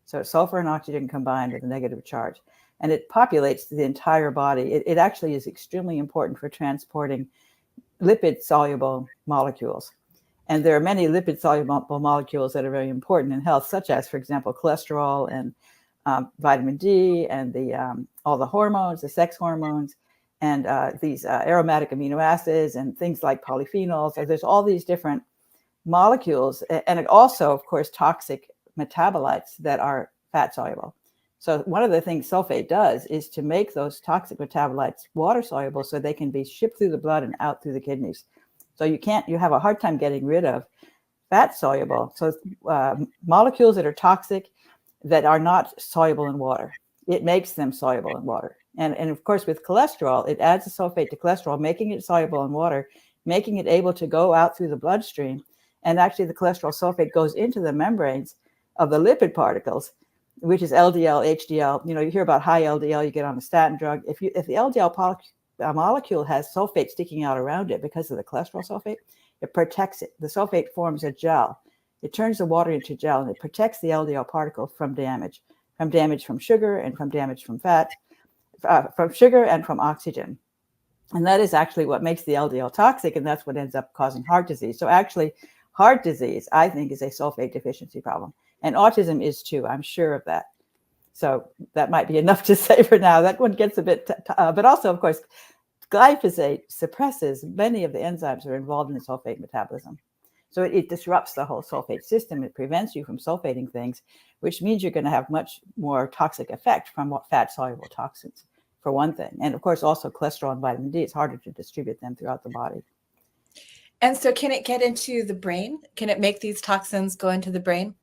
So sulfur and oxygen combined with a negative charge. And it populates the entire body. It actually is extremely important for transporting lipid-soluble molecules. And there are many lipid-soluble molecules that are very important in health, such as, for example, cholesterol and vitamin D and all the hormones, the sex hormones, and these aromatic amino acids and things like polyphenols. So there's all these different molecules, and it also, of course, toxic metabolites that are fat soluble. So one of the things sulfate does is to make those toxic metabolites water soluble so they can be shipped through the blood and out through the kidneys. So you have a hard time getting rid of fat soluble. So molecules that are toxic that are not soluble in water, it makes them soluble in water. And of course, with cholesterol, it adds a sulfate to cholesterol, making it soluble in water, making it able to go out through the bloodstream. And actually, the cholesterol sulfate goes into the membranes of the lipid particles, which is LDL, HDL. You hear about high LDL, you get on a statin drug. If the LDL molecule has sulfate sticking out around it because of the cholesterol sulfate, it protects it. The sulfate forms a gel. It turns the water into gel, and it protects the LDL particle from damage from sugar and from damage from fat, from sugar and from oxygen. And that is actually what makes the LDL toxic, and that's what ends up causing heart disease. So actually, heart disease, I think, is a sulfate deficiency problem. And autism is too, I'm sure of that. So that might be enough to say for now. That one gets a bit, but also, of course, glyphosate suppresses many of the enzymes that are involved in the sulfate metabolism. So it disrupts the whole sulfate system. It prevents you from sulfating things, which means you're going to have much more toxic effect from fat-soluble toxins, for one thing. And of course, also cholesterol and vitamin D. It's harder to distribute them throughout the body. And so can it get into the brain? Can it make these toxins go into the brain?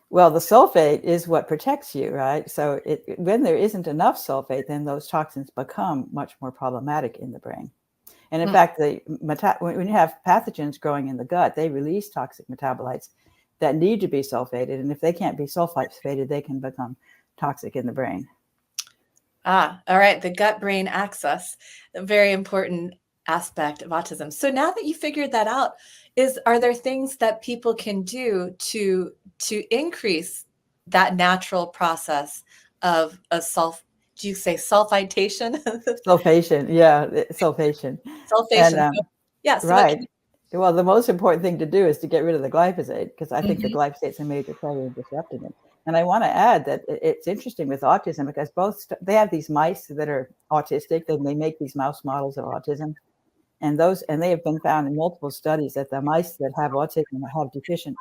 Well, the sulfate is what protects you, right? So when there isn't enough sulfate, then those toxins become much more problematic in the brain. And in fact, when you have pathogens growing in the gut, they release toxic metabolites that need to be sulfated. And if they can't be sulfated, they can become toxic in the brain. All right. The gut-brain axis, a very important aspect of autism. So now that you figured that out, are there things that people can do to increase that natural process of a do you say sulfitation? Sulfation, yeah, sulfation. Sulfation. And, yeah, so right. Well, the most important thing to do is to get rid of the glyphosate, because I think the glyphosate's a major player in disrupting it. And I want to add that it's interesting with autism, because they have these mice that are autistic, and they make these mouse models of autism. And they have been found in multiple studies that the mice that have autism have deficient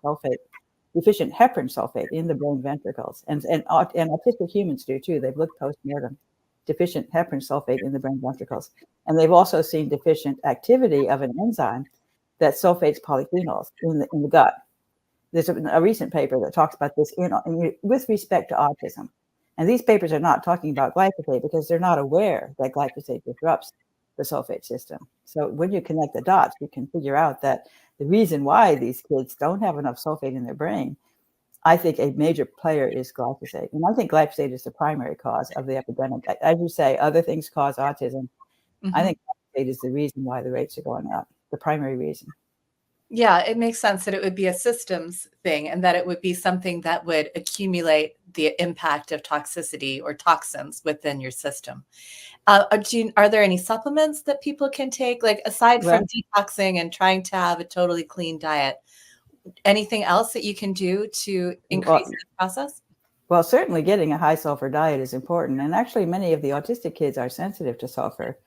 heparin sulfate in the brain ventricles. And autistic humans do too. They've looked post-mortem, deficient heparin sulfate in the brain ventricles. And they've also seen deficient activity of an enzyme that sulfates polyphenols in the gut. There's a recent paper that talks about this with respect to autism. And these papers are not talking about glyphosate because they're not aware that glyphosate disrupts the sulfate system. So when you connect the dots, you can figure out that the reason why these kids don't have enough sulfate in their brain, I think a major player is glyphosate. And I think glyphosate is the primary cause of the epidemic. As you say, other things cause autism. I think glyphosate is the reason why the rates are going up, the primary reason. Yeah, it makes sense that it would be a systems thing, and that it would be something that would accumulate the impact of toxicity or toxins within your system. Are there any supplements that people can take, like aside from detoxing and trying to have a totally clean diet? Anything else that you can do to increase the process? Well, certainly getting a high sulfur diet is important. And actually, many of the autistic kids are sensitive to sulfur,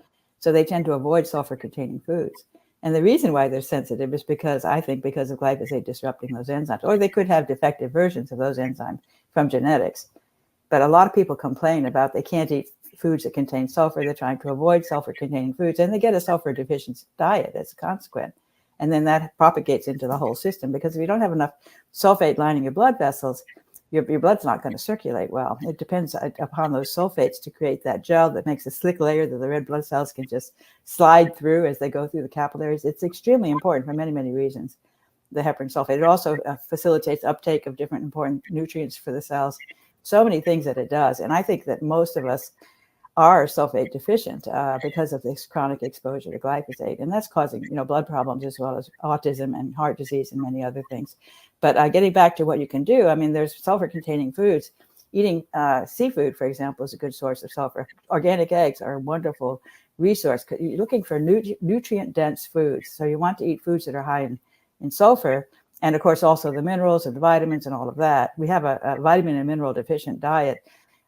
so they tend to avoid sulfur-containing foods. And the reason why they're sensitive is because of glyphosate disrupting those enzymes, or they could have defective versions of those enzymes from genetics. But a lot of people complain about they can't eat foods that contain sulfur. They're trying to avoid sulfur-containing foods, and they get a sulfur-deficient diet as a consequence. And then that propagates into the whole system, because if you don't have enough sulfate lining your blood vessels, your blood's not going to circulate well. It depends upon those sulfates to create that gel that makes a slick layer that the red blood cells can just slide through as they go through the capillaries. It's extremely important for many, many reasons, the heparin sulfate. It also facilitates uptake of different important nutrients for the cells. So many things that it does. And I think that most of us are sulfate deficient because of this chronic exposure to glyphosate. And that's causing, blood problems as well as autism and heart disease and many other things. But getting back to what you can do, there's sulfur-containing foods. Eating seafood, for example, is a good source of sulfur. Organic eggs are a wonderful resource. You're looking for nutrient-dense foods. So you want to eat foods that are high in sulfur. And of course, also the minerals and the vitamins and all of that. We have a vitamin and mineral deficient diet,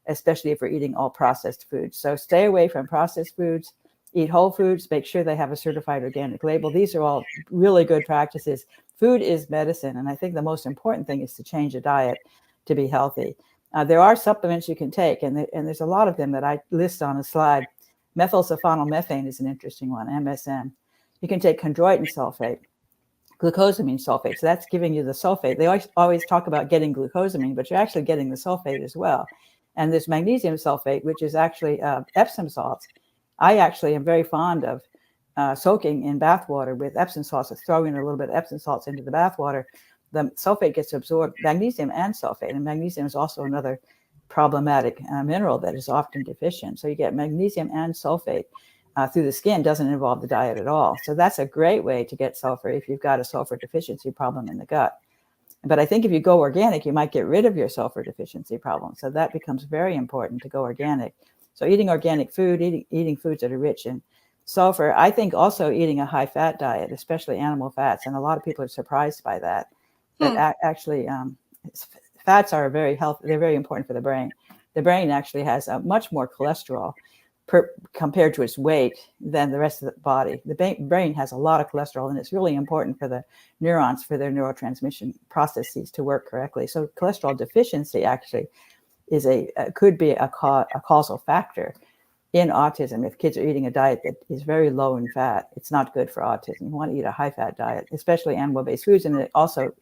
especially if we're eating all processed foods. So stay away from processed foods, eat whole foods, make sure they have a certified organic label. These are all really good practices. Food is medicine. And I think the most important thing is to change a diet to be healthy. There are supplements you can take, and there's a lot of them that I list on a slide. Methylsulfonylmethane is an interesting one, MSM. You can take chondroitin sulfate, glucosamine sulfate. So that's giving you the sulfate. They always talk about getting glucosamine, but you're actually getting the sulfate as well. And there's magnesium sulfate, which is actually Epsom salts. I actually am very fond of soaking in bath water with Epsom salts, throwing a little bit of Epsom salts into the bath water. The sulfate gets absorbed, magnesium and sulfate. And magnesium is also another problematic mineral that is often deficient. So you get magnesium and sulfate through the skin. Doesn't involve the diet at all. So that's a great way to get sulfur if you've got a sulfur deficiency problem in the gut. But I think if you go organic, you might get rid of your sulfur deficiency problem. So that becomes very important to go organic. So eating organic food, eating foods that are rich in sulfur. I think also eating a high fat diet, especially animal fats, and a lot of people are surprised by that. That actually, fats are very healthy. They're very important for the brain. The brain actually has much more cholesterol compared to its weight than the rest of the body. The brain has a lot of cholesterol, and it's really important for the neurons, for their neurotransmission processes to work correctly. So cholesterol deficiency actually is could be a causal factor in autism. If kids are eating a diet that is very low in fat, it's not good for autism. You want to eat a high fat diet, especially animal-based foods, and also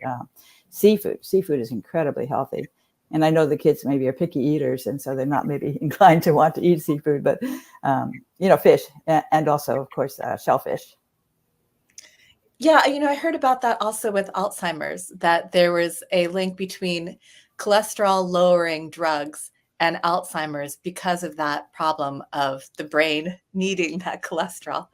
seafood. Seafood is incredibly healthy. And I know the kids maybe are picky eaters, and so they're not maybe inclined to want to eat seafood, but fish, and also, of course, shellfish. Yeah, I heard about that also with Alzheimer's, that there was a link between cholesterol lowering drugs and Alzheimer's because of that problem of the brain needing that cholesterol.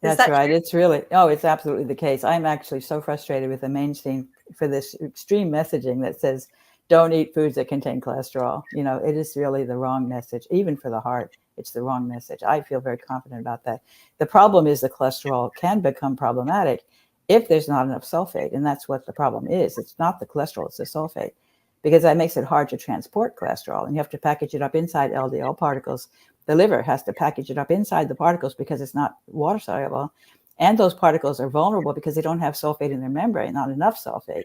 That's right. True? It's really, it's absolutely the case. I'm actually so frustrated with the mainstream for this extreme messaging that says, don't eat foods that contain cholesterol. It is really the wrong message. Even for the heart, it's the wrong message. I feel very confident about that. The problem is the cholesterol can become problematic if there's not enough sulfate. And that's what the problem is. It's not the cholesterol, it's the sulfate, because that makes it hard to transport cholesterol. And you have to package it up inside LDL particles. The liver has to package it up inside the particles because it's not water soluble. And those particles are vulnerable because they don't have sulfate in their membrane, not enough sulfate,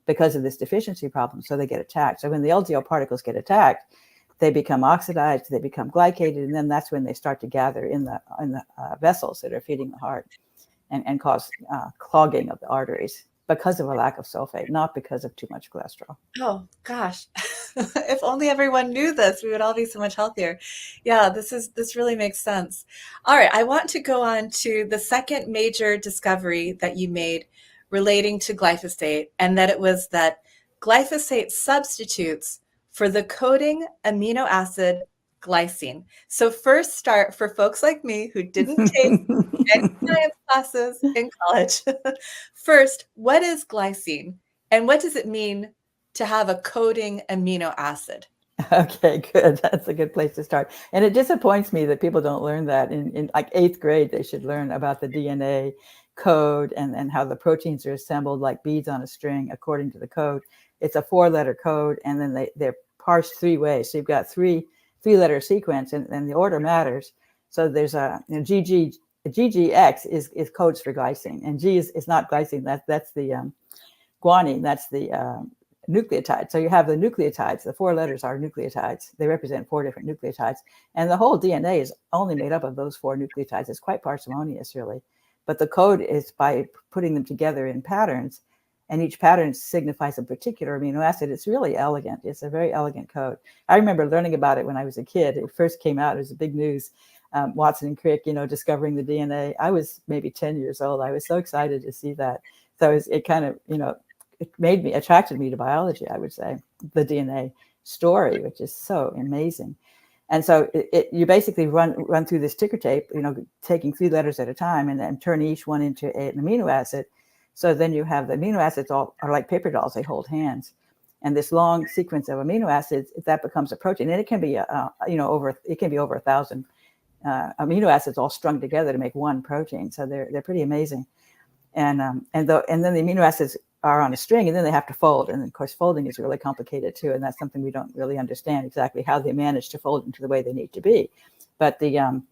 because of this deficiency problem. So they get attacked. So when the LDL particles get attacked, they become oxidized, they become glycated, and then that's when they start to gather in the vessels that are feeding the heart and cause clogging of the arteries because of a lack of sulfate, not because of too much cholesterol. Oh gosh, if only everyone knew this, we would all be so much healthier. Yeah, this really makes sense. All right, I want to go on to the second major discovery that you made relating to glyphosate, and that it was that glyphosate substitutes for the coding amino acid glycine. So first start for folks like me who didn't take any science classes in college. First, what is glycine and what does it mean to have a coding amino acid? Okay, good. That's a good place to start. And it disappoints me that people don't learn that in like 8th grade. They should learn about the DNA code and how the proteins are assembled like beads on a string according to the code. It's a 4-letter code, and then they're parsed 3 ways. So you've got three-letter sequence, and the order matters. So there's GGX is codes for glycine, and G is not glycine. That's the guanine. That's the nucleotide. So you have the nucleotides. The 4 letters are nucleotides. They represent 4 different nucleotides, and the whole DNA is only made up of those 4 nucleotides. It's quite parsimonious, really. But the code is by putting them together in patterns, and each pattern signifies a particular amino acid. It's really elegant. It's a very elegant code. I remember learning about it when I was a kid. It first came out. It was a big news. Watson and Crick, discovering the DNA. I was maybe 10 years old. I was so excited to see that. So it kind of, it attracted me to biology, I would say, the DNA story, which is so amazing. And so you basically run through this ticker tape, taking 3 letters at a time, and then turn each one into an amino acid. So then you have the amino acids are like paper dolls. They hold hands. And this long sequence of amino acids, that becomes a protein. And it can be, over 1,000 amino acids all strung together to make one protein. So they're pretty amazing. And then the amino acids are on a string, and then they have to fold. And of course, folding is really complicated too. And that's something we don't really understand exactly how they manage to fold into the way they need to be. But the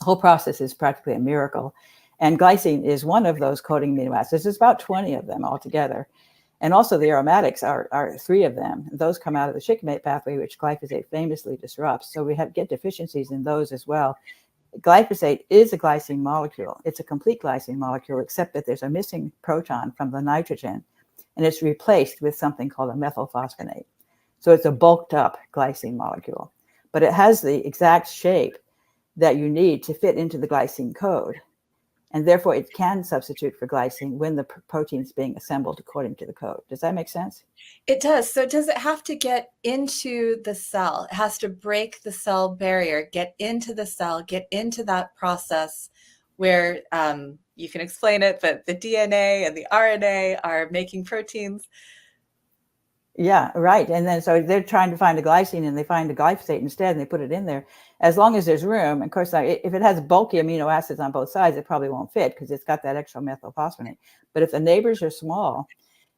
whole process is practically a miracle. And glycine is one of those coding amino acids. There's about 20 of them altogether. And also the aromatics are 3 of them. Those come out of the shikimate pathway, which glyphosate famously disrupts. So we get deficiencies in those as well. Glyphosate is a glycine molecule. It's a complete glycine molecule, except that there's a missing proton from the nitrogen, and it's replaced with something called a methylphosphonate. So it's a bulked up glycine molecule, but it has the exact shape that you need to fit into the glycine code. And therefore, it can substitute for glycine when the protein is being assembled according to the code. Does that make sense? It does. So does it have to get into the cell? It has to break the cell barrier, get into the cell, get into that process where you can explain it, but the DNA and the RNA are making proteins. Yeah, right. And then so they're trying to find a glycine, and they find a glyphosate instead, and they put it in there. as long as there's room. Of course, if it has bulky amino acids on both sides, it probably won't fit because it's got that extra methylphosphonate. But if the neighbors are small,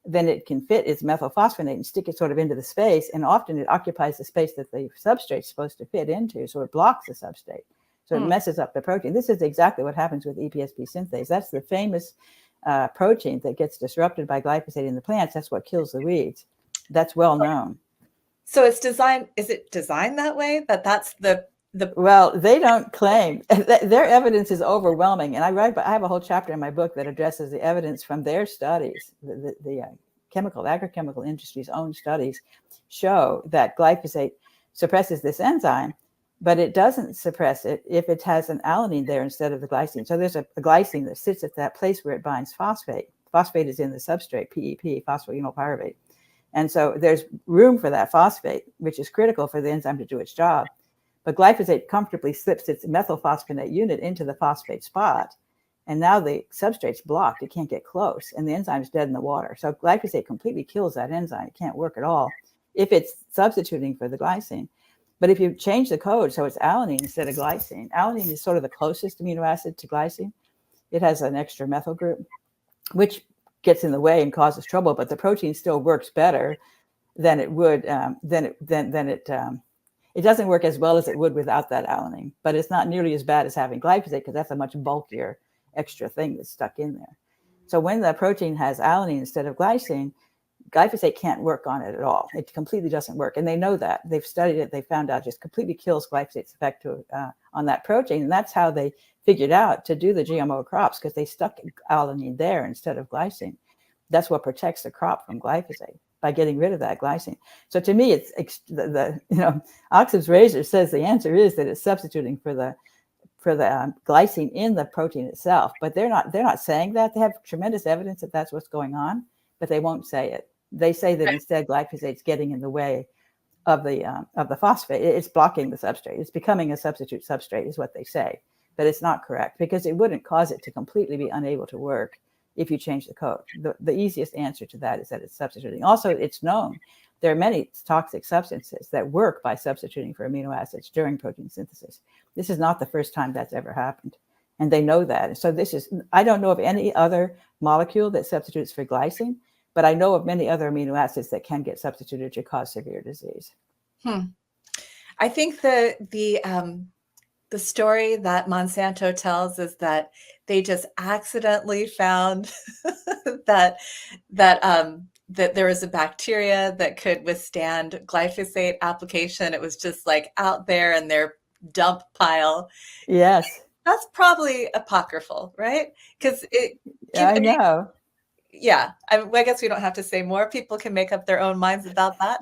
then it can fit its methylphosphonate and stick it sort of into the space. And often it occupies the space that the substrate is supposed to fit into. So it blocks the substrate. So it messes up the protein. This is exactly what happens with EPSP synthase. That's the famous protein that gets disrupted by glyphosate in the plants. That's what kills the weeds. That's well known. So it's designed, is it designed that way? That's the Well, they don't claim. Their evidence is overwhelming. And I have a whole chapter in my book that addresses the evidence from their studies. The agrochemical industry's own studies show that glyphosate suppresses this enzyme, but it doesn't suppress it if it has an alanine there instead of the glycine. So there's a glycine that sits at that place where it binds phosphate. Phosphate is in the substrate, PEP, phosphoenolpyruvate. And so there's room for that phosphate, which is critical for the enzyme to do its job. But glyphosate comfortably slips its methylphosphonate unit into the phosphate spot. And now the substrate's blocked. It can't get close. And the enzyme's dead in the water. So glyphosate completely kills that enzyme. It can't work at all if it's substituting for the glycine. But if you change the code so it's alanine instead of glycine, alanine is sort of the closest amino acid to glycine. It has an extra methyl group, which gets in the way and causes trouble, but the protein still works better than it would, it doesn't work as well as it would without that alanine, but it's not nearly as bad as having glyphosate because that's a much bulkier extra thing that's stuck in there. So when the protein has alanine instead of glycine, glyphosate can't work on it at all. It completely doesn't work. And they know that. They've studied it. They found out it just completely kills glyphosate's effect on that protein. And that's how they figured out to do the GMO crops, because they stuck alanine there instead of glycine. That's what protects the crop from glyphosate, by getting rid of that glycine. So to me, it's Occam's razor says the answer is that it's substituting for the glycine in the protein itself. But they're not saying that. They have tremendous evidence that that's what's going on, but they won't say it. They say that instead glyphosate's getting in the way of the phosphate. It's blocking the substrate. It's becoming a substitute substrate is what they say, but it's not correct because it wouldn't cause it to completely be unable to work if you change the code. The easiest answer to that is that it's substituting. Also, it's known there are many toxic substances that work by substituting for amino acids during protein synthesis. This is not the first time that's ever happened. And they know that. So I don't know of any other molecule that substitutes for glycine, but I know of many other amino acids that can get substituted to cause severe disease. I think the story that Monsanto tells is that they just accidentally found that there was a bacteria that could withstand glyphosate application. It was just like out there in their dump pile. Yes. That's probably apocryphal, right? Because I know. Yeah, I guess we don't have to say more. People can make up their own minds about that.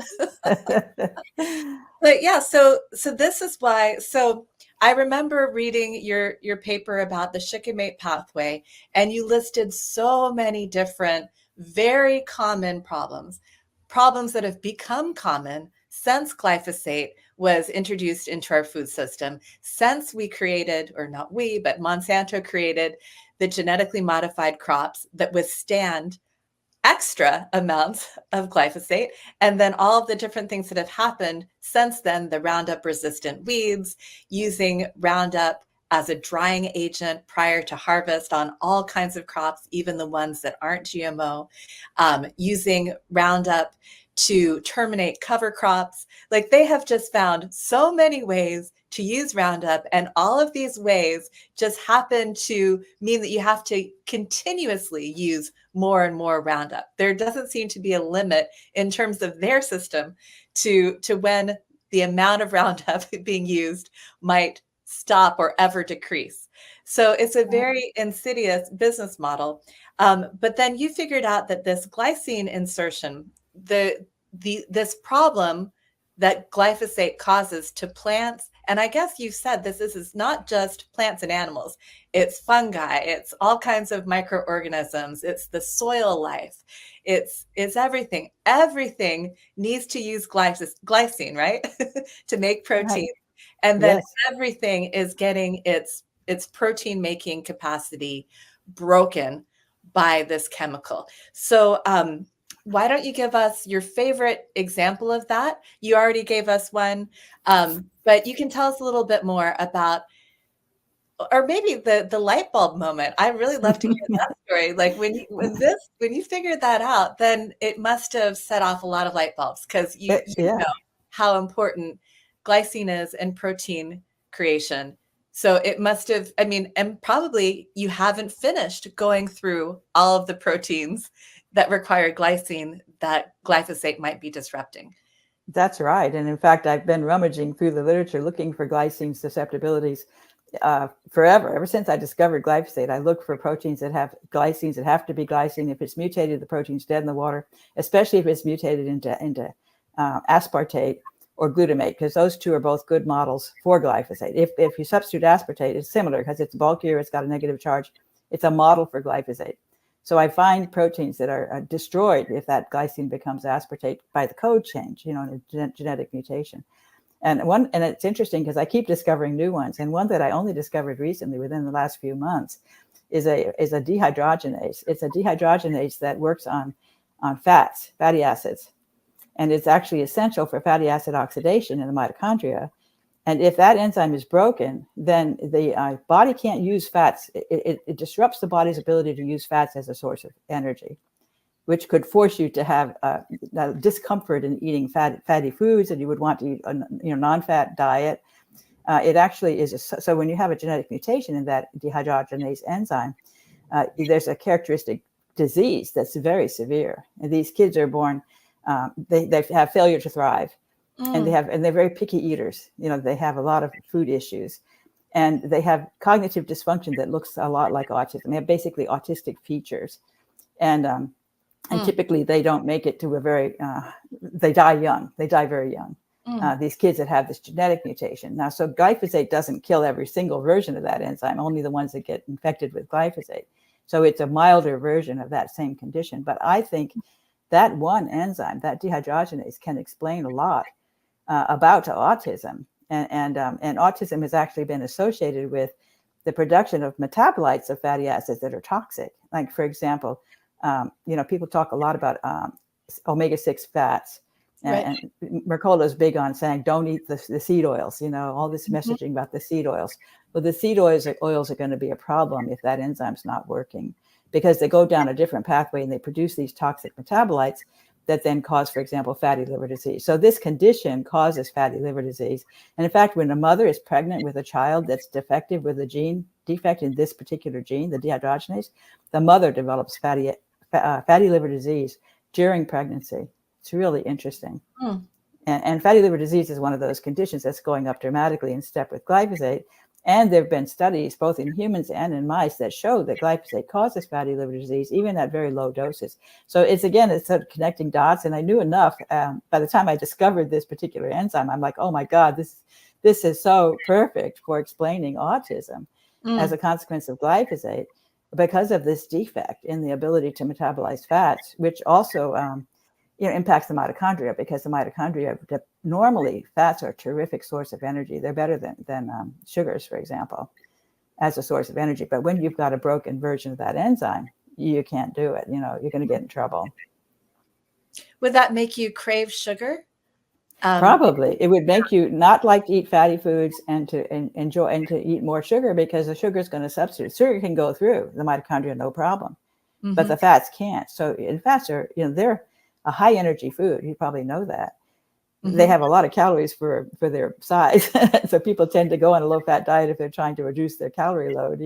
But yeah, so this is why. So I remember reading your paper about the shikimate pathway, and you listed so many different, very common problems that have become common since glyphosate was introduced into our food system, since we created, or not we, but Monsanto created the genetically modified crops that withstand extra amounts of glyphosate, and then all of the different things that have happened since then, the Roundup resistant weeds, using Roundup as a drying agent prior to harvest on all kinds of crops, even the ones that aren't GMO, using Roundup to terminate cover crops. Like, they have just found so many ways to use Roundup, and all of these ways just happen to mean that you have to continuously use more and more Roundup. There doesn't seem to be a limit in terms of their system to when the amount of Roundup being used might stop or ever decrease. So it's a very insidious business model. But then you figured out that this glycine insertion, this problem that glyphosate causes to plants, and I guess you said this is not just plants and animals, it's fungi, it's all kinds of microorganisms, it's the soil life, it's everything. Everything needs to use glycine, right? to make protein. Right. And then everything is getting its protein making capacity broken by this chemical. So why don't you give us your favorite example of that? You already gave us one. But you can tell us a little bit more about, or maybe the light bulb moment. I really love to hear that story. Like when you figured that out, then it must have set off a lot of light bulbs, because you Yeah. know how important glycine is in protein creation. So it must have, I mean, and probably you haven't finished going through all of the proteins that require glycine that glyphosate might be disrupting. That's right. And in fact, I've been rummaging through the literature looking for glycine susceptibilities forever. Ever since I discovered glyphosate, I look for proteins that have glycines that have to be glycine. If it's mutated, the protein's dead in the water, especially if it's mutated into aspartate or glutamate, because those two are both good models for glyphosate. If you substitute aspartate, it's similar because it's bulkier, it's got a negative charge. It's a model for glyphosate. So I find proteins that are destroyed if that glycine becomes aspartate by the code change, in a genetic mutation. And it's interesting because I keep discovering new ones. And one that I only discovered recently within the last few months is a dehydrogenase. It's a dehydrogenase that works on fatty acids. And it's actually essential for fatty acid oxidation in the mitochondria. And if that enzyme is broken, then the body can't use fats. It disrupts the body's ability to use fats as a source of energy, which could force you to have discomfort in eating fatty foods, and you would want to eat a non-fat diet. It actually is. So when you have a genetic mutation in that dehydrogenase enzyme, there's a characteristic disease that's very severe. And these kids are born, they have failure to thrive. And they're very picky eaters. They have a lot of food issues, and they have cognitive dysfunction that looks a lot like autism. They have basically autistic features, and typically they don't make it to they die young. They die very young. These kids that have this genetic mutation. Now, so glyphosate doesn't kill every single version of that enzyme, only the ones that get infected with glyphosate. So it's a milder version of that same condition. But I think that one enzyme, that dehydrogenase, can explain a lot about autism, and autism has actually been associated with the production of metabolites of fatty acids that are toxic. Like, for example, people talk a lot about omega-6 fats, and Mercola is big on saying don't eat the seed oils. All this messaging about the seed oils. Well, the seed oils are going to be a problem if that enzyme's not working, because they go down a different pathway and they produce these toxic metabolites that then cause, for example, fatty liver disease. So this condition causes fatty liver disease. And in fact, when a mother is pregnant with a child that's defective with a gene defect in this particular gene, the dehydrogenase, the mother develops fatty liver disease during pregnancy. It's really interesting. And fatty liver disease is one of those conditions that's going up dramatically in step with glyphosate. And there have been studies, both in humans and in mice, that show that glyphosate causes fatty liver disease, even at very low doses. So it's sort of connecting dots. And I knew enough. By the time I discovered this particular enzyme, I'm like, oh my God, this is so perfect for explaining autism as a consequence of glyphosate, because of this defect in the ability to metabolize fats, which also impacts the mitochondria, because the mitochondria, normally fats are a terrific source of energy. They're better than sugars, for example, as a source of energy. But when you've got a broken version of that enzyme, you can't do it. You're going to get in trouble. Would that make you crave sugar? Probably. It would make you not like to eat fatty foods and to enjoy and to eat more sugar, because the sugar is going to substitute. Sugar can go through the mitochondria, no problem, but the fats can't. So fats are, they're a high energy food. You probably know that. They have a lot of calories for their size. So people tend to go on a low fat diet if they're trying to reduce their calorie load,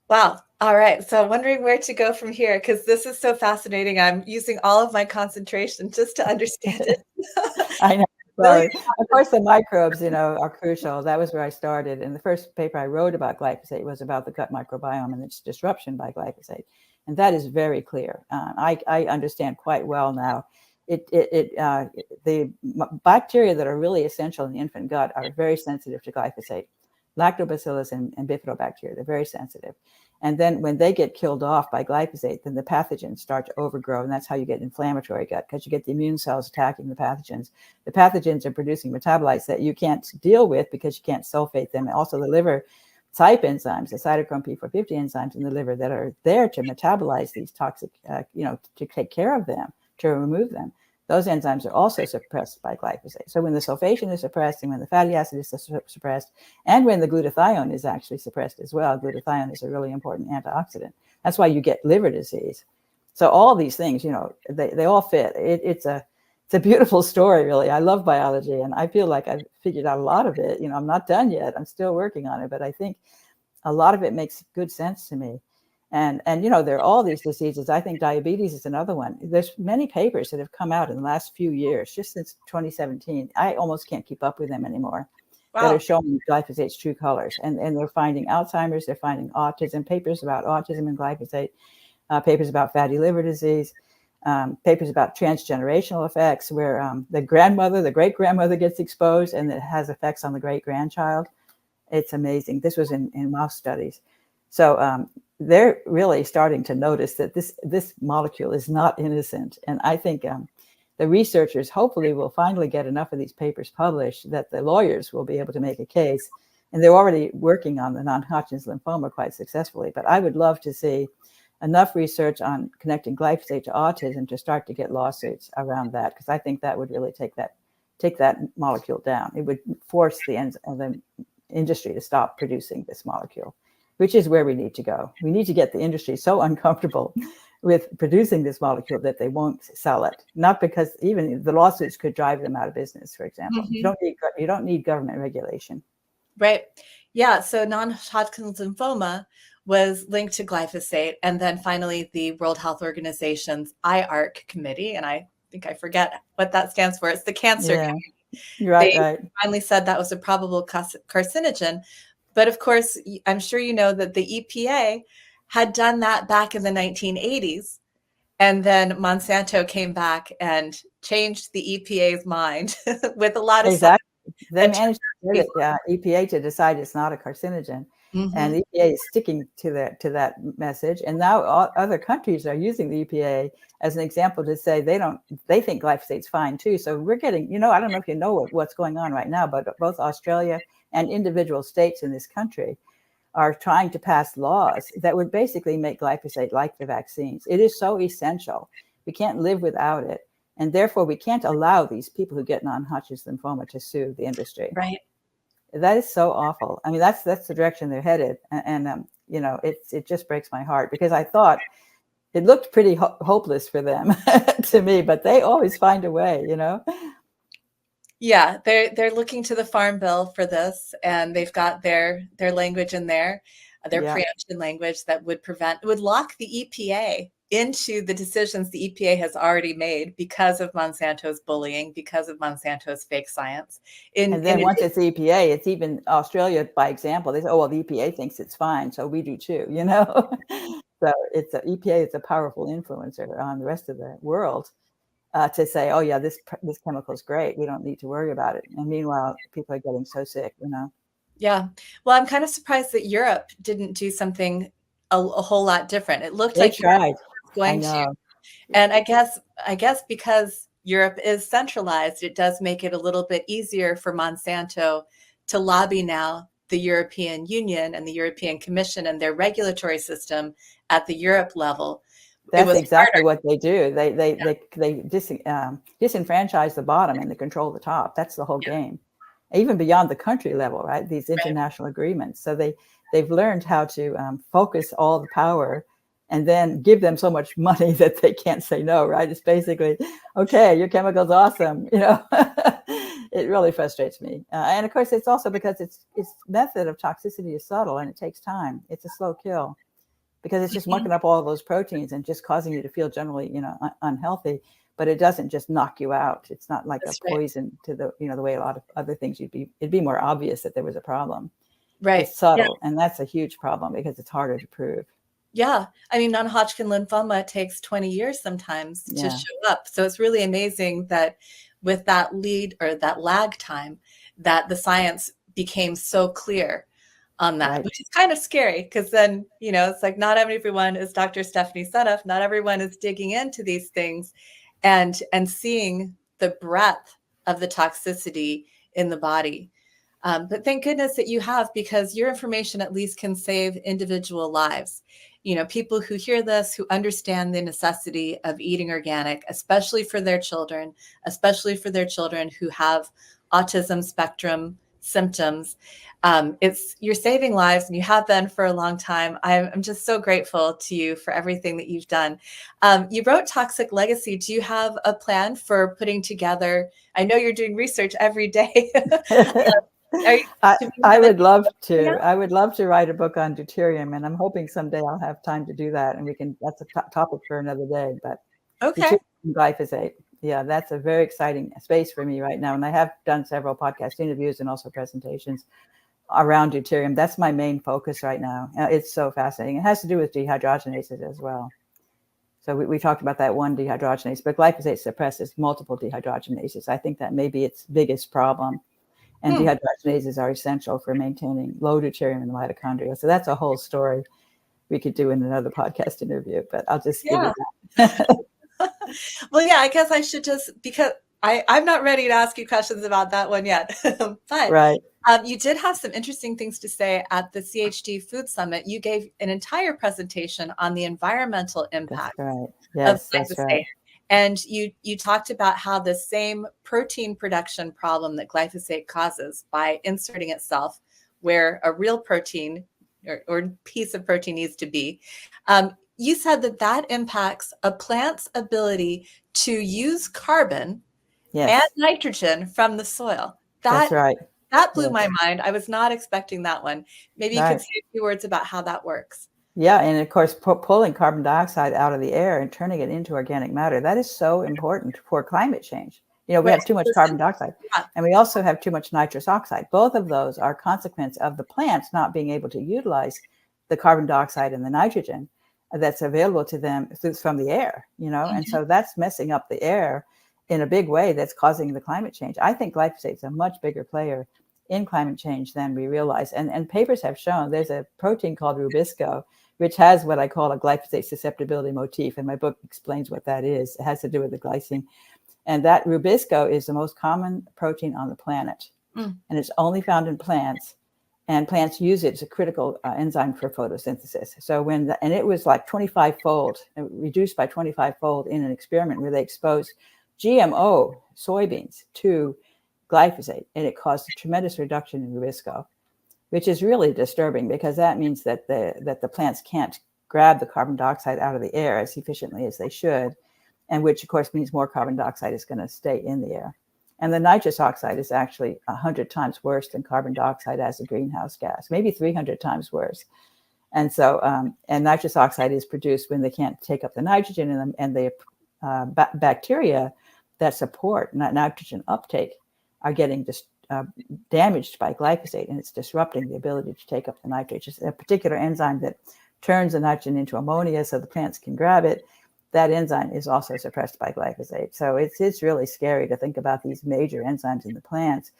Wow. All right. So I'm wondering where to go from here, because this is so fascinating. I'm using all of my concentration just to understand it. I know. Sorry. Of course, the microbes, are crucial. That was where I started. And the first paper I wrote about glyphosate was about the gut microbiome and its disruption by glyphosate. And that is very clear. I understand quite well now. The bacteria that are really essential in the infant gut are very sensitive to glyphosate. Lactobacillus and bifidobacteria, they're very sensitive. And then when they get killed off by glyphosate, then the pathogens start to overgrow. And that's how you get inflammatory gut, because you get the immune cells attacking the pathogens. The pathogens are producing metabolites that you can't deal with because you can't sulfate them. And also the liver type enzymes, the cytochrome P450 enzymes in the liver that are there to metabolize these toxic, to take care of them, to remove them. those enzymes are also suppressed by glyphosate. So when the sulfation is suppressed, and when the fatty acid is suppressed, and when the glutathione is actually suppressed as well, glutathione is a really important antioxidant. That's why you get liver disease. So all these things, they all fit. It's a beautiful story, really. I love biology, and I feel like I've figured out a lot of it. I'm not done yet. I'm still working on it, but I think a lot of it makes good sense to me. And there are all these diseases. I think diabetes is another one. There's many papers that have come out in the last few years, just since 2017. I almost can't keep up with them anymore. Wow. That are showing glyphosate's true colors. And they're finding Alzheimer's, they're finding autism, papers about autism and glyphosate, papers about fatty liver disease, papers about transgenerational effects where the great-grandmother gets exposed and it has effects on the great-grandchild. It's amazing. This was in mouse studies. So they're really starting to notice that this molecule is not innocent. And I think the researchers hopefully will finally get enough of these papers published that the lawyers will be able to make a case. And they're already working on the non-Hodgkin's lymphoma quite successfully. But I would love to see enough research on connecting glyphosate to autism to start to get lawsuits around that, because I think that would really take that molecule down. It would force the industry to stop producing this molecule, which is where we need to go. We need to get the industry so uncomfortable with producing this molecule that they won't sell it. Not because even the lawsuits could drive them out of business, for example. Mm-hmm. You don't need government regulation. Right. Yeah. So non-Hodgkin's lymphoma was linked to glyphosate. And then finally, the World Health Organization's IARC committee, and I think I forget what that stands for. It's the cancer committee. They finally said that was a probable carcinogen. But of course, I'm sure you know that the EPA had done that back in the 1980s. And then Monsanto came back and changed the EPA's mind with a lot of exactly. They managed to get EPA to decide it's not a carcinogen. Mm-hmm. And the EPA is sticking to that message. And now other countries are using the EPA as an example to say they think glyphosate's fine too. So we're getting, I don't know if you know what's going on right now, but both Australia and individual states in this country are trying to pass laws that would basically make glyphosate like the vaccines. It is so essential. We can't live without it. And therefore, we can't allow these people who get non-Hodgkin's lymphoma to sue the industry. Right. That is so awful. I mean, that's the direction they're headed. And it just breaks my heart, because I thought it looked pretty hopeless for them to me, but they always find a way, Yeah, they're looking to the Farm Bill for this, and they've got their language in there, their preemption language that would lock the EPA into the decisions the EPA has already made because of Monsanto's bullying, because of Monsanto's fake science. And then once it's EPA, it's even Australia, by example. They say, oh, well, the EPA thinks it's fine, so we do too, So EPA is a powerful influencer on the rest of the world. To say, oh yeah, this chemical is great, we don't need to worry about it. And meanwhile, people are getting so sick, Yeah. Well, I'm kind of surprised that Europe didn't do something a whole lot different. It looked like tried. Going to. And I guess because Europe is centralized, it does make it a little bit easier for Monsanto to lobby now the European Union and the European Commission and their regulatory system at the Europe level. That's exactly what they do. They disenfranchise the bottom and they control the top. That's the whole game, even beyond the country level, right? These international agreements. So they've learned how to focus all the power and then give them so much money that they can't say no, right? It's basically, okay, your chemical's awesome. It really frustrates me. And of course, it's also because its method of toxicity is subtle and it takes time. It's a slow kill, because it's just mucking up all of those proteins and just causing you to feel generally, unhealthy, but it doesn't just knock you out. It's not like a poison to the way a lot of other things it'd be more obvious that there was a problem. Right. It's subtle. And that's a huge problem because it's harder to prove. Yeah. I mean, non-Hodgkin lymphoma takes 20 years sometimes to show up. So it's really amazing that with that lead or that lag time, that the science became so clear on that, which is kind of scary, because then, it's like not everyone is Dr. Stephanie Seneff. Not everyone is digging into these things and seeing the breadth of the toxicity in the body. But thank goodness that you have, because your information at least can save individual lives. people who hear this, who understand the necessity of eating organic, especially for their children who have autism spectrum symptoms. You're saving lives, and you have been for a long time. I'm just so grateful to you for everything that you've done. You wrote Toxic Legacy. Do you have a plan for putting together? I know you're doing research every day. I would love to. I would love to write a book on deuterium, and I'm hoping someday I'll have time to do that. And that's a topic for another day. But okay, deuterium and glyphosate, yeah, that's a very exciting space for me right now. And I have done several podcast interviews and also presentations around deuterium. That's my main focus right now. It's so fascinating. It has to do with dehydrogenases as well. So we talked about that one dehydrogenase, but glyphosate suppresses multiple dehydrogenases. I think that may be its biggest problem. And dehydrogenases are essential for maintaining low deuterium in the mitochondria. So that's a whole story we could do in another podcast interview, but I'll just give you that. Well, yeah, I guess I should just, because I'm not ready to ask you questions about that one yet. But right. You did have some interesting things to say at the CHD Food Summit. You gave an entire presentation on the environmental impact of glyphosate. Right. And you talked about how the same protein production problem that glyphosate causes by inserting itself where a real protein or piece of protein needs to be. You said that impacts a plant's ability to use carbon and nitrogen from the soil. That's right. That blew my mind. I was not expecting that one. Maybe you could say a few words about how that works. Yeah, and of course, pulling carbon dioxide out of the air and turning it into organic matter, that is so important for climate change. We have too much carbon dioxide, and we also have too much nitrous oxide. Both of those are consequence of the plants not being able to utilize the carbon dioxide and the nitrogen that's available to them from the air, and so that's messing up the air in a big way that's causing the climate change. I think glyphosate is a much bigger player in climate change than we realize. And papers have shown there's a protein called rubisco, which has what I call a glyphosate susceptibility motif. And my book explains what that is. It has to do with the glycine. And that rubisco is the most common protein on the planet. And it's only found in plants. And plants use it as a critical enzyme for photosynthesis. So and it was like 25-fold, reduced by 25-fold in an experiment where they exposed GMO soybeans to glyphosate, and it caused a tremendous reduction in rubisco, which is really disturbing because that means that the plants can't grab the carbon dioxide out of the air as efficiently as they should, and which of course means more carbon dioxide is going to stay in the air. And the nitrous oxide is actually 100 times worse than carbon dioxide as a greenhouse gas, maybe 300 times worse. And so, and nitrous oxide is produced when they can't take up the nitrogen, and the bacteria that support nitrogen uptake are getting damaged by glyphosate, and it's disrupting the ability to take up the nitrate. It's a particular enzyme that turns the nitrogen into ammonia so the plants can grab it. That enzyme is also suppressed by glyphosate. So it's really scary to think about these major enzymes in the plants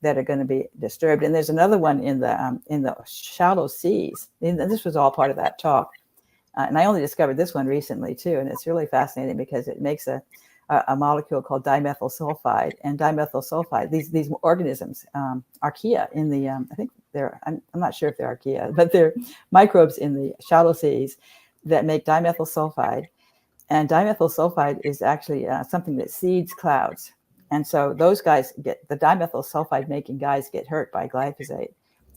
that are going to be disturbed. And there's another one in the shallow seas. And this was all part of that talk. And I only discovered this one recently too, and it's really fascinating because it makes a molecule called dimethyl sulfide. And dimethyl sulfide, these organisms, archaea in the, I think I'm not sure if they're archaea, but they're microbes in the shallow seas that make dimethyl sulfide. And dimethyl sulfide is actually something that seeds clouds. And so those guys the dimethyl sulfide making guys get hurt by glyphosate.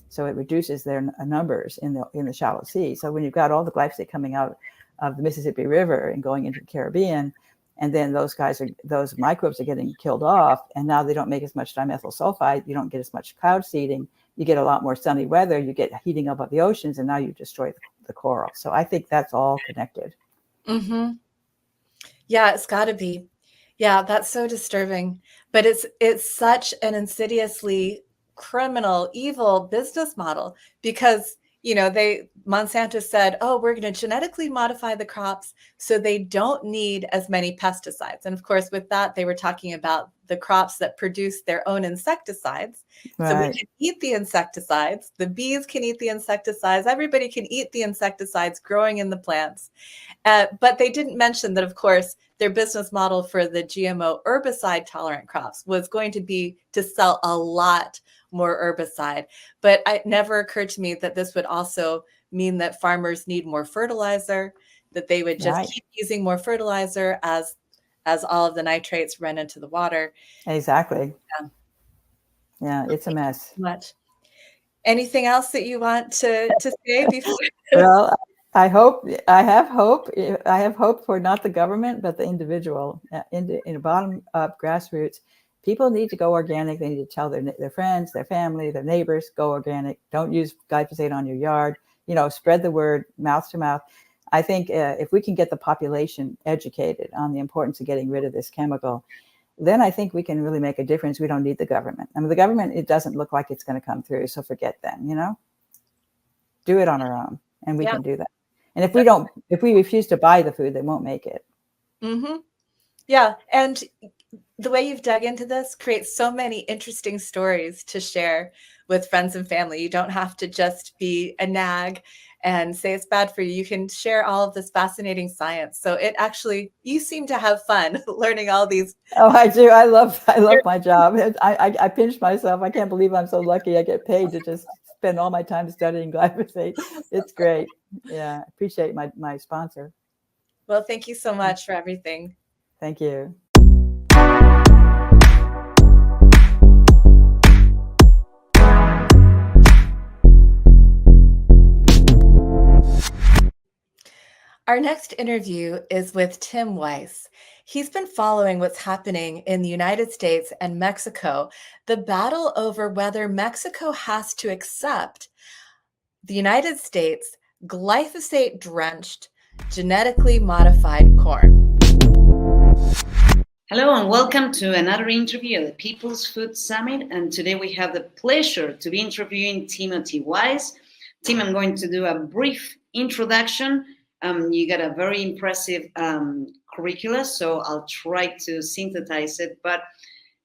So it reduces their numbers in the shallow sea. So when you've got all the glyphosate coming out of the Mississippi River and going into the Caribbean, and then those microbes are getting killed off, and now they don't make as much dimethyl sulfide, you don't get as much cloud seeding, you get a lot more sunny weather, you get heating up of the oceans, and now you destroy the coral. So I think that's all connected. Mm-hmm. Yeah, it's got to be. Yeah, that's so disturbing. But it's such an insidiously criminal, evil business model because, Monsanto said, oh, we're going to genetically modify the crops so they don't need as many pesticides. And of course, with that, they were talking about the crops that produce their own insecticides. Right. So we can eat the insecticides. The bees can eat the insecticides. Everybody can eat the insecticides growing in the plants. But they didn't mention that, of course, their business model for the GMO herbicide tolerant crops was going to be to sell a lot more herbicide. But it never occurred to me that this would also mean that farmers need more fertilizer, that they would just Right. keep using more fertilizer as all of the nitrates run into the water. Exactly. Yeah. Yeah, it's a mess. Much. Anything else that you want to say before? Well, I have hope for not the government, but the individual, in a bottom up grassroots. People need to go organic. They need to tell their friends, their family, their neighbors, go organic. Don't use glyphosate on your yard. Spread the word mouth to mouth. I think if we can get the population educated on the importance of getting rid of this chemical, then I think we can really make a difference. We don't need the government. I mean, the government, it doesn't look like it's going to come through. So forget them, do it on our own, and we can do that. And if we refuse to buy the food, they won't make it. Mm-hmm. Yeah. And the way you've dug into this creates so many interesting stories to share with friends and family. You don't have to just be a nag and say it's bad for you. You can share all of this fascinating science. So you seem to have fun learning all these. Oh, I do. I love my job. I pinch myself. I can't believe I'm so lucky. I get paid to just spend all my time studying glyphosate. It's great. Yeah. I appreciate my sponsor. Well, thank you so much for everything. Thank you. Our next interview is with Tim Weiss. He's been following what's happening in the United States and Mexico, the battle over whether Mexico has to accept the United States glyphosate-drenched, genetically modified corn. Hello and welcome to another interview at the People's Food Summit. And today we have the pleasure to be interviewing Timothy Weiss. Tim, I'm going to do a brief introduction. You got a very impressive curricula, so I'll try to synthesize it. But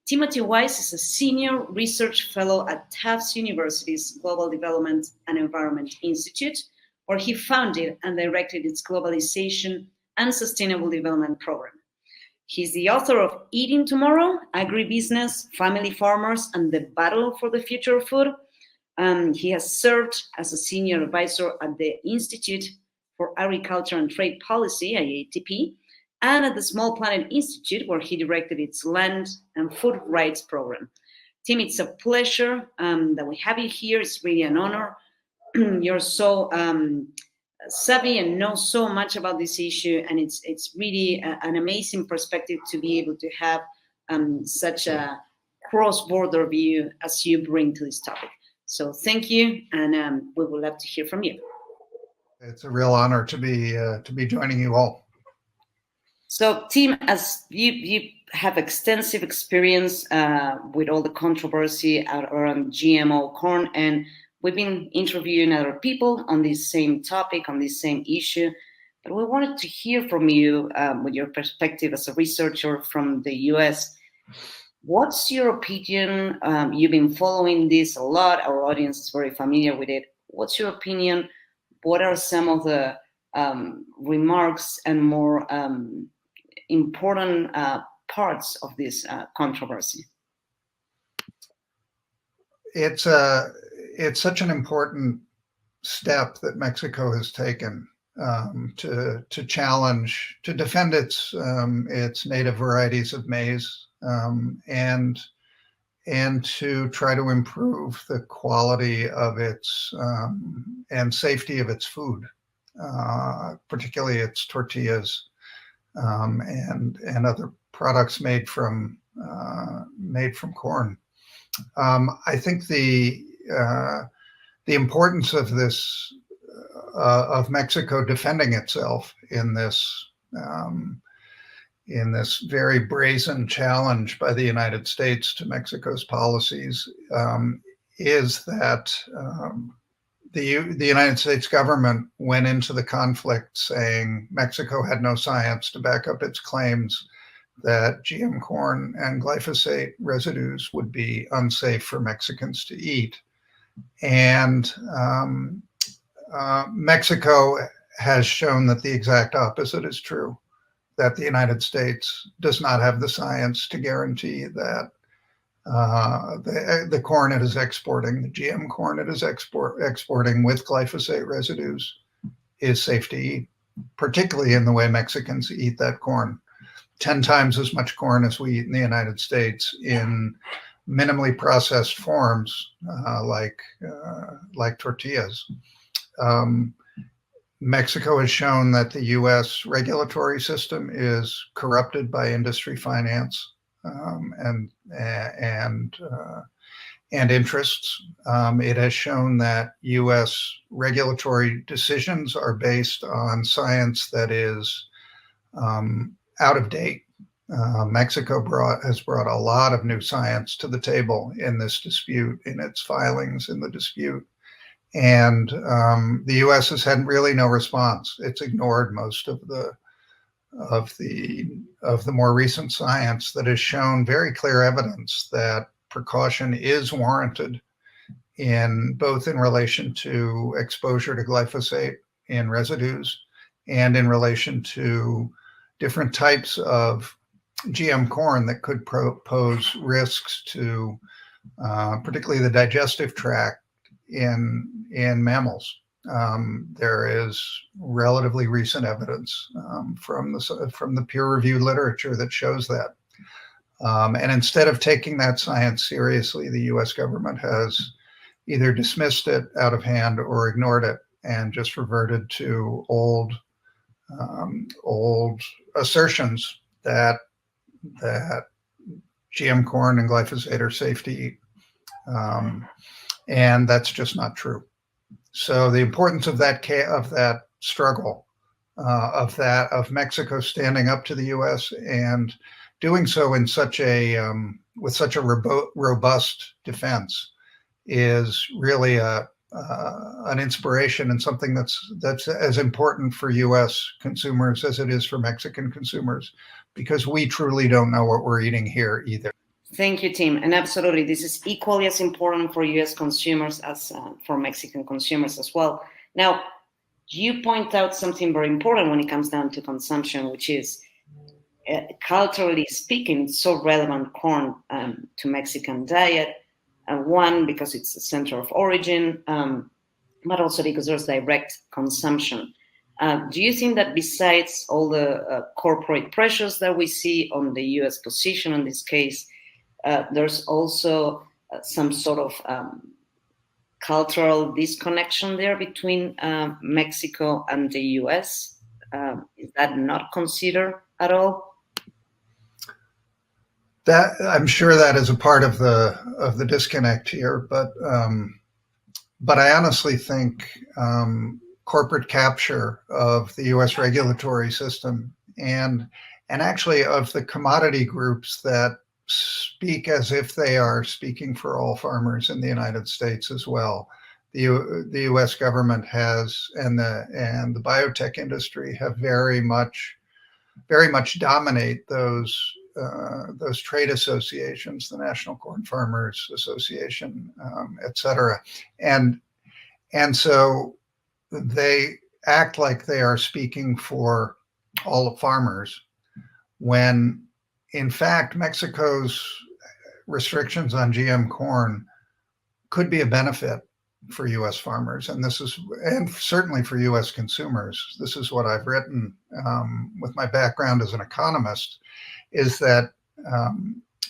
Timothy Weiss is a senior research fellow at Tufts University's Global Development and Environment Institute, where he founded and directed its Globalization and Sustainable Development Program. He's the author of Eating Tomorrow, Agribusiness, Family Farmers, and the Battle for the Future of Food. He has served as a senior advisor at the Institute for Agriculture and Trade Policy, IATP, and at the Small Planet Institute, where he directed its Land and Food Rights Program. Tim, it's a pleasure that we have you here. It's really an honor. You're so savvy and know so much about this issue, and it's really an amazing perspective to be able to have such a cross-border view as you bring to this topic. So thank you, and we would love to hear from you. It's a real honor to be joining you all. So, Tim, as you have extensive experience with all the controversy around GMO corn, and we've been interviewing other people on this same topic, on this same issue, but we wanted to hear from you with your perspective as a researcher from the US. What's your opinion? You've been following this a lot. Our audience is very familiar with it. What's your opinion? What are some of the remarks and more important parts of this controversy? It's such an important step that Mexico has taken to challenge, to defend its native varieties of maize, and to try to improve the quality of its and safety of its food, particularly its tortillas and other products made from corn. I think the importance of this of Mexico defending itself in this very brazen challenge by the United States to Mexico's policies is that the United States government went into the conflict saying Mexico had no science to back up its claims that GM corn and glyphosate residues would be unsafe for Mexicans to eat. And Mexico has shown that the exact opposite is true, that the United States does not have the science to guarantee that the corn it is exporting, the GM corn it is exporting with glyphosate residues, is safe to eat, particularly in the way Mexicans eat that corn. 10 times as much corn as we eat in the United States in minimally processed forms, like tortillas. Mexico has shown that the U.S. regulatory system is corrupted by industry finance and interests. It has shown that U.S. regulatory decisions are based on science that is out of date. Mexico has brought a lot of new science to the table in this dispute, in its filings in the dispute. And the U.S. has had really no response. It's ignored most of the more recent science that has shown very clear evidence that precaution is warranted both in relation to exposure to glyphosate in residues and in relation to different types of GM corn that could pose risks to particularly the digestive tract in mammals. There is relatively recent evidence from the peer-reviewed literature that shows that. And instead of taking that science seriously, the U.S. government has either dismissed it out of hand or ignored it and just reverted to old assertions that GM corn and glyphosate are safe to eat. And that's just not true. So the importance of that struggle, of Mexico standing up to the U.S. and doing so in with such a robust defense, is really an inspiration and something that's as important for U.S. consumers as it is for Mexican consumers, because we truly don't know what we're eating here either. Thank you, Tim. And absolutely, this is equally as important for U.S. consumers as for Mexican consumers as well. Now, you point out something very important when it comes down to consumption, which is, culturally speaking, it's so relevant, corn, to Mexican diet. One, because it's a center of origin, but also because there's direct consumption. Do you think that besides all the corporate pressures that we see on the U.S. position in this case, there's also some sort of cultural disconnection there between Mexico and the U.S.? Is that not considered at all? That, I'm sure that is a part of the disconnect here, but I honestly think corporate capture of the U.S. regulatory system and actually of the commodity groups that speak as if they are speaking for all farmers in the United States as well. The U.S. government has, and the biotech industry have very much dominate those trade associations, the National Corn Farmers Association, et cetera. And so they act like they are speaking for all the farmers, when in fact Mexico's restrictions on GM corn could be a benefit for U.S. farmers, and certainly for U.S. consumers. This is what I've written with my background as an economist, is that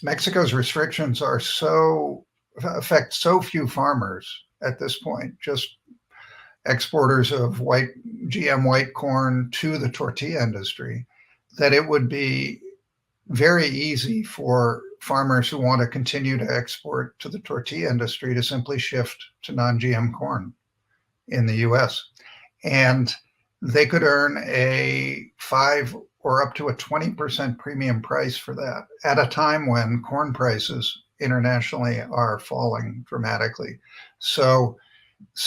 Mexico's restrictions affect so few farmers at this point, just exporters of GM white corn to the tortilla industry, that it would be very easy for farmers who want to continue to export to the tortilla industry to simply shift to non-GM corn in the US. And they could earn a 5 or up to a 20% premium price for that at a time when corn prices internationally are falling dramatically. So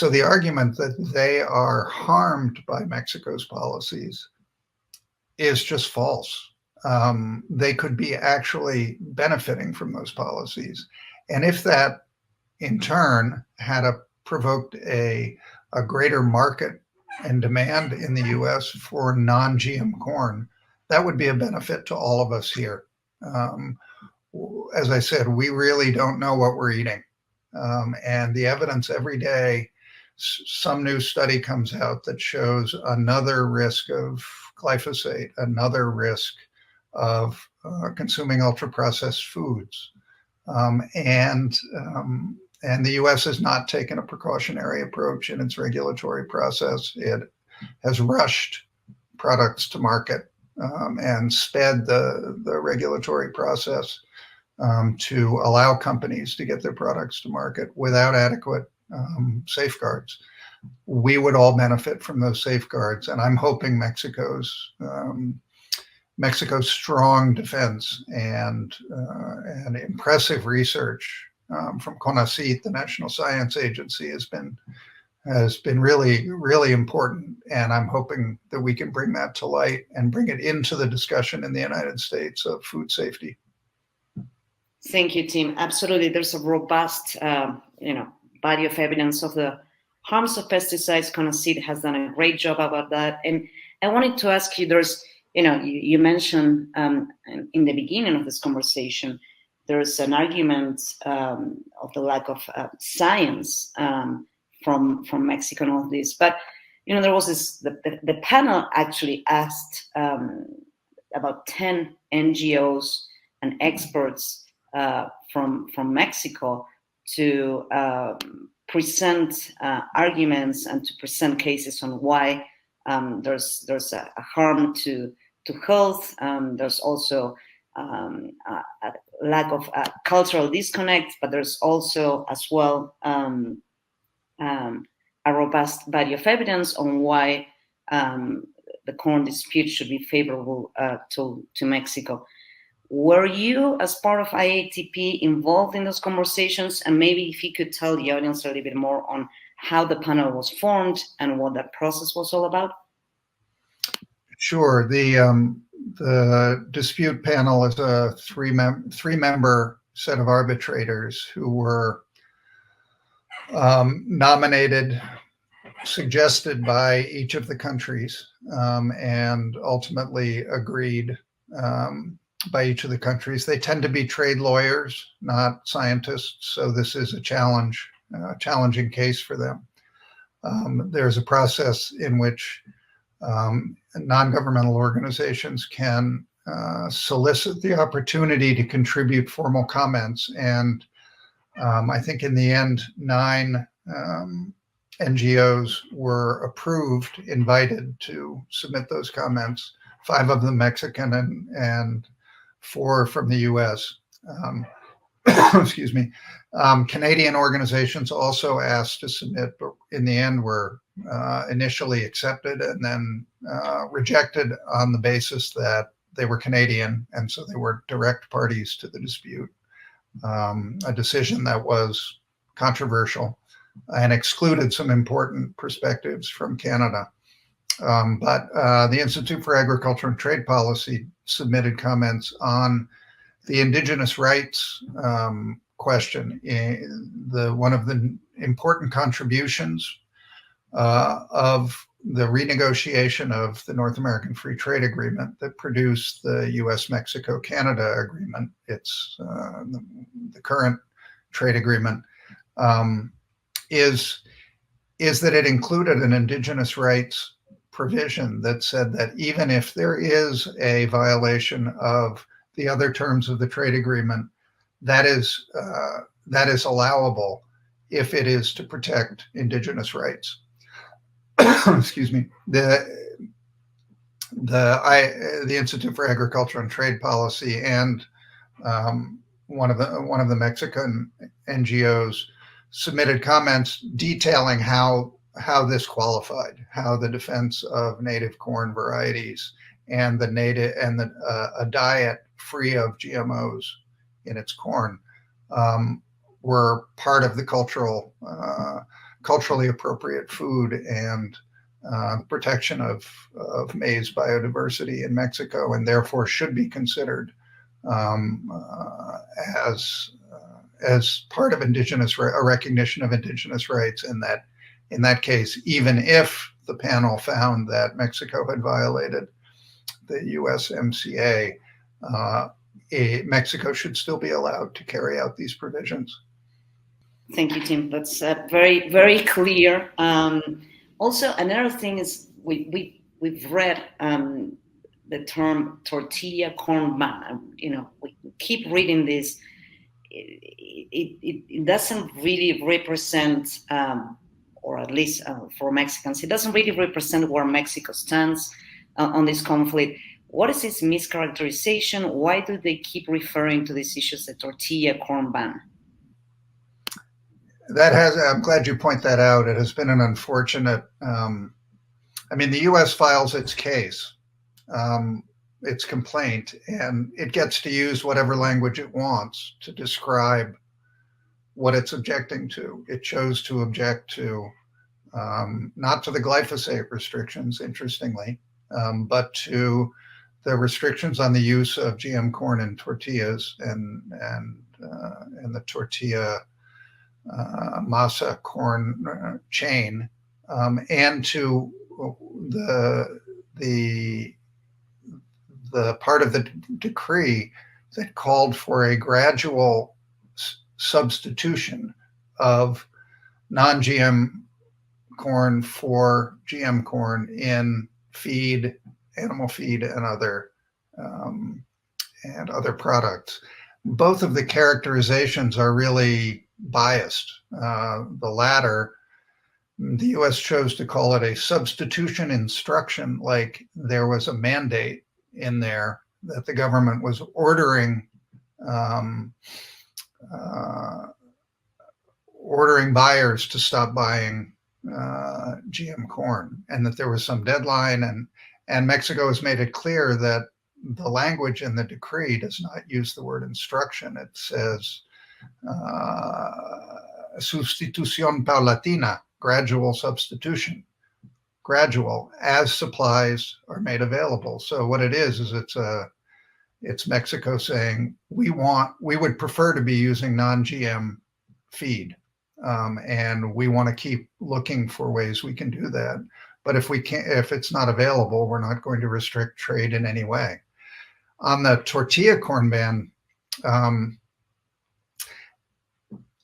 the argument that they are harmed by Mexico's policies is just false. They could be actually benefiting from those policies. And if that in turn had provoked a greater market and demand in the US for non-GM corn, that would be a benefit to all of us here. as I said, we really don't know what we're eating. And the evidence every day, some new study comes out that shows another risk of glyphosate, another risk of consuming ultra-processed foods. And the U.S. has not taken a precautionary approach in its regulatory process. It has rushed products to market and sped the regulatory process to allow companies to get their products to market without adequate safeguards. We would all benefit from those safeguards, and I'm hoping Mexico's strong defense and impressive research from CONACYT, the National Science Agency, has been really, really important. And I'm hoping that we can bring that to light and bring it into the discussion in the United States of food safety. Thank you, Tim. Absolutely. There's a robust, body of evidence of the harms of pesticides. CONACYT has done a great job about that. And I wanted to ask you, there's, you mentioned in the beginning of this conversation, there's an argument of the lack of science from Mexico and all this. But, there was the panel actually asked about 10 NGOs and experts from Mexico to present arguments and to present cases on why there's a harm to health. There's also a lack of cultural disconnect, but there's also as well a robust body of evidence on why the corn dispute should be favorable to Mexico. Were you, as part of IATP, involved in those conversations? And maybe if you could tell the audience a little bit more on how the panel was formed and what that process was all about? Sure. The dispute panel is a three-member set of arbitrators who were nominated, suggested by each of the countries, and ultimately agreed by each of the countries. They tend to be trade lawyers, not scientists, so this is a challenging case for them. There's a process in which non-governmental organizations can solicit the opportunity to contribute formal comments, and I think in the end, 9 NGOs were approved, invited to submit those comments, 5 of them Mexican and 4 from the US. Excuse me. Canadian organizations also asked to submit, but in the end were initially accepted and then rejected on the basis that they were Canadian, and so they were direct parties to the dispute. A decision that was controversial and excluded some important perspectives from Canada. But the Institute for Agriculture and Trade Policy submitted comments on the indigenous rights question. One of the important contributions of the renegotiation of the North American Free Trade Agreement that produced the US-Mexico-Canada Agreement, it's the current trade agreement, is that it included an indigenous rights provision that said that even if there is a violation of the other terms of the trade agreement, that is allowable if it is to protect indigenous rights. Excuse me. The Institute for Agriculture and Trade Policy and one of the Mexican NGOs submitted comments detailing how this qualified, how the defense of native corn varieties and a diet free of GMOs in its corn were part of the culturally appropriate food and protection of maize biodiversity in Mexico, and therefore should be considered as part of a recognition of indigenous rights. And that in that case, even if the panel found that Mexico had violated the USMCA, Mexico should still be allowed to carry out these provisions. Thank you, Tim. That's very, very clear. Also, another thing is we've read the term tortilla corn ban. You know, we keep reading this. It doesn't really represent, or at least for Mexicans, it doesn't really represent where Mexico stands on this conflict. What is this mischaracterization? Why do they keep referring to these issues, the tortilla corn ban? I'm glad you point that out. It has been an unfortunate, I mean, the U.S. files its case, its complaint, and it gets to use whatever language it wants to describe what it's objecting to. It chose to object to, not to the glyphosate restrictions, interestingly, but to the restrictions on the use of GM corn in tortillas and the tortilla masa corn chain, and to the part of the decree that called for a gradual substitution of non-GM corn for GM corn in feed, animal feed, and other products. Both of the characterizations are really biased. The latter, the U.S. chose to call it a substitution instruction, like there was a mandate in there that the government was ordering buyers to stop buying GM corn, and that there was some deadline, and Mexico has made it clear that the language in the decree does not use the word instruction. It says sustitución paulatina, gradual substitution, gradual as supplies are made available. So what it is it's Mexico saying we would prefer to be using non-GM feed, and we want to keep looking for ways we can do that. But if it's not available, we're not going to restrict trade in any way. On the tortilla corn ban,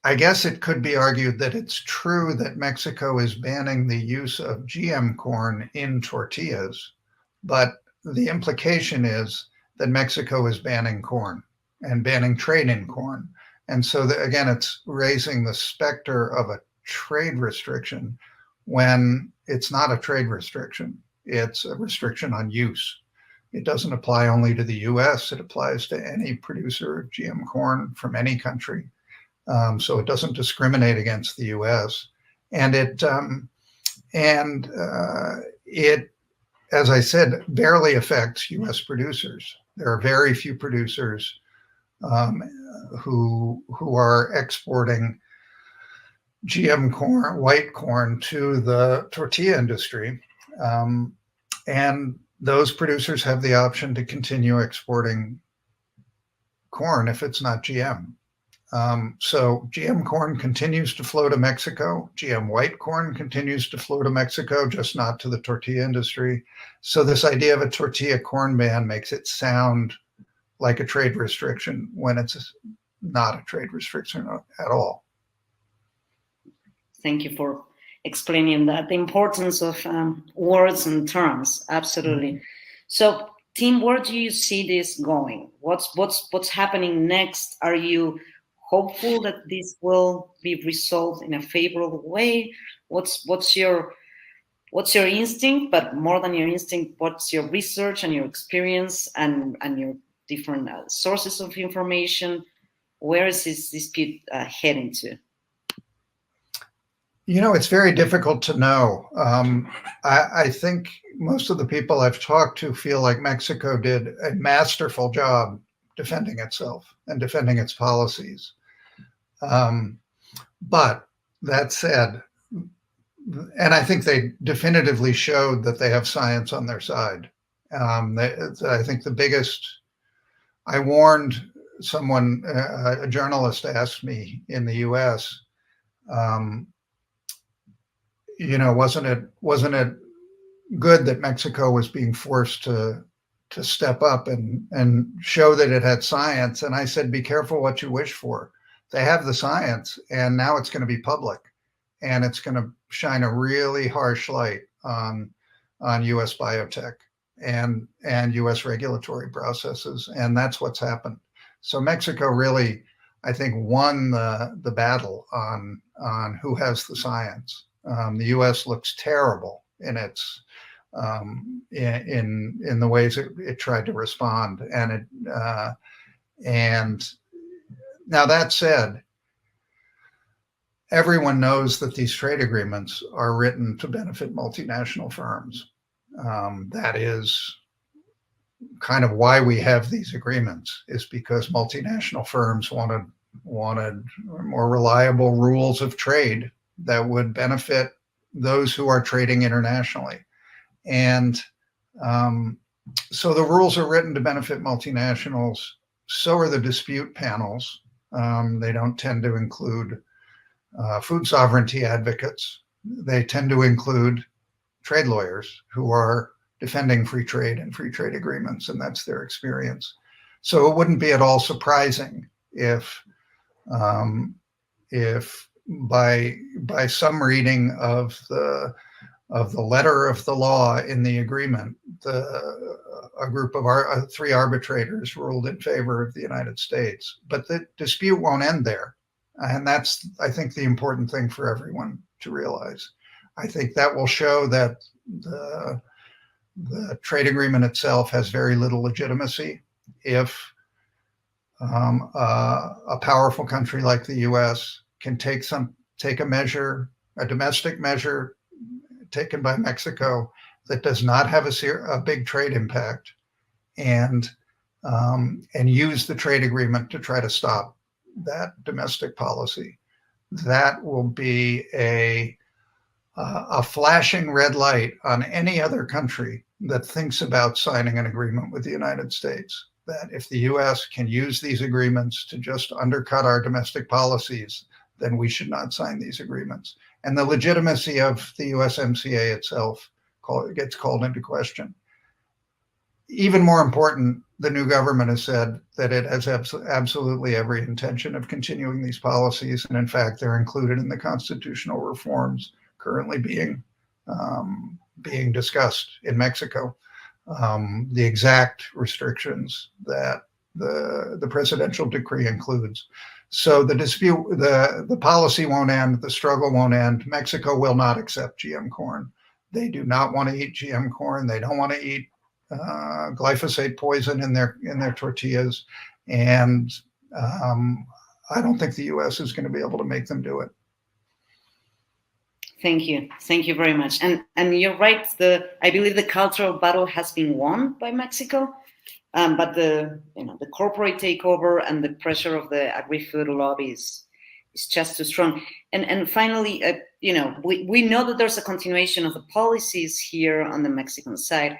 I guess it could be argued that it's true that Mexico is banning the use of GM corn in tortillas, but the implication is that Mexico is banning corn and banning trade in corn. And so again, it's raising the specter of a trade restriction when it's not a trade restriction. It's a restriction on use. It doesn't apply only to the US, it applies to any producer of GM corn from any country. So it doesn't discriminate against the US. And it, as I said, barely affects US producers. There are very few producers who are exporting GM corn, white corn, to the tortilla industry. And those producers have the option to continue exporting corn if it's not GM. So GM corn continues to flow to Mexico. GM white corn continues to flow to Mexico, just not to the tortilla industry. So this idea of a tortilla corn ban makes it sound like a trade restriction when it's not a trade restriction at all. Thank you for explaining that, the importance of words and terms. Absolutely. Mm-hmm. So, Tim, where do you see this going? What's happening next? Are you hopeful that this will be resolved in a favorable way? What's your instinct? But more than your instinct, what's your research and your experience and your different sources of information? Where is this dispute heading to? You know, it's very difficult to know. I think most of the people I've talked to feel like Mexico did a masterful job defending itself and defending its policies. But that said, and I think they definitively showed that they have science on their side. I think the biggest, I warned someone, a journalist asked me in the US, you know, wasn't it good that Mexico was being forced to to step up and show that it had science. And I said, be careful what you wish for. They have the science, and now it's going to be public, and it's going to shine a really harsh light on U.S. biotech and U.S. regulatory processes, and that's what's happened. So Mexico really, I think, won the battle on who has the science. The U.S. looks terrible in its in the ways it tried to respond, and now that said, everyone knows that these trade agreements are written to benefit multinational firms. That is kind of why we have these agreements, is because multinational firms wanted more reliable rules of trade that would benefit those who are trading internationally. And so the rules are written to benefit multinationals. So are the dispute panels. They don't tend to include food sovereignty advocates. They tend to include trade lawyers who are defending free trade and free trade agreements, and that's their experience. So it wouldn't be at all surprising if by some reading of the letter of the law in the agreement, a group of three arbitrators ruled in favor of the United States. But the dispute won't end there. And that's, I think, the important thing for everyone to realize. I think that will show that the trade agreement itself has very little legitimacy if a powerful country like the U.S. can take a domestic measure taken by Mexico that does not have a big trade impact, and use the trade agreement to try to stop that domestic policy. That will be a flashing red light on any other country that thinks about signing an agreement with the United States. That if the U.S. can use these agreements to just undercut our domestic policies, then we should not sign these agreements. And the legitimacy of the USMCA itself gets called into question. Even more important, the new government has said that it has absolutely every intention of continuing these policies. And in fact, they're included in the constitutional reforms currently being discussed in Mexico. The exact restrictions that the presidential decree includes. So the dispute, the policy won't end, the struggle won't end. Mexico will not accept GM corn. They do not want to eat GM corn. They don't want to eat glyphosate poison in their tortillas. And I don't think the U.S. is going to be able to make them do it. Thank you very much. And you're right. I believe the cultural battle has been won by Mexico, but the corporate takeover and the pressure of the agri-food lobby is just too strong. And finally, we know that there's a continuation of the policies here on the Mexican side.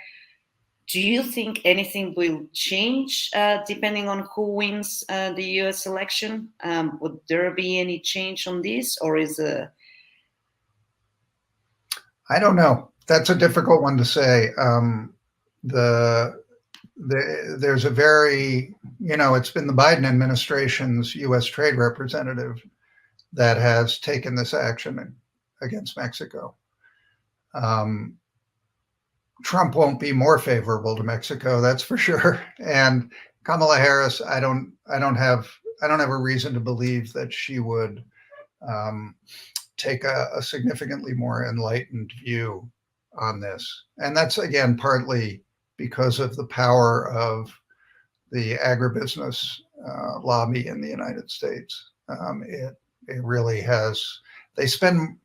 Do you think anything will change depending on who wins the U.S. election? Would there be any change on this, or is I don't know. That's a difficult one to say. There's a very, it's been the Biden administration's U.S. trade representative that has taken this action against Mexico. Trump won't be more favorable to Mexico, that's for sure. And Kamala Harris, I don't have a reason to believe that she would take a significantly more enlightened view on this. And that's, again, partly because of the power of the agribusiness lobby in the United States. It really has, they spend,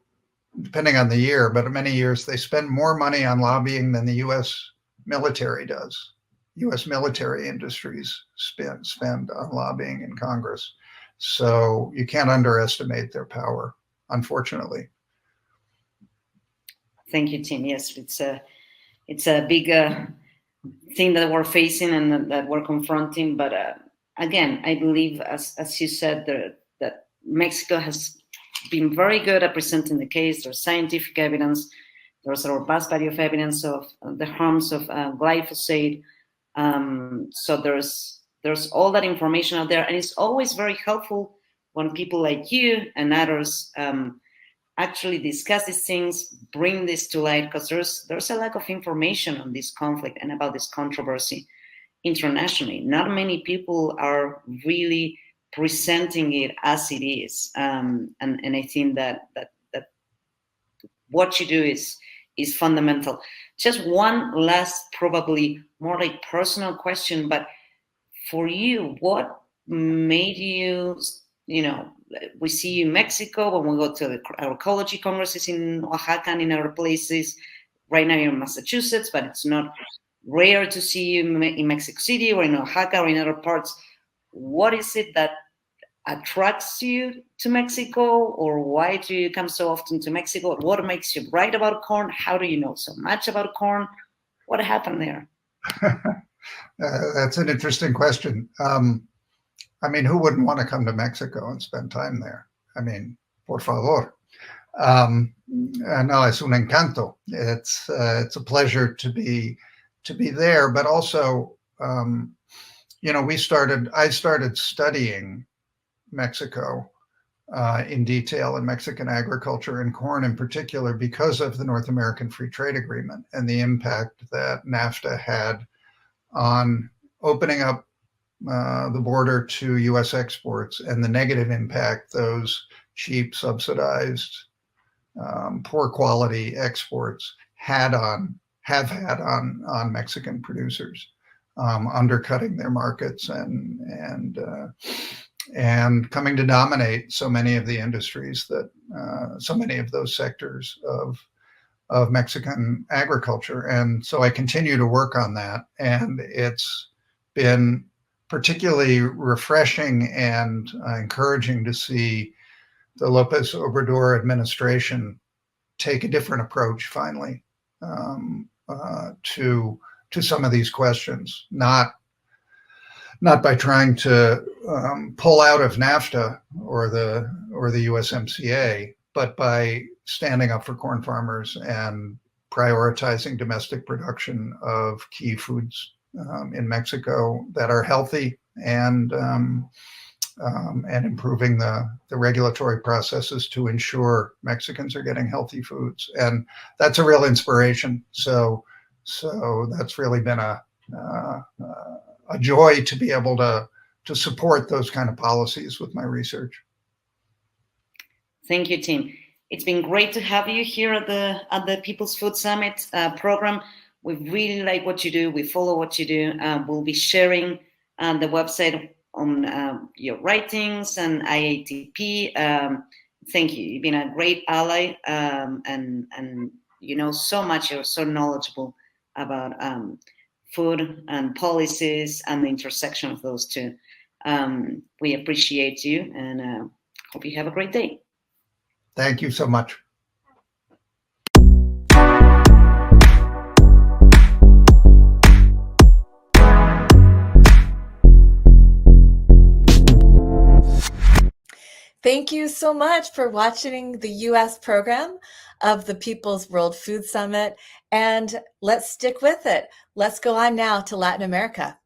depending on the year, but many years, they spend more money on lobbying than the U.S. military does. U.S. military industries spend on lobbying in Congress. So you can't underestimate their power, unfortunately. Thank you, Tim. Yes, it's a big thing that we're facing and that we're confronting. But again, I believe, as you said, that Mexico has been very good at presenting the case. There's scientific evidence. There's a robust body of evidence of the harms of glyphosate. So there's all that information out there, and it's always very helpful when people like you and others actually discuss these things, bring this to light, because there's a lack of information on this conflict and about this controversy internationally. Not many people are really presenting it as it is, and I think that what you do is fundamental. Just one last, probably more like personal question, but for you, what made you, we see you in Mexico when we go to our ecology congresses in Oaxaca and in other places. Right now you're in Massachusetts, but it's not rare to see you in Mexico City or in Oaxaca or in other parts. What is it that attracts you to Mexico, or why do you come so often to Mexico? What makes you write about corn? How do you know so much about corn? What happened there? That's an interesting question. I mean, who wouldn't want to come to Mexico and spend time there? I mean, por favor. No, es un encanto. It's a pleasure to be there, but also, I started studying Mexico in detail, in Mexican agriculture and corn in particular, because of the North American Free Trade Agreement and the impact that NAFTA had on opening up the border to U.S. exports, and the negative impact those cheap, subsidized, poor quality exports have had on Mexican producers, undercutting their markets and coming to dominate so many of the industries that so many of those sectors of Mexican agriculture. And so I continue to work on that, and it's been particularly refreshing and encouraging to see the López Obrador administration take a different approach finally to some of these questions, not by trying to pull out of NAFTA or the USMCA, but by standing up for corn farmers and prioritizing domestic production of key foods in Mexico that are healthy, and improving the regulatory processes to ensure Mexicans are getting healthy foods. And that's a real inspiration. So that's really been a joy to be able to support those kind of policies with my research. Thank you, Tim. It's been great to have you here at the People's Food Summit program. We really like what you do. We follow what you do. We'll be sharing the website on your writings and IATP. Thank you. You've been a great ally, and you know so much. You're so knowledgeable about food and policies and the intersection of those two. We appreciate you, and hope you have a great day. Thank you so much. Thank you so much for watching the U.S. program of the People's World Food Summit, and let's stick with it. Let's go on now to Latin America.